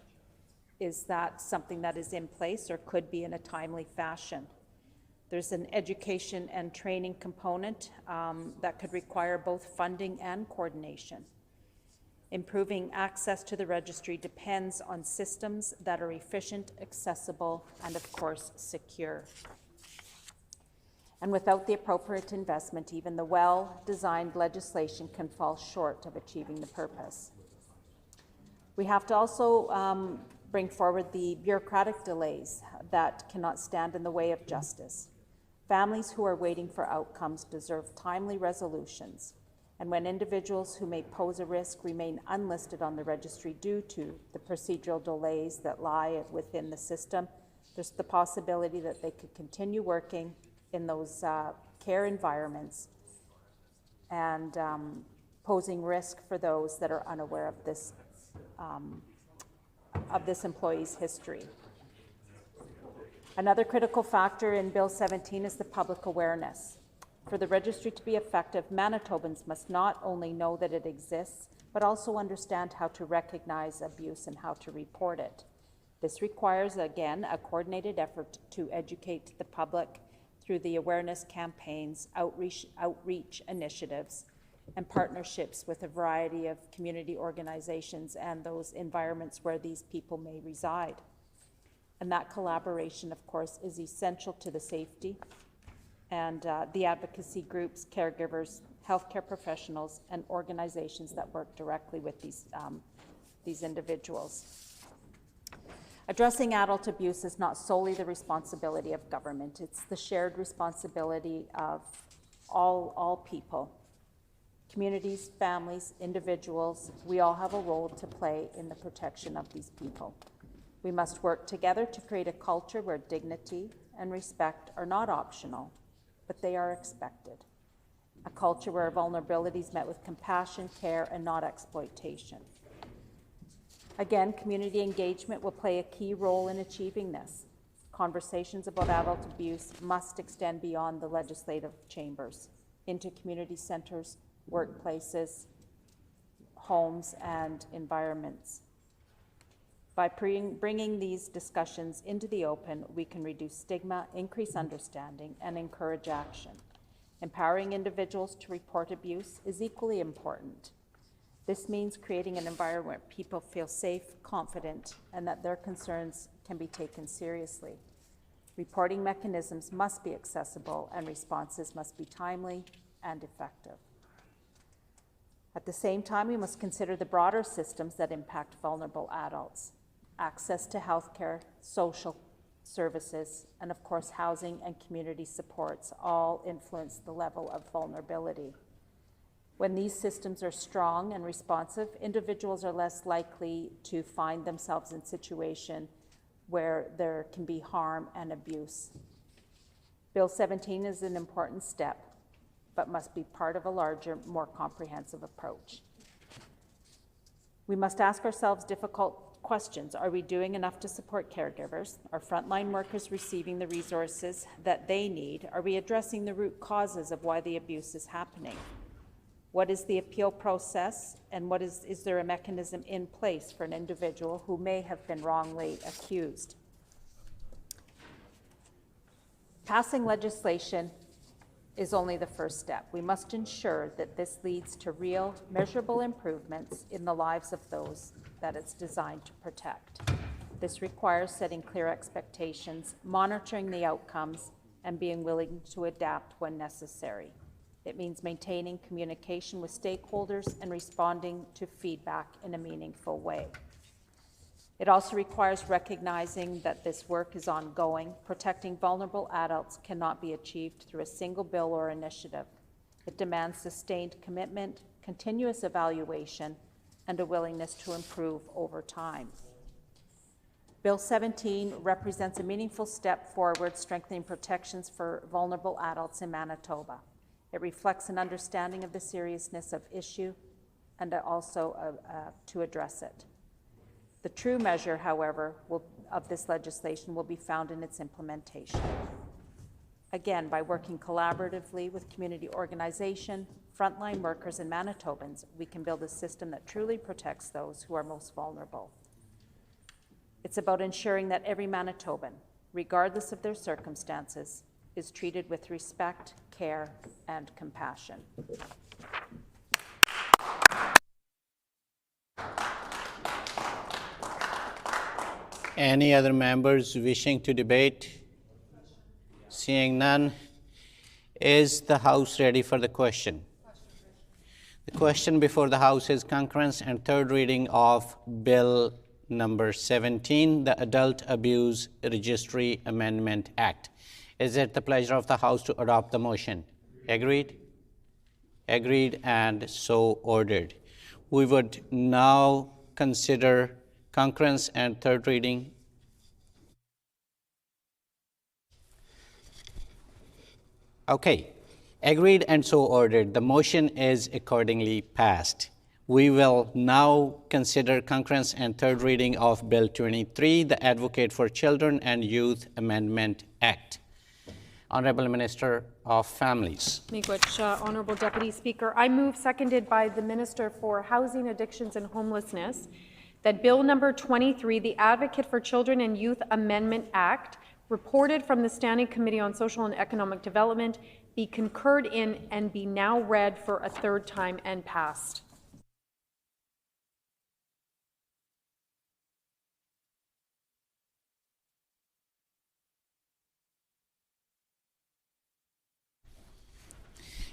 Is that something that is in place or could be in a timely fashion? There's an education and training component that could require both funding and coordination. Improving access to the registry depends on systems that are efficient, accessible, and of course, secure. And without the appropriate investment, even the well-designed legislation can fall short of achieving the purpose. We have to also bring forward the bureaucratic delays that cannot stand in the way of justice. Families who are waiting for outcomes deserve timely resolutions. And when individuals who may pose a risk remain unlisted on the registry due to the procedural delays that lie within the system, there's the possibility that they could continue working in those care environments and posing risk for those that are unaware of this employee's history. Another critical factor in Bill 17 is the public awareness. For the registry to be effective, Manitobans must not only know that it exists, but also understand how to recognize abuse and how to report it. This requires, again, a coordinated effort to educate the public through the awareness campaigns, outreach initiatives, and partnerships with a variety of community organizations and those environments where these people may reside. And that collaboration, of course, is essential to the safety and the advocacy groups, caregivers, healthcare professionals, and organizations that work directly with these individuals. Addressing adult abuse is not solely the responsibility of government. It's the shared responsibility of all people. Communities, families, individuals, we all have a role to play in the protection of these people. We must work together to create a culture where dignity and respect are not optional, but they are expected. A culture where vulnerability is met with compassion, care, and not exploitation. Again, community engagement will play a key role in achieving this. Conversations about adult abuse must extend beyond the legislative chambers into community centers, workplaces, homes, and environments. By bringing these discussions into the open, we can reduce stigma, increase understanding, and encourage action. Empowering individuals to report abuse is equally important. This means creating an environment where people feel safe, confident, and that their concerns can be taken seriously. Reporting mechanisms must be accessible, and responses must be timely and effective. At the same time, we must consider the broader systems that impact vulnerable adults. Access to healthcare, social services, and of course housing and community supports all influence the level of vulnerability. When these systems are strong and responsive, individuals are less likely to find themselves in a situation where there can be harm and abuse. Bill 17 is an important step, but must be part of a larger, more comprehensive approach. We must ask ourselves difficult questions. Are we doing enough to support caregivers? Are frontline workers receiving the resources that they need? Are we addressing the root causes of why the abuse is happening? What is the appeal process, and is there a mechanism in place for an individual who may have been wrongly accused? Passing legislation is only the first step. We must ensure that this leads to real, measurable improvements in the lives of those that it's designed to protect. This requires setting clear expectations, monitoring the outcomes, and being willing to adapt when necessary. It means maintaining communication with stakeholders and responding to feedback in a meaningful way. It also requires recognizing that this work is ongoing. Protecting vulnerable adults cannot be achieved through a single bill or initiative. It demands sustained commitment, continuous evaluation, and a willingness to improve over time. Bill 17 represents a meaningful step forward, strengthening protections for vulnerable adults in Manitoba. It reflects an understanding of the seriousness of issue and also to address it. The true measure, however, of this legislation will be found in its implementation. Again, by working collaboratively with community organization, frontline workers, and Manitobans, we can build a system that truly protects those who are most vulnerable. It's about ensuring that every Manitoban, regardless of their circumstances, is treated with respect, care, and compassion. Any other members wishing to debate? Seeing none, is the House ready for the question? The question before the House is concurrence and third reading of Bill number 17, the Adult Abuse Registry Amendment Act. Is it the pleasure of the House to adopt the motion? Agreed? Agreed, and so ordered. We would now consider concurrence and third reading. Okay, agreed and so ordered. The motion is accordingly passed. We will now consider concurrence and third reading of Bill 23, the Advocate for Children and Youth Amendment Act. Honorable Minister of Families. Miigwech, Honorable Deputy Speaker. I move, seconded by the Minister for Housing, Addictions and Homelessness, that Bill number 23, the Advocate for Children and Youth Amendment Act, reported from the Standing Committee on Social and Economic Development, be concurred in and be now read for a third time and passed.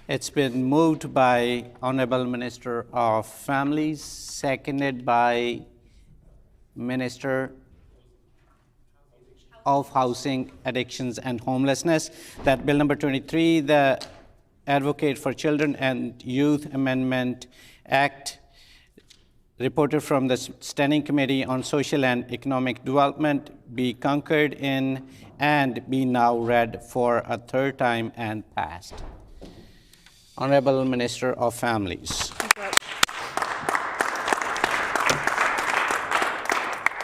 It's been moved by Honorable Minister of Families, seconded by Minister of Housing, Addictions and Homelessness, that Bill number 23, the Advocate for Children and Youth Amendment Act, reported from the Standing Committee on Social and Economic Development, be concurred in and be now read for a third time and passed. Honorable Minister of Families.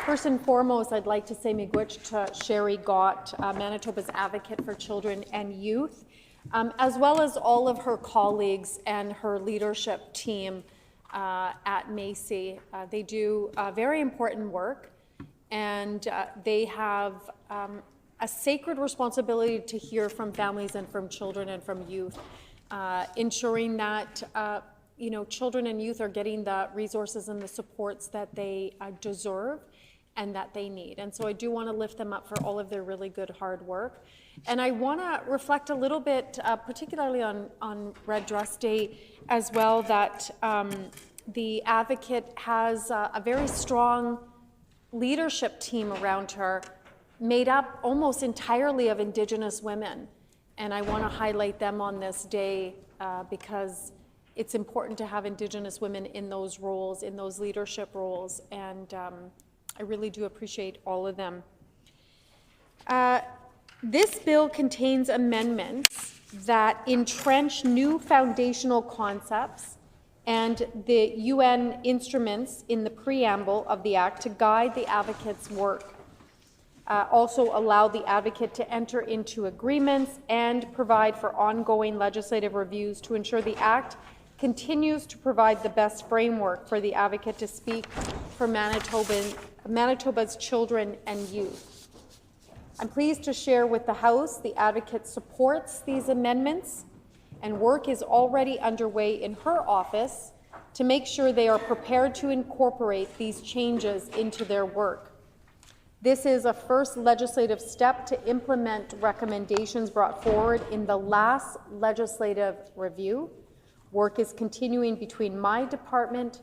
First and foremost, I'd like to say miigwech to Sherry Gott, Manitoba's Advocate for Children and Youth, as well as all of her colleagues and her leadership team at Macy. They do very important work, and they have a sacred responsibility to hear from families and from children and from youth, ensuring that children and youth are getting the resources and the supports that they deserve and that they need. And so I do want to lift them up for all of their really good hard work. And I want to reflect a little bit, particularly on Red Dress Day as well, that the Advocate has a very strong leadership team around her, made up almost entirely of Indigenous women. And I want to highlight them on this day because it's important to have Indigenous women in those roles, in those leadership roles, and I really do appreciate all of them. This bill contains amendments that entrench new foundational concepts and the UN instruments in the preamble of the Act to guide the advocate's work. Also allow the advocate to enter into agreements and provide for ongoing legislative reviews to ensure the Act continues to provide the best framework for the advocate to speak for Manitoba's children and youth. I'm pleased to share with the House the advocate supports these amendments, and work is already underway in her office to make sure they are prepared to incorporate these changes into their work. This is a first legislative step to implement recommendations brought forward in the last legislative review. Work is continuing between my department,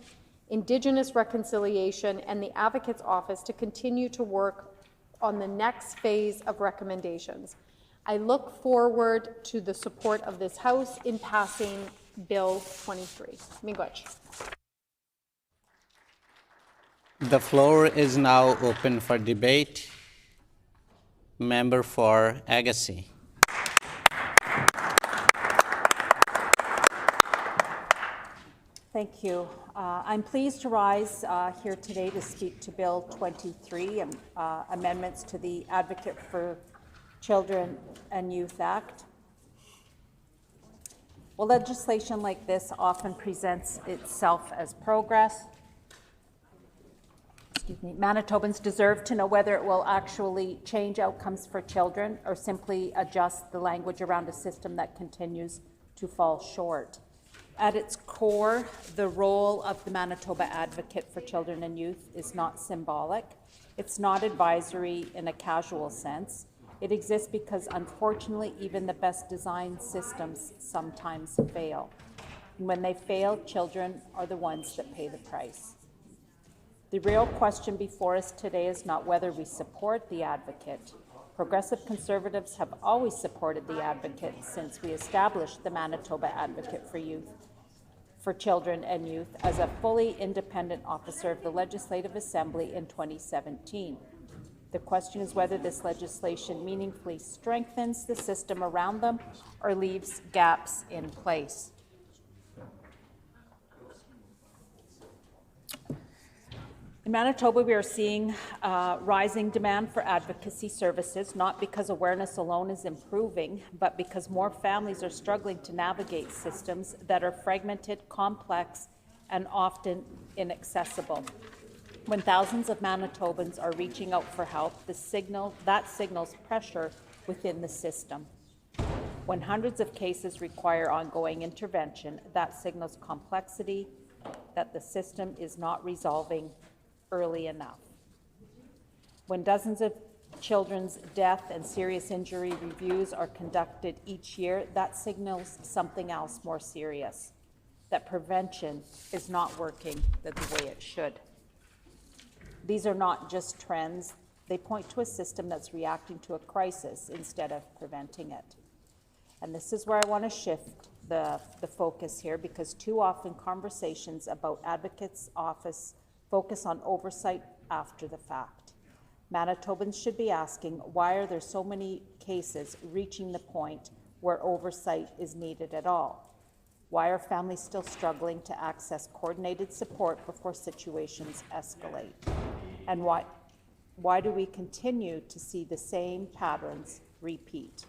Indigenous Reconciliation, and the Advocate's Office to continue to work on the next phase of recommendations. I look forward to the support of this House in passing Bill 23. Miigwech. The floor is now open for debate. Member for Agassiz. Thank you. I'm pleased to rise here today to speak to Bill 23, amendments to the Advocate for Children and Youth Act. Well, legislation like this often presents itself as progress. Manitobans deserve to know whether it will actually change outcomes for children or simply adjust the language around a system that continues to fall short. At its core, the role of the Manitoba Advocate for Children and Youth is not symbolic. It's not advisory in a casual sense. It exists because, unfortunately, even the best designed systems sometimes fail. And when they fail, children are the ones that pay the price. The real question before us today is not whether we support the advocate. Progressive Conservatives have always supported the advocate since we established the Manitoba Advocate for Children and Youth as a fully independent officer of the Legislative Assembly in 2017. The question is whether this legislation meaningfully strengthens the system around them or leaves gaps in place. In Manitoba, we are seeing rising demand for advocacy services, not because awareness alone is improving, but because more families are struggling to navigate systems that are fragmented, complex, and often inaccessible. When thousands of Manitobans are reaching out for help, that signals pressure within the system. When hundreds of cases require ongoing intervention, that signals complexity that the system is not resolving early enough. When dozens of children's death and serious injury reviews are conducted each year, that signals something else more serious, that prevention is not working the way it should. These are not just trends, they point to a system that's reacting to a crisis instead of preventing it. And this is where I want to shift the focus here, because too often conversations about advocates' office focus on oversight after the fact. Manitobans should be asking, why are there so many cases reaching the point where oversight is needed at all? Why are families still struggling to access coordinated support before situations escalate? And why do we continue to see the same patterns repeat?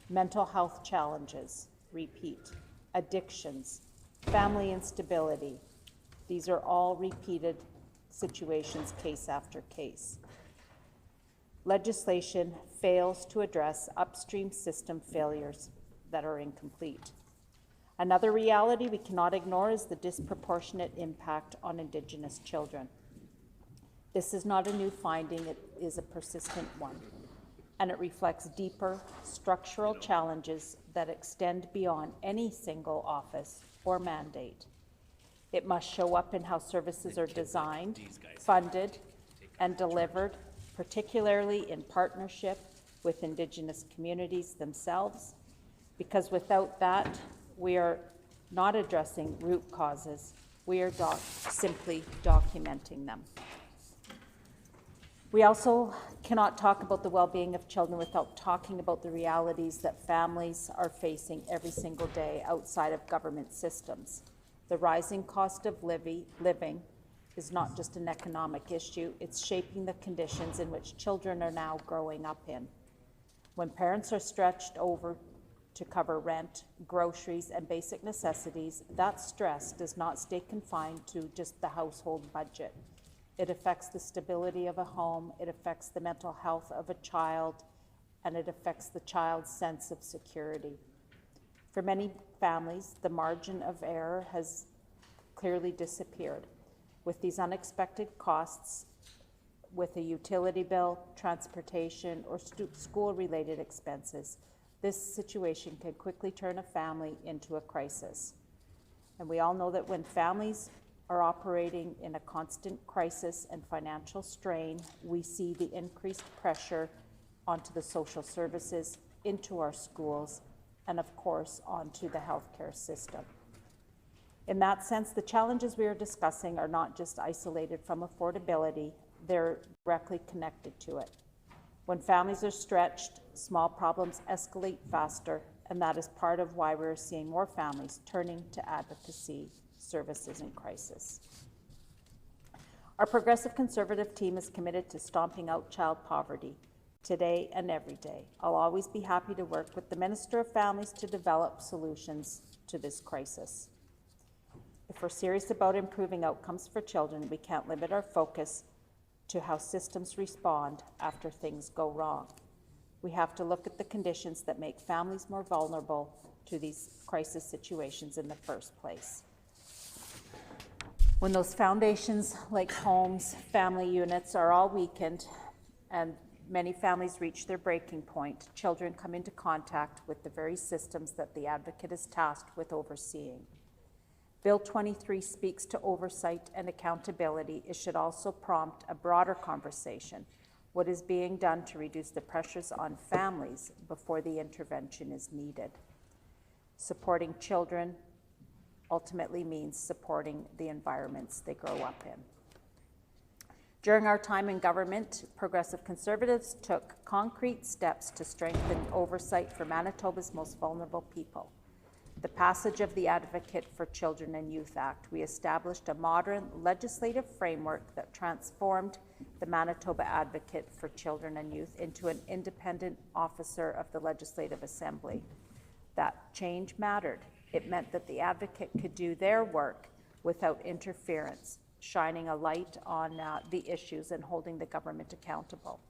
Mental health challenges repeat. Addictions, family instability. These are all repeated situations, case after case. Legislation fails to address upstream system failures that are incomplete. Another reality we cannot ignore is the disproportionate impact on Indigenous children. This is not a new finding, it is a persistent one, and it reflects deeper structural challenges that extend beyond any single office or mandate. It must show up in how services are designed, funded, and delivered, particularly in partnership with Indigenous communities themselves, because without that, we are not addressing root causes, we are simply documenting them. We also cannot talk about the well-being of children without talking about the realities that families are facing every single day outside of government systems. The rising cost of living is not just an economic issue, it's shaping the conditions in which children are now growing up in. When parents are stretched over to cover rent, groceries, and basic necessities, that stress does not stay confined to just the household budget. It affects the stability of a home, it affects the mental health of a child, and it affects the child's sense of security. For many families, the margin of error has clearly disappeared. With these unexpected costs, with a utility bill, transportation, or school-related expenses, this situation can quickly turn a family into a crisis. And we all know that when families are operating in a constant crisis and financial strain, we see the increased pressure onto the social services, into our schools, and of course, onto the healthcare system. In that sense, the challenges we are discussing are not just isolated from affordability, they're directly connected to it. When families are stretched, small problems escalate faster, and that is part of why we're seeing more families turning to advocacy services in crisis. Our Progressive Conservative team is committed to stomping out child poverty today and every day. I'll always be happy to work with the Minister of Families to develop solutions to this crisis. If we're serious about improving outcomes for children, we can't limit our focus to how systems respond after things go wrong. We have to look at the conditions that make families more vulnerable to these crisis situations in the first place. When those foundations, like homes, family units, are all weakened and many families reach their breaking point, children come into contact with the very systems that the advocate is tasked with overseeing. Bill 23 speaks to oversight and accountability. It should also prompt a broader conversation. What is being done to reduce the pressures on families before the intervention is needed? Supporting children ultimately means supporting the environments they grow up in. During our time in government, Progressive Conservatives took concrete steps to strengthen oversight for Manitoba's most vulnerable people. The passage of the Advocate for Children and Youth Act, we established a modern legislative framework that transformed the Manitoba Advocate for Children and Youth into an independent officer of the Legislative Assembly. That change mattered. It meant that the Advocate could do their work without interference, shining a light on the issues and holding the government accountable.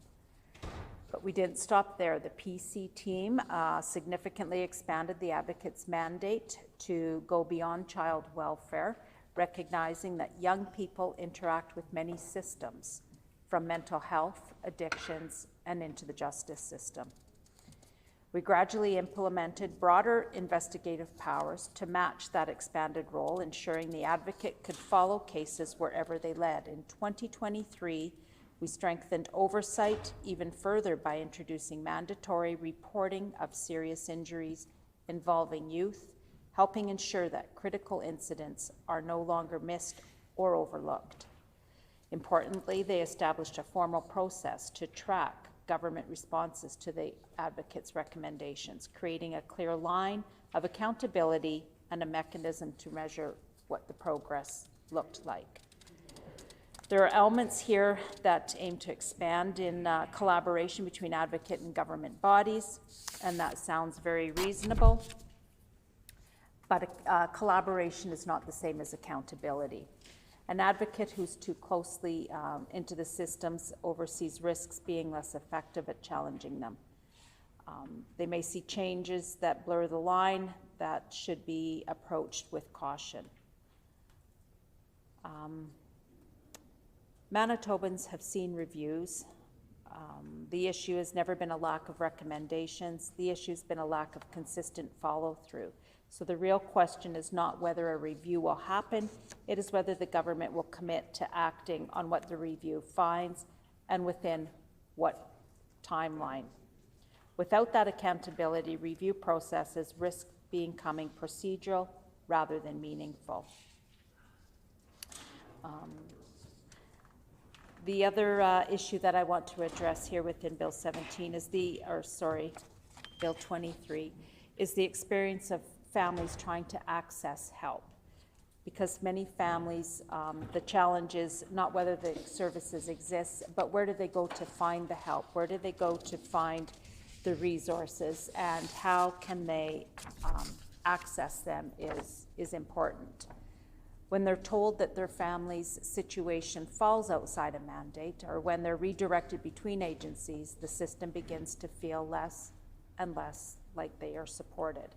But we didn't stop there. The PC team significantly expanded the Advocate's mandate to go beyond child welfare, recognizing that young people interact with many systems, from mental health, addictions, and into the justice system. We gradually implemented broader investigative powers to match that expanded role, ensuring the Advocate could follow cases wherever they led. In 2023, we strengthened oversight even further by introducing mandatory reporting of serious injuries involving youth, helping ensure that critical incidents are no longer missed or overlooked. Importantly, they established a formal process to track government responses to the Advocate's recommendations, creating a clear line of accountability and a mechanism to measure what the progress looked like. There are elements here that aim to expand in collaboration between advocate and government bodies, and that sounds very reasonable, but collaboration is not the same as accountability. An advocate who's too closely into the systems oversees risks being less effective at challenging them. They may see changes that blur the line that should be approached with caution. Manitobans have seen reviews. The issue has never been a lack of recommendations. The issue has been a lack of consistent follow-through. So the real question is not whether a review will happen, it is whether the government will commit to acting on what the review finds and within what timeline. Without that accountability, review processes risk becoming procedural rather than meaningful. The other issue that I want to address here within Bill 17 is Bill 23, is the experience of families trying to access help. because many families, the challenge is not whether the services exist, but where do they go to find the help? Where do they go to find the resources, and how can they access them is important. When they're told that their family's situation falls outside a mandate, or when they're redirected between agencies, the system begins to feel less and less like they are supported.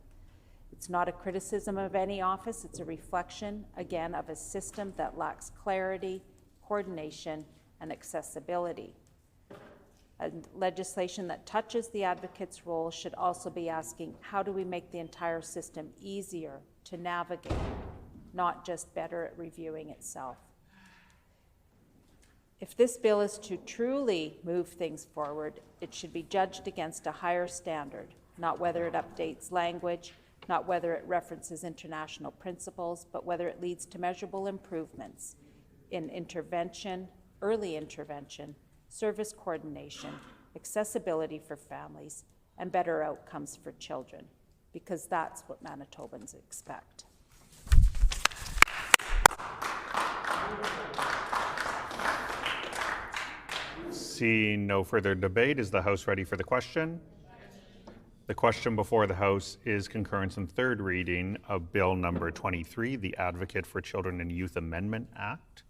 It's not a criticism of any office, it's a reflection, again, of a system that lacks clarity, coordination, and accessibility. And legislation that touches the advocate's role should also be asking, how do we make the entire system easier to navigate, not just better at reviewing itself? If this bill is to truly move things forward, it should be judged against a higher standard, not whether it updates language, not whether it references international principles, but whether it leads to measurable improvements in intervention, early intervention, service coordination, accessibility for families, and better outcomes for children, because that's what Manitobans expect. Seeing no further debate, is the House ready for the question? The question before the House is concurrence and third reading of Bill number 23, the Advocate for Children and Youth Amendment Act.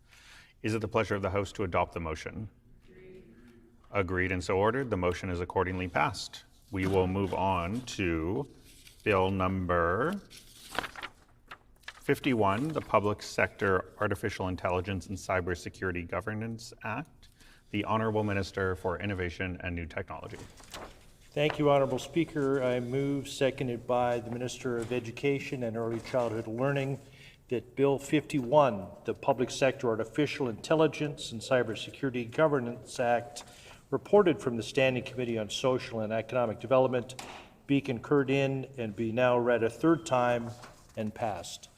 Is it the pleasure of the House to adopt the motion? Agreed and so ordered. The motion is accordingly passed. We will move on to Bill number 51, the Public Sector Artificial Intelligence and Cybersecurity Governance Act. The Honourable Minister for Innovation and New Technology. Thank you, Honourable Speaker. I move, seconded by the Minister of Education and Early Childhood Learning, that Bill 51, the Public Sector Artificial Intelligence and Cybersecurity Governance Act, reported from the Standing Committee on Social and Economic Development, be concurred in and be now read a third time and passed.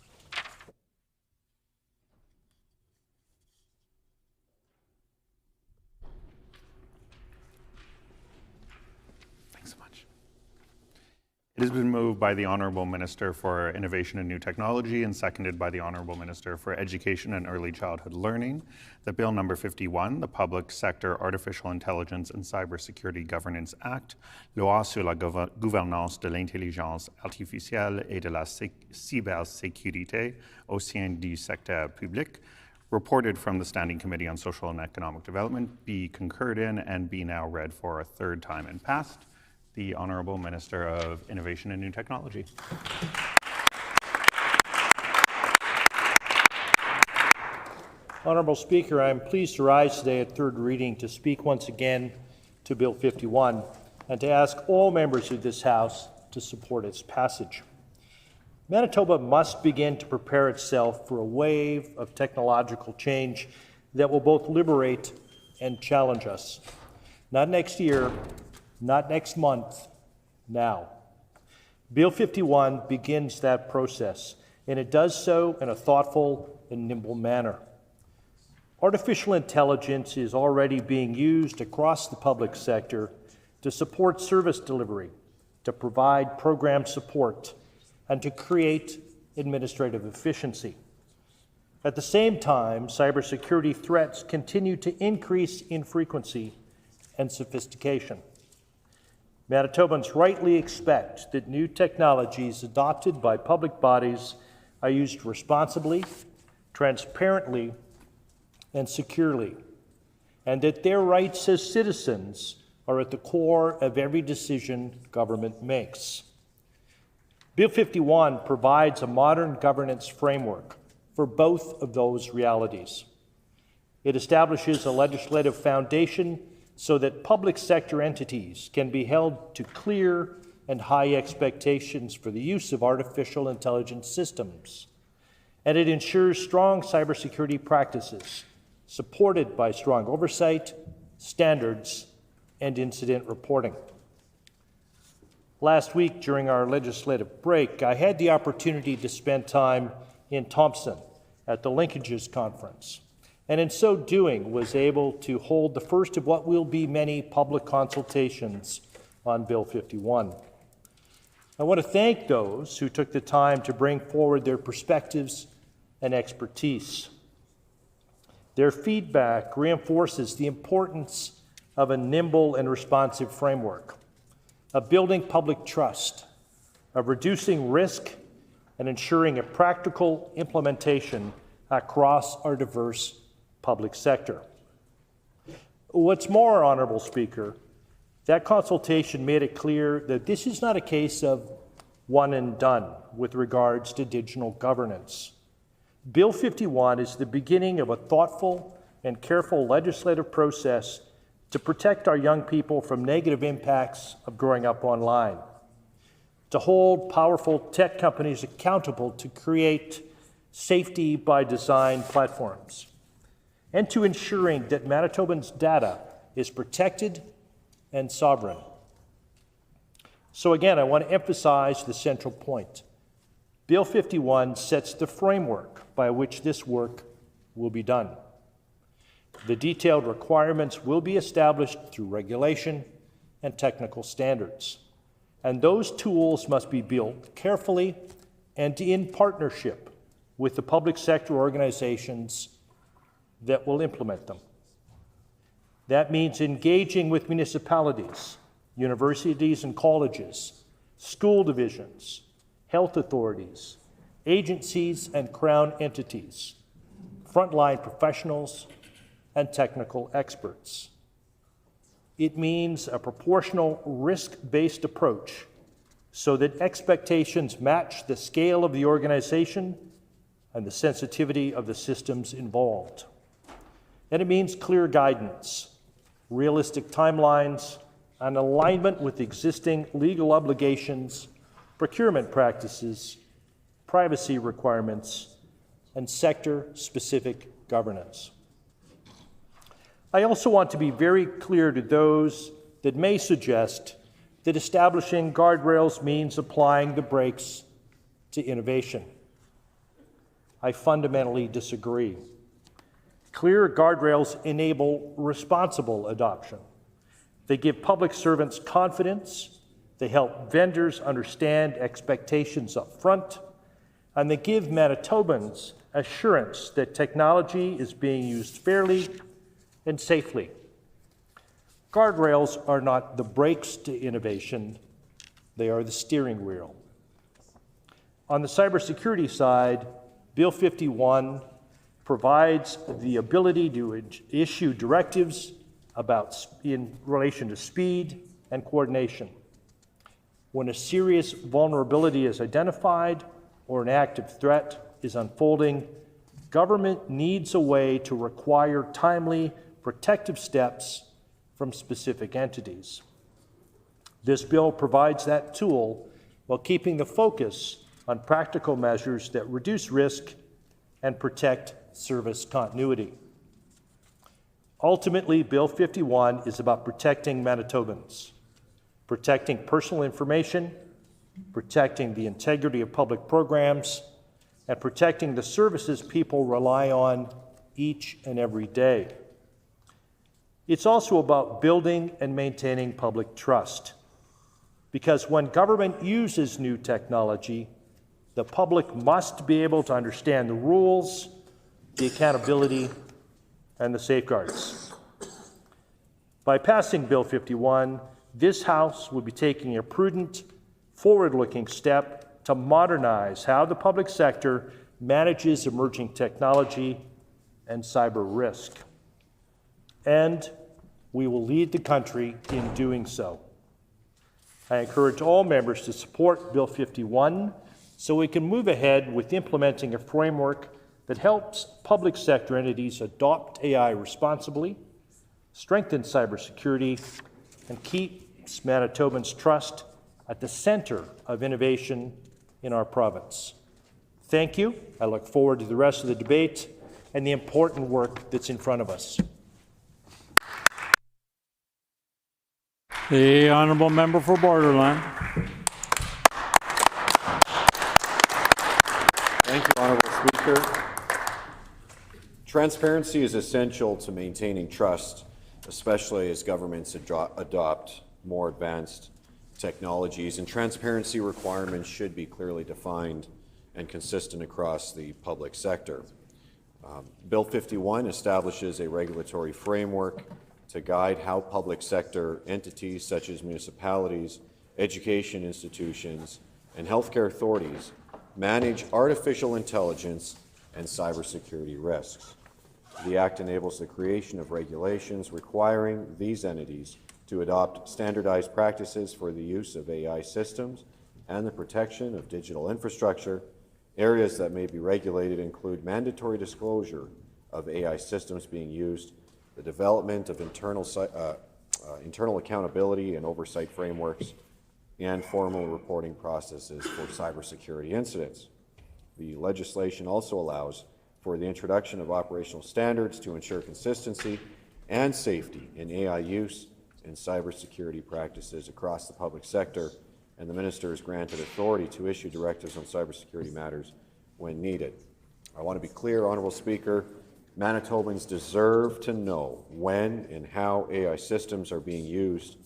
It has been moved by the Honourable Minister for Innovation and New Technology and seconded by the Honourable Minister for Education and Early Childhood Learning that Bill number 51, the Public Sector Artificial Intelligence and Cybersecurity Governance Act, Loi sur la gouvernance de l'intelligence artificielle et de la cybersécurité au sein du secteur public, reported from the Standing Committee on Social and Economic Development, be concurred in and be now read for a third time and passed. The Honourable Minister of Innovation and New Technology. Honourable Speaker, I am pleased to rise today at third reading to speak once again to Bill 51 and to ask all members of this House to support its passage. Manitoba must begin to prepare itself for a wave of technological change that will both liberate and challenge us. Not next year, not next month, now. Bill 51 begins that process, and it does so in a thoughtful and nimble manner. Artificial intelligence is already being used across the public sector to support service delivery, to provide program support, and to create administrative efficiency. At the same time, cybersecurity threats continue to increase in frequency and sophistication. Manitobans rightly expect that new technologies adopted by public bodies are used responsibly, transparently, and securely, and that their rights as citizens are at the core of every decision government makes. Bill 51 provides a modern governance framework for both of those realities. It establishes a legislative foundation so that public sector entities can be held to clear and high expectations for the use of artificial intelligence systems. And it ensures strong cybersecurity practices, supported by strong oversight, standards, and incident reporting. Last week, during our legislative break, I had the opportunity to spend time in Thompson at the Linkages Conference, and in so doing was able to hold the first of what will be many public consultations on Bill 51. I want to thank those who took the time to bring forward their perspectives and expertise. Their feedback reinforces the importance of a nimble and responsive framework, of building public trust, of reducing risk, and ensuring a practical implementation across our diverse public sector. What's more, Honourable Speaker, that consultation made it clear that this is not a case of one and done with regards to digital governance. Bill 51 is the beginning of a thoughtful and careful legislative process to protect our young people from negative impacts of growing up online, to hold powerful tech companies accountable to create safety by design platforms, and to ensuring that Manitobans' data is protected and sovereign. So again, I want to emphasize the central point. Bill 51 sets the framework by which this work will be done. The detailed requirements will be established through regulation and technical standards. And those tools must be built carefully and in partnership with the public sector organizations that will implement them. That means engaging with municipalities, universities and colleges, school divisions, health authorities, agencies and Crown entities, frontline professionals, and technical experts. It means a proportional risk-based approach so that expectations match the scale of the organization and the sensitivity of the systems involved. And it means clear guidance, realistic timelines, and alignment with existing legal obligations, procurement practices, privacy requirements, and sector-specific governance. I also want to be very clear to those that may suggest that establishing guardrails means applying the brakes to innovation. I fundamentally disagree. Clear guardrails enable responsible adoption. They give public servants confidence, they help vendors understand expectations up front, and they give Manitobans assurance that technology is being used fairly and safely. Guardrails are not the brakes to innovation, they are the steering wheel. On the cybersecurity side, Bill 51 provides the ability to issue directives in relation to speed and coordination. When a serious vulnerability is identified or an active threat is unfolding, government needs a way to require timely protective steps from specific entities. This bill provides that tool while keeping the focus on practical measures that reduce risk and protect service continuity. Ultimately, Bill 51 is about protecting Manitobans, protecting personal information, protecting the integrity of public programs, and protecting the services people rely on each and every day. It's also about building and maintaining public trust, because when government uses new technology, the public must be able to understand the rules, the accountability, and the safeguards. By passing Bill 51, this House will be taking a prudent, forward-looking step to modernize how the public sector manages emerging technology and cyber risk. And we will lead the country in doing so. I encourage all members to support Bill 51 so we can move ahead with implementing a framework that helps public sector entities adopt AI responsibly, strengthen cybersecurity, and keeps Manitobans' trust at the center of innovation in our province. Thank you. I look forward to the rest of the debate and the important work that's in front of us. The honourable member for Borderland. Thank you, Honourable Speaker. Transparency is essential to maintaining trust, especially as governments adopt more advanced technologies, and transparency requirements should be clearly defined and consistent across the public sector. Bill 51 establishes a regulatory framework to guide how public sector entities such as municipalities, education institutions, and healthcare authorities manage artificial intelligence and cybersecurity risks. The Act enables the creation of regulations requiring these entities to adopt standardized practices for the use of AI systems and the protection of digital infrastructure. Areas that may be regulated include mandatory disclosure of AI systems being used, the development of internal accountability and oversight frameworks, and formal reporting processes for cybersecurity incidents. The legislation also allows for the introduction of operational standards to ensure consistency and safety in AI use and cybersecurity practices across the public sector, and the Minister is granted authority to issue directives on cybersecurity matters when needed. I want to be clear, Honourable Speaker, Manitobans deserve to know when and how AI systems are being used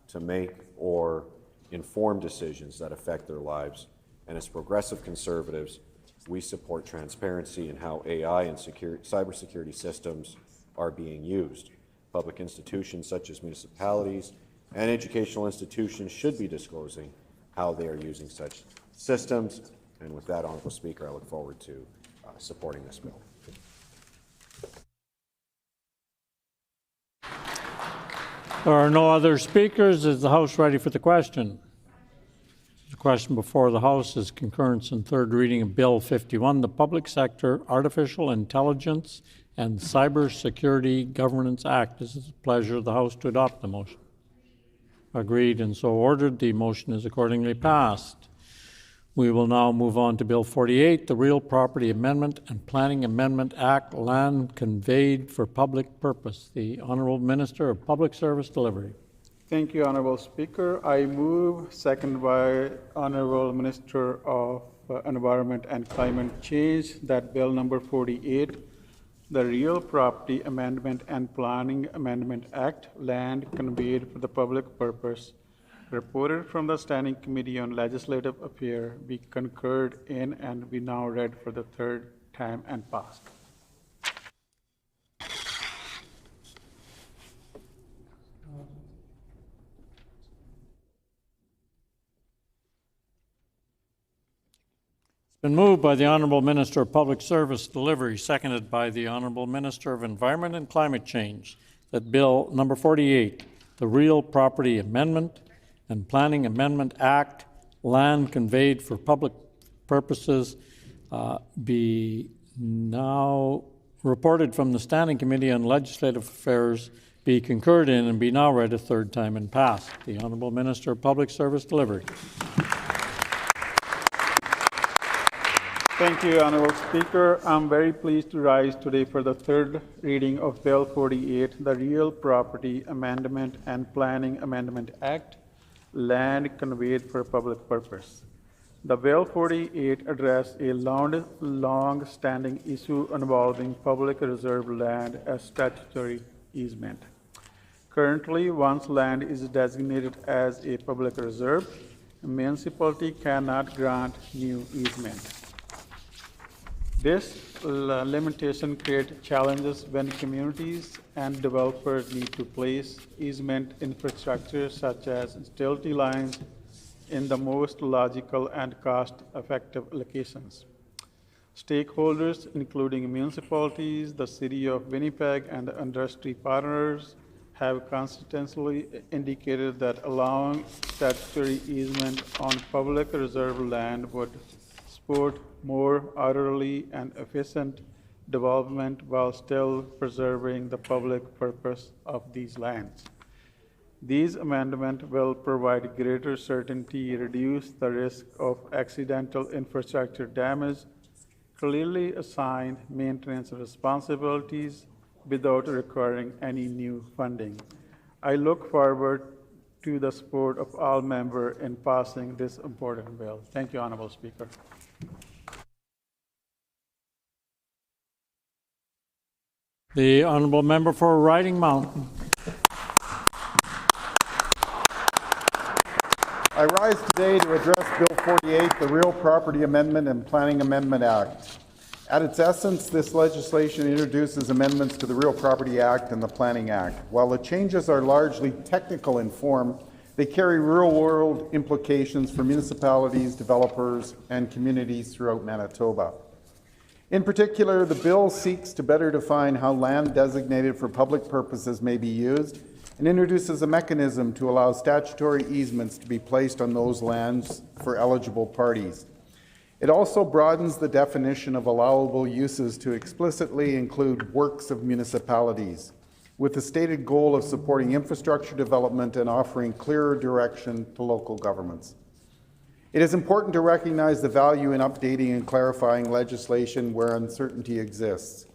to make or inform decisions that affect their lives. And as progressive Conservatives, we support transparency in how AI and cybersecurity systems are being used. Public institutions such as municipalities and educational institutions should be disclosing how they are using such systems. And with that, Honourable Speaker, I look forward to supporting this bill. There are no other speakers. Is the House ready for the question? The question before the House is concurrence in third reading of Bill 51, the Public Sector Artificial Intelligence and Cybersecurity Governance Act. It is the pleasure of the House to adopt the motion. Agreed and so ordered. The motion is accordingly passed. We will now move on to Bill 48, the Real Property Amendment and Planning Amendment Act, land conveyed for public purpose. The Honourable Minister of Public Service Delivery. Thank you, Honourable Speaker. I move, second by Honourable Minister of Environment and Climate Change, that Bill number 48, the Real Property Amendment and Planning Amendment Act, land conveyed for the public purpose, reported from the Standing Committee on Legislative Affairs, be concurred in and be now read for the third time and passed. Been moved by the Honourable Minister of Public Service Delivery, seconded by the Honourable Minister of Environment and Climate Change, that Bill number 48, the Real Property Amendment and Planning Amendment Act, land conveyed for public purposes, be now reported from the Standing Committee on Legislative Affairs, be concurred in and be now read a third time and passed. The Honourable Minister of Public Service Delivery. Thank you, Honourable Speaker. I'm very pleased to rise today for the third reading of Bill 48, the Real Property Amendment and Planning Amendment Act, land conveyed for public purpose. The Bill 48 addressed a long-standing issue involving public reserve land as statutory easement. Currently, once land is designated as a public reserve, a municipality cannot grant new easement. This limitation creates challenges when communities and developers need to place easement infrastructure such as utility lines in the most logical and cost-effective locations. Stakeholders, including municipalities, the City of Winnipeg, and industry partners, have consistently indicated that allowing statutory easement on public reserve land would support more orderly and efficient development while still preserving the public purpose of these lands. These amendments will provide greater certainty, reduce the risk of accidental infrastructure damage, clearly assign maintenance responsibilities without requiring any new funding. I look forward to the support of all members in passing this important bill. Thank you, Honourable Speaker. The Honourable Member for Riding Mountain. I rise today to address Bill 48, the Real Property Amendment and Planning Amendment Act. At its essence, this legislation introduces amendments to the Real Property Act and the Planning Act. While the changes are largely technical in form, they carry real-world implications for municipalities, developers, and communities throughout Manitoba. In particular, the bill seeks to better define how land designated for public purposes may be used and introduces a mechanism to allow statutory easements to be placed on those lands for eligible parties. It also broadens the definition of allowable uses to explicitly include works of municipalities, with the stated goal of supporting infrastructure development and offering clearer direction to local governments. It is important to recognize the value in updating and clarifying legislation where uncertainty exists.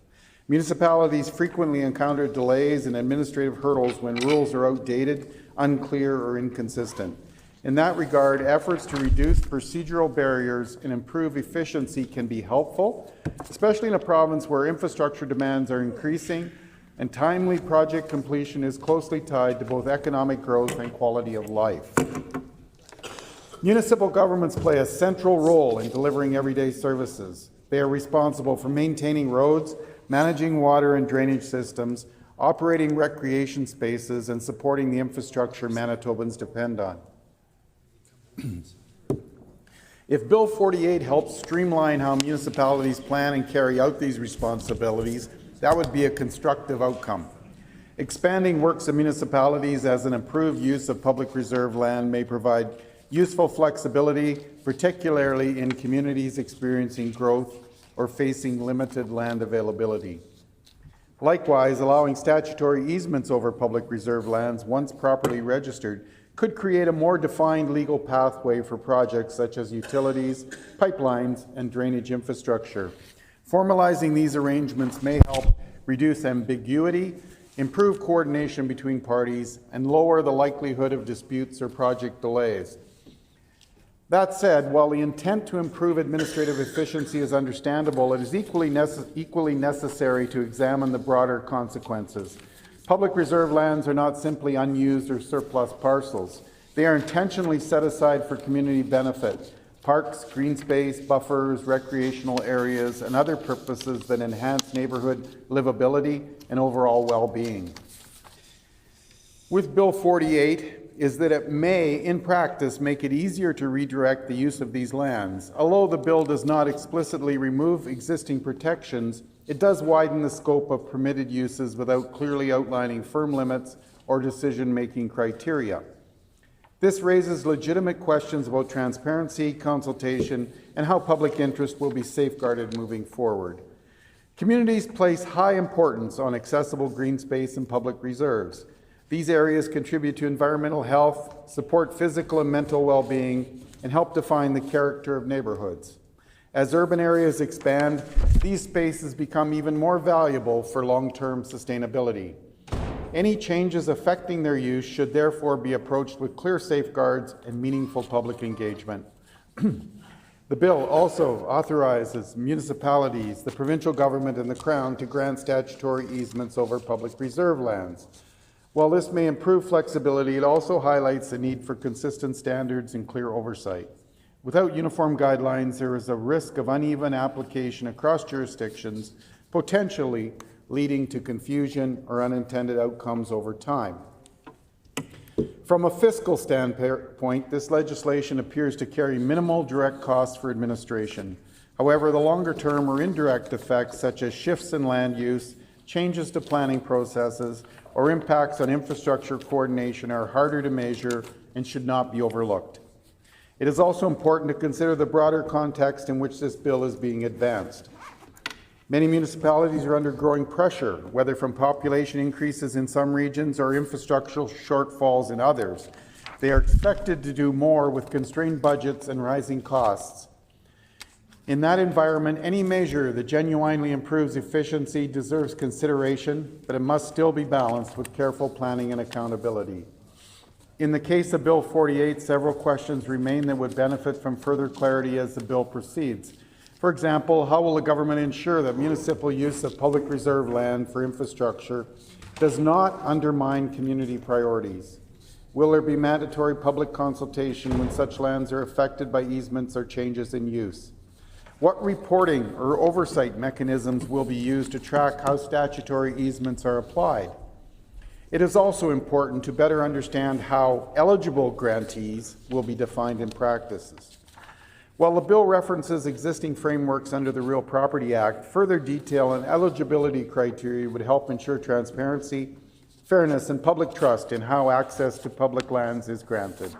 Municipalities frequently encounter delays and administrative hurdles when rules are outdated, unclear, or inconsistent. In that regard, efforts to reduce procedural barriers and improve efficiency can be helpful, especially in a province where infrastructure demands are increasing and timely project completion is closely tied to both economic growth and quality of life. Municipal governments play a central role in delivering everyday services. They are responsible for maintaining roads, managing water and drainage systems, operating recreation spaces, and supporting the infrastructure Manitobans depend on. If Bill 48 helps streamline how municipalities plan and carry out these responsibilities, that would be a constructive outcome. Expanding works of municipalities as an improved use of public reserve land may provide useful flexibility, particularly in communities experiencing growth or facing limited land availability. Likewise, allowing statutory easements over public reserve lands, once properly registered, could create a more defined legal pathway for projects such as utilities, pipelines, and drainage infrastructure. Formalizing these arrangements may help reduce ambiguity, improve coordination between parties, and lower the likelihood of disputes or project delays. That said, while the intent to improve administrative efficiency is understandable, it is equally necessary to examine the broader consequences. Public reserve lands are not simply unused or surplus parcels. They are intentionally set aside for community benefit, parks, green space, buffers, recreational areas, and other purposes that enhance neighborhood livability and overall well-being. With Bill 48 is that it may, in practice, make it easier to redirect the use of these lands. Although the bill does not explicitly remove existing protections, it does widen the scope of permitted uses without clearly outlining firm limits or decision-making criteria. This raises legitimate questions about transparency, consultation, and how public interest will be safeguarded moving forward. Communities place high importance on accessible green space and public reserves. These areas contribute to environmental health, support physical and mental well-being, and help define the character of neighborhoods. As urban areas expand, these spaces become even more valuable for long-term sustainability. Any changes affecting their use should therefore be approached with clear safeguards and meaningful public engagement. The bill also authorizes municipalities, the provincial government, and the Crown to grant statutory easements over public reserve lands. While this may improve flexibility, it also highlights the need for consistent standards and clear oversight. Without uniform guidelines, there is a risk of uneven application across jurisdictions, potentially leading to confusion or unintended outcomes over time. From a fiscal standpoint, this legislation appears to carry minimal direct costs for administration. However, the longer-term or indirect effects, such as shifts in land use, changes to planning processes, or impacts on infrastructure coordination are harder to measure and should not be overlooked. It is also important to consider the broader context in which this bill is being advanced. Many municipalities are under growing pressure, whether from population increases in some regions or infrastructural shortfalls in others. They are expected to do more with constrained budgets and rising costs. In that environment, any measure that genuinely improves efficiency deserves consideration, but it must still be balanced with careful planning and accountability. In the case of Bill 48, several questions remain that would benefit from further clarity as the bill proceeds. For example, how will the government ensure that municipal use of public reserve land for infrastructure does not undermine community priorities? Will there be mandatory public consultation when such lands are affected by easements or changes in use? What reporting or oversight mechanisms will be used to track how statutory easements are applied? It is also important to better understand how eligible grantees will be defined in practices. While the bill references existing frameworks under the Real Property Act, further detail and eligibility criteria would help ensure transparency, fairness, and public trust in how access to public lands is granted.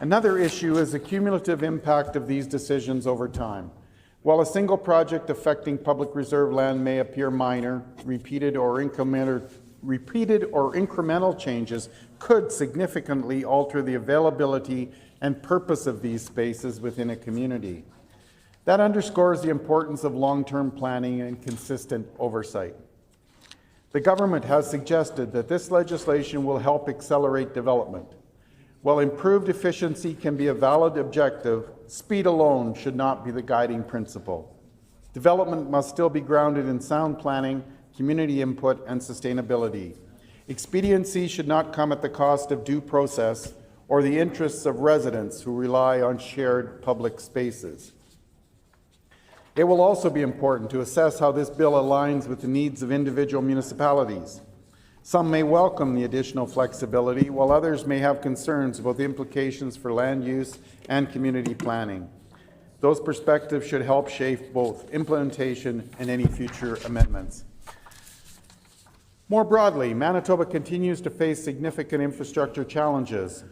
Another issue is the cumulative impact of these decisions over time. While a single project affecting public reserve land may appear minor, repeated or incremental changes could significantly alter the availability and purpose of these spaces within a community. That underscores the importance of long-term planning and consistent oversight. The government has suggested that this legislation will help accelerate development. While improved efficiency can be a valid objective, speed alone should not be the guiding principle. Development must still be grounded in sound planning, community input, and sustainability. Expediency should not come at the cost of due process or the interests of residents who rely on shared public spaces. It will also be important to assess how this bill aligns with the needs of individual municipalities. Some may welcome the additional flexibility, while others may have concerns about the implications for land use and community planning. Those perspectives should help shape both implementation and any future amendments. More broadly, Manitoba continues to face significant infrastructure challenges.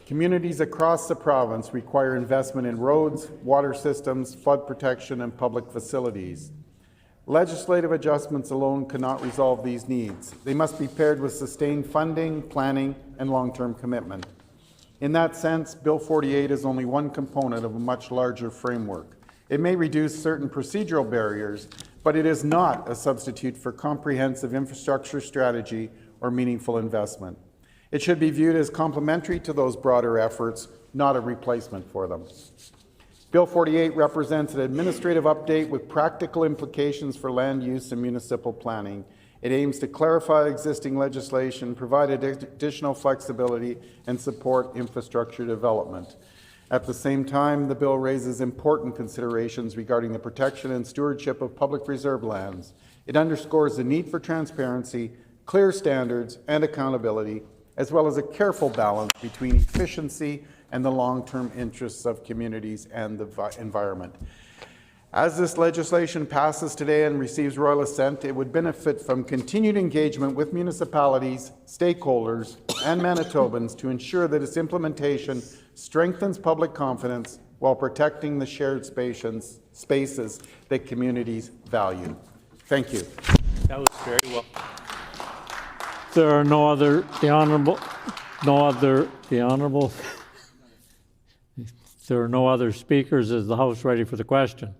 Communities across the province require investment in roads, water systems, flood protection, and public facilities. Legislative adjustments alone cannot resolve these needs. They must be paired with sustained funding, planning, and long-term commitment. In that sense, Bill 48 is only one component of a much larger framework. It may reduce certain procedural barriers, but it is not a substitute for comprehensive infrastructure strategy or meaningful investment. It should be viewed as complementary to those broader efforts, not a replacement for them. Bill 48 represents an administrative update with practical implications for land use and municipal planning. It aims to clarify existing legislation, provide additional flexibility, and support infrastructure development. At the same time, the bill raises important considerations regarding the protection and stewardship of public reserve lands. It underscores the need for transparency, clear standards, and accountability, as well as a careful balance between efficiency and the long-term interests of communities and the environment. As this legislation passes today and receives royal assent, it would benefit from continued engagement with municipalities, stakeholders, and Manitobans to ensure that its implementation strengthens public confidence while protecting the shared spaces that communities value. Thank you. That was very well. There are no other, there are no other speakers. Is the House ready for the question?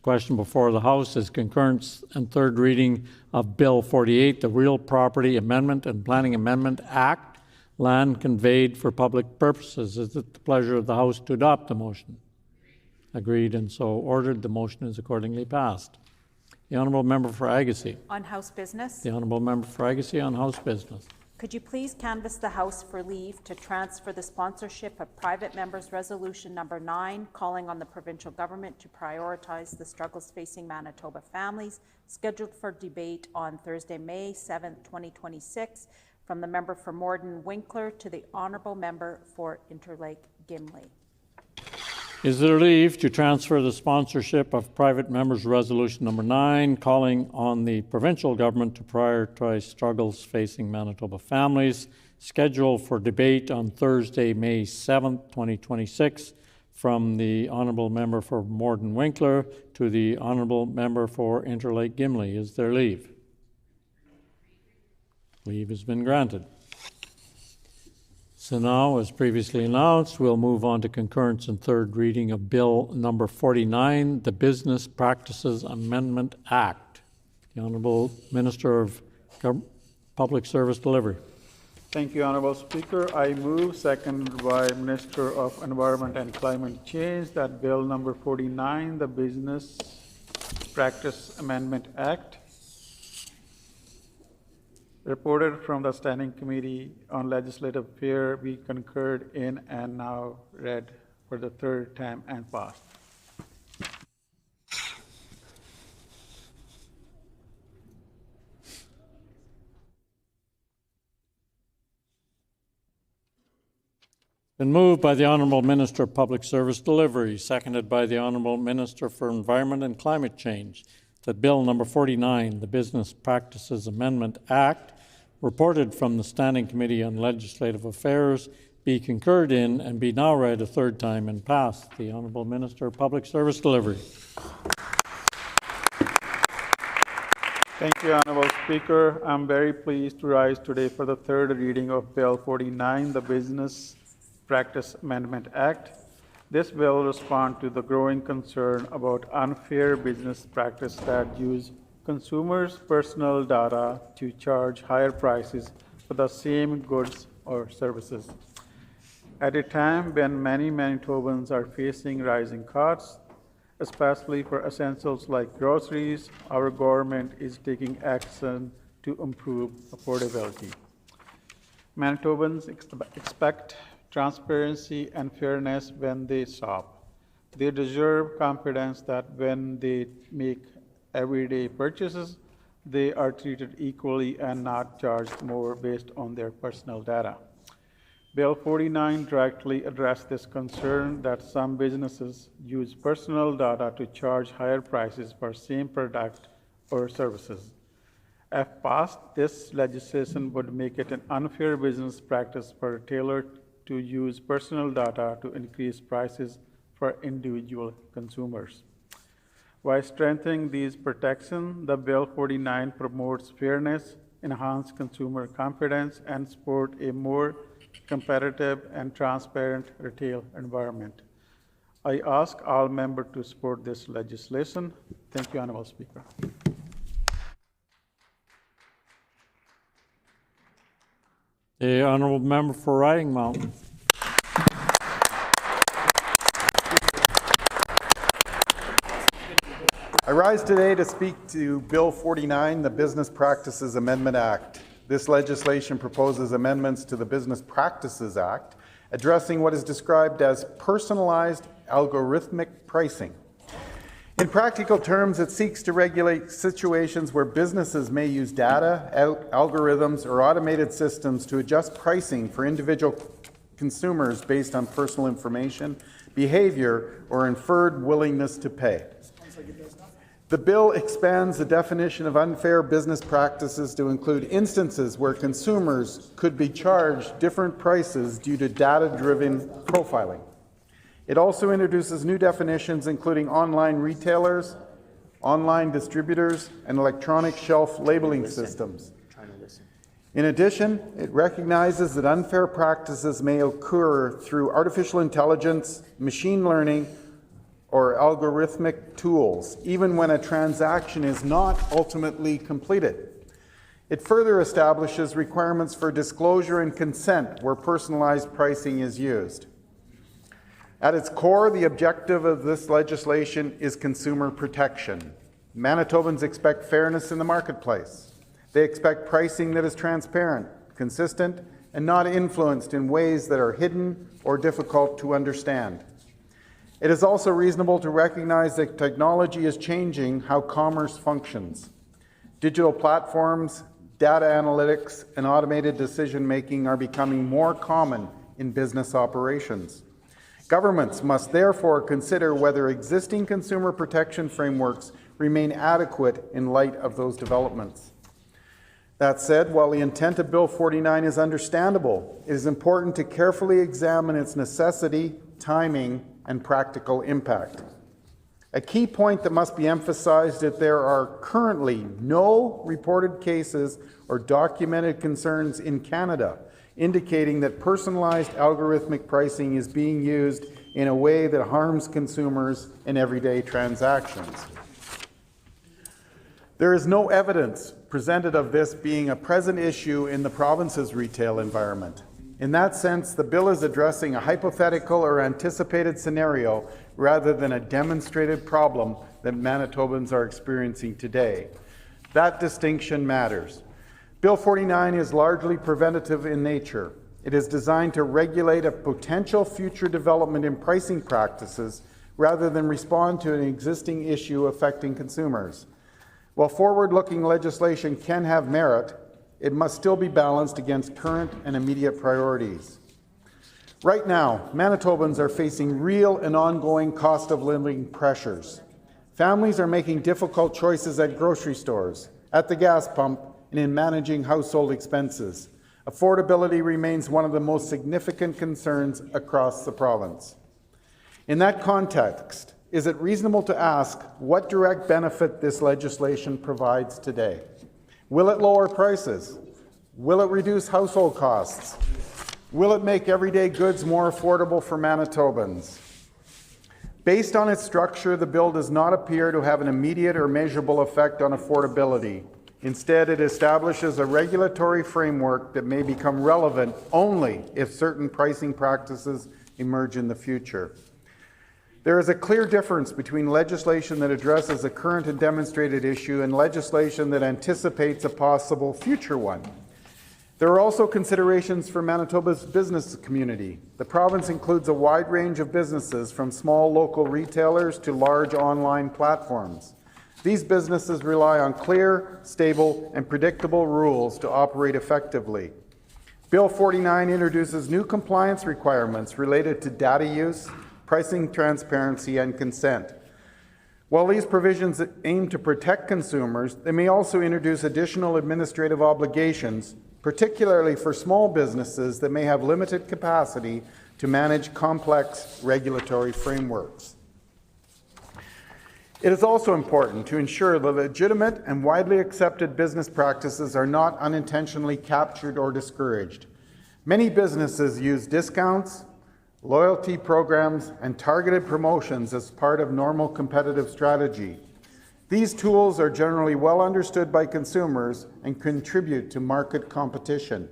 Question before the House is concurrence and third reading of Bill 48, the Real Property Amendment and Planning Amendment Act, land conveyed for public purposes. Is it the pleasure of the House to adopt the motion? Agreed and so ordered. The motion is accordingly passed. The Honourable Member for Agassiz. On House business. The Honourable Member for Agassiz on House business. Could you please canvass the House for leave to transfer the sponsorship of private members' resolution number 9, calling on the provincial government to prioritize the struggles facing Manitoba families, scheduled for debate on Thursday, May 7, 2026, from the member for Morden Winkler to the honourable member for Interlake Gimli. Is there leave to transfer the sponsorship of private members' resolution number 9, calling on the provincial government to prioritize struggles facing Manitoba families, scheduled for debate on Thursday, May 7th, 2026, from the honourable member for Morden Winkler to the honourable member for Interlake Gimli? Is there leave? Leave has been granted. So now, as previously announced, we'll move on to concurrence and third reading of Bill number 49, the Business Practices Amendment Act. The Honourable Minister of Public Service Delivery. Thank you, Honourable Speaker. I move, seconded by Minister of Environment and Climate Change, that Bill number 49, the Business Practice Amendment Act, reported from the Standing Committee on Legislative Affairs be concurred in and now read for the third time and passed. Been moved by the Honourable Minister of Public Service Delivery, seconded by the Honourable Minister for Environment and Climate Change, that Bill number 49, the Business Practices Amendment Act, reported from the Standing Committee on Legislative Affairs, be concurred in and be now read a third time and passed. The Honourable Minister of Public Service Delivery. Thank you, Honourable Speaker. I'm very pleased to rise today for the third reading of Bill 49, the Business Practice Amendment Act. This bill will respond to the growing concern about unfair business practice that use consumers' personal data to charge higher prices for the same goods or services. At a time when many Manitobans are facing rising costs, especially for essentials like groceries, our government is taking action to improve affordability. Manitobans expect transparency and fairness when they shop. They deserve confidence that when they make everyday purchases, they are treated equally and not charged more based on their personal data. Bill 49 directly addressed this concern that some businesses use personal data to charge higher prices for same product or services. If passed, this legislation would make it an unfair business practice for retailers to use personal data to increase prices for individual consumers. By strengthening these protections, the Bill 49 promotes fairness, enhances consumer confidence, and supports a more competitive and transparent retail environment. I ask all members to support this legislation. Thank you, Honourable Speaker. The Honourable Member for Riding Mountain. I rise today to speak to Bill 49, the Business Practices Amendment Act. This legislation proposes amendments to the Business Practices Act, addressing what is described as personalized algorithmic pricing. In practical terms, it seeks to regulate situations where businesses may use data, algorithms, or automated systems to adjust pricing for individual consumers based on personal information, behavior, or inferred willingness to pay. The bill expands the definition of unfair business practices to include instances where consumers could be charged different prices due to data-driven profiling. It also introduces new definitions including online retailers, online distributors, and electronic shelf labeling systems. In addition, it recognizes that unfair practices may occur through artificial intelligence, machine learning, or algorithmic tools, even when a transaction is not ultimately completed. It further establishes requirements for disclosure and consent where personalized pricing is used. At its core, the objective of this legislation is consumer protection. Manitobans expect fairness in the marketplace. They expect pricing that is transparent, consistent, and not influenced in ways that are hidden or difficult to understand. It is also reasonable to recognize that technology is changing how commerce functions. Digital platforms, data analytics, and automated decision-making are becoming more common in business operations. Governments must therefore consider whether existing consumer protection frameworks remain adequate in light of those developments. That said, while the intent of Bill 49 is understandable, it is important to carefully examine its necessity, timing, and practical impact. A key point that must be emphasized is that there are currently no reported cases or documented concerns in Canada indicating that personalized algorithmic pricing is being used in a way that harms consumers in everyday transactions. There is no evidence presented of this being a present issue in the province's retail environment. In that sense, the bill is addressing a hypothetical or anticipated scenario rather than a demonstrated problem that Manitobans are experiencing today. That distinction matters. Bill 49 is largely preventative in nature. It is designed to regulate a potential future development in pricing practices rather than respond to an existing issue affecting consumers. While forward-looking legislation can have merit, it must still be balanced against current and immediate priorities. Right now, Manitobans are facing real and ongoing cost of living pressures. Families are making difficult choices at grocery stores, at the gas pump, and in managing household expenses. Affordability remains one of the most significant concerns across the province. In that context, is it reasonable to ask what direct benefit this legislation provides today? Will it lower prices? Will it reduce household costs? Will it make everyday goods more affordable for Manitobans? Based on its structure, the bill does not appear to have an immediate or measurable effect on affordability. Instead, it establishes a regulatory framework that may become relevant only if certain pricing practices emerge in the future. There is a clear difference between legislation that addresses a current and demonstrated issue and legislation that anticipates a possible future one. There are also considerations for Manitoba's business community. The province includes a wide range of businesses, from small local retailers to large online platforms. These businesses rely on clear, stable, and predictable rules to operate effectively. Bill 49 introduces new compliance requirements related to data use, pricing transparency, and consent. While these provisions aim to protect consumers, they may also introduce additional administrative obligations, particularly for small businesses that may have limited capacity to manage complex regulatory frameworks. It is also important to ensure that legitimate and widely accepted business practices are not unintentionally captured or discouraged. Many businesses use discounts, loyalty programs, and targeted promotions as part of normal competitive strategy. These tools are generally well understood by consumers and contribute to market competition.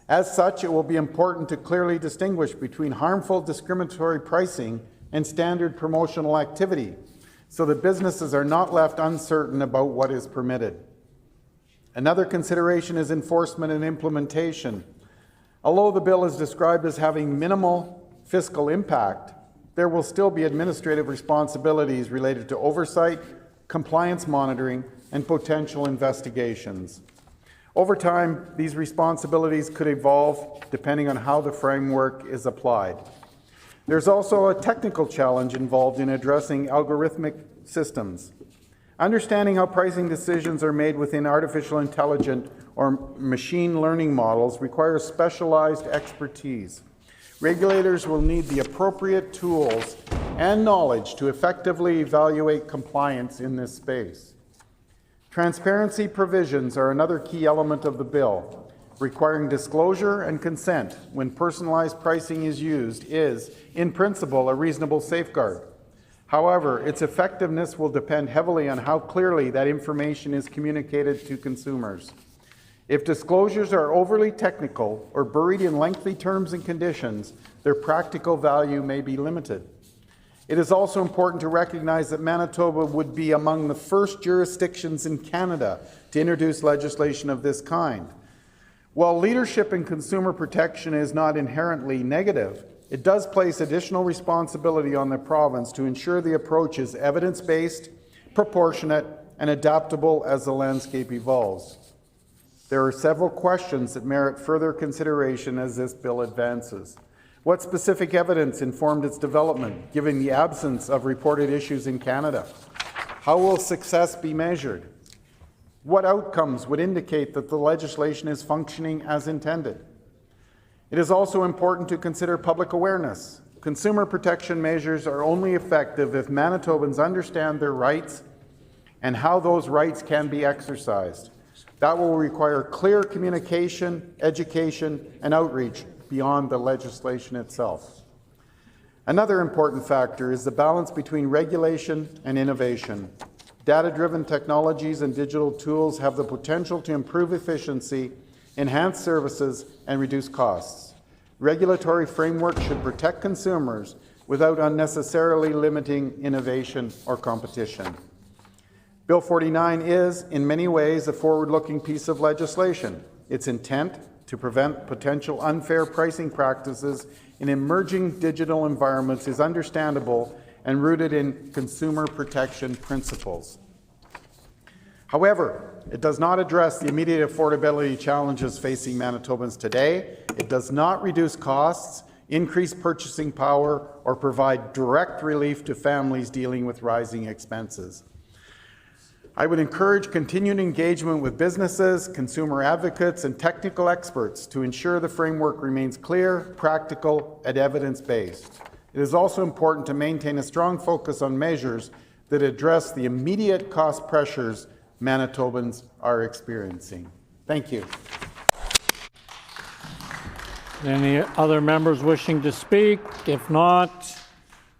As such, it will be important to clearly distinguish between harmful discriminatory pricing and standard promotional activity, so that businesses are not left uncertain about what is permitted. Another consideration is enforcement and implementation. Although the bill is described as having minimal fiscal impact, there will still be administrative responsibilities related to oversight, compliance monitoring, and potential investigations. Over time, these responsibilities could evolve depending on how the framework is applied. There's also a technical challenge involved in addressing algorithmic systems. Understanding how pricing decisions are made within artificial intelligence or machine learning models requires specialized expertise. Regulators will need the appropriate tools and knowledge to effectively evaluate compliance in this space. Transparency provisions are another key element of the bill. Requiring disclosure and consent when personalized pricing is used is, in principle, a reasonable safeguard. However, its effectiveness will depend heavily on how clearly that information is communicated to consumers. If disclosures are overly technical or buried in lengthy terms and conditions, their practical value may be limited. It is also important to recognize that Manitoba would be among the first jurisdictions in Canada to introduce legislation of this kind. While leadership in consumer protection is not inherently negative, it does place additional responsibility on the province to ensure the approach is evidence-based, proportionate, and adaptable as the landscape evolves. There are several questions that merit further consideration as this bill advances. What specific evidence informed its development, given the absence of reported issues in Canada? How will success be measured? What outcomes would indicate that the legislation is functioning as intended? It is also important to consider public awareness. Consumer protection measures are only effective if Manitobans understand their rights and how those rights can be exercised. That will require clear communication, education, and outreach beyond the legislation itself. Another important factor is the balance between regulation and innovation. Data-driven technologies and digital tools have the potential to improve efficiency, enhance services, and reduce costs. Regulatory framework should protect consumers without unnecessarily limiting innovation or competition. Bill 49 is, in many ways, a forward-looking piece of legislation. Its intent to prevent potential unfair pricing practices in emerging digital environments is understandable and rooted in consumer protection principles. However, it does not address the immediate affordability challenges facing Manitobans today. It does not reduce costs, increase purchasing power, or provide direct relief to families dealing with rising expenses. I would encourage continued engagement with businesses, consumer advocates, and technical experts to ensure the framework remains clear, practical, and evidence-based. It is also important to maintain a strong focus on measures that address the immediate cost pressures Manitobans are experiencing. Thank you. Any other members wishing to speak? If not,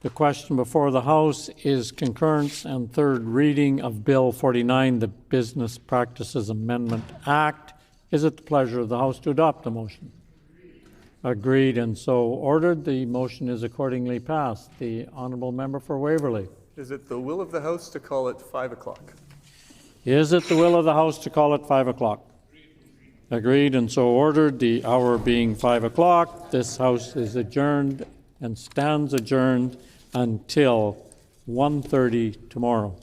the question before the House is concurrence and third reading of Bill 49, the Business Practices Amendment Act. Is it the pleasure of the House to adopt the motion? Agreed and so ordered. The motion is accordingly passed. The honourable member for Waverley. Is it the will of the House to call it 5 o'clock? Is it the will of the House to call it 5 o'clock? Agreed and so ordered. The hour being 5 o'clock, this House is adjourned and stands adjourned until 1:30 tomorrow.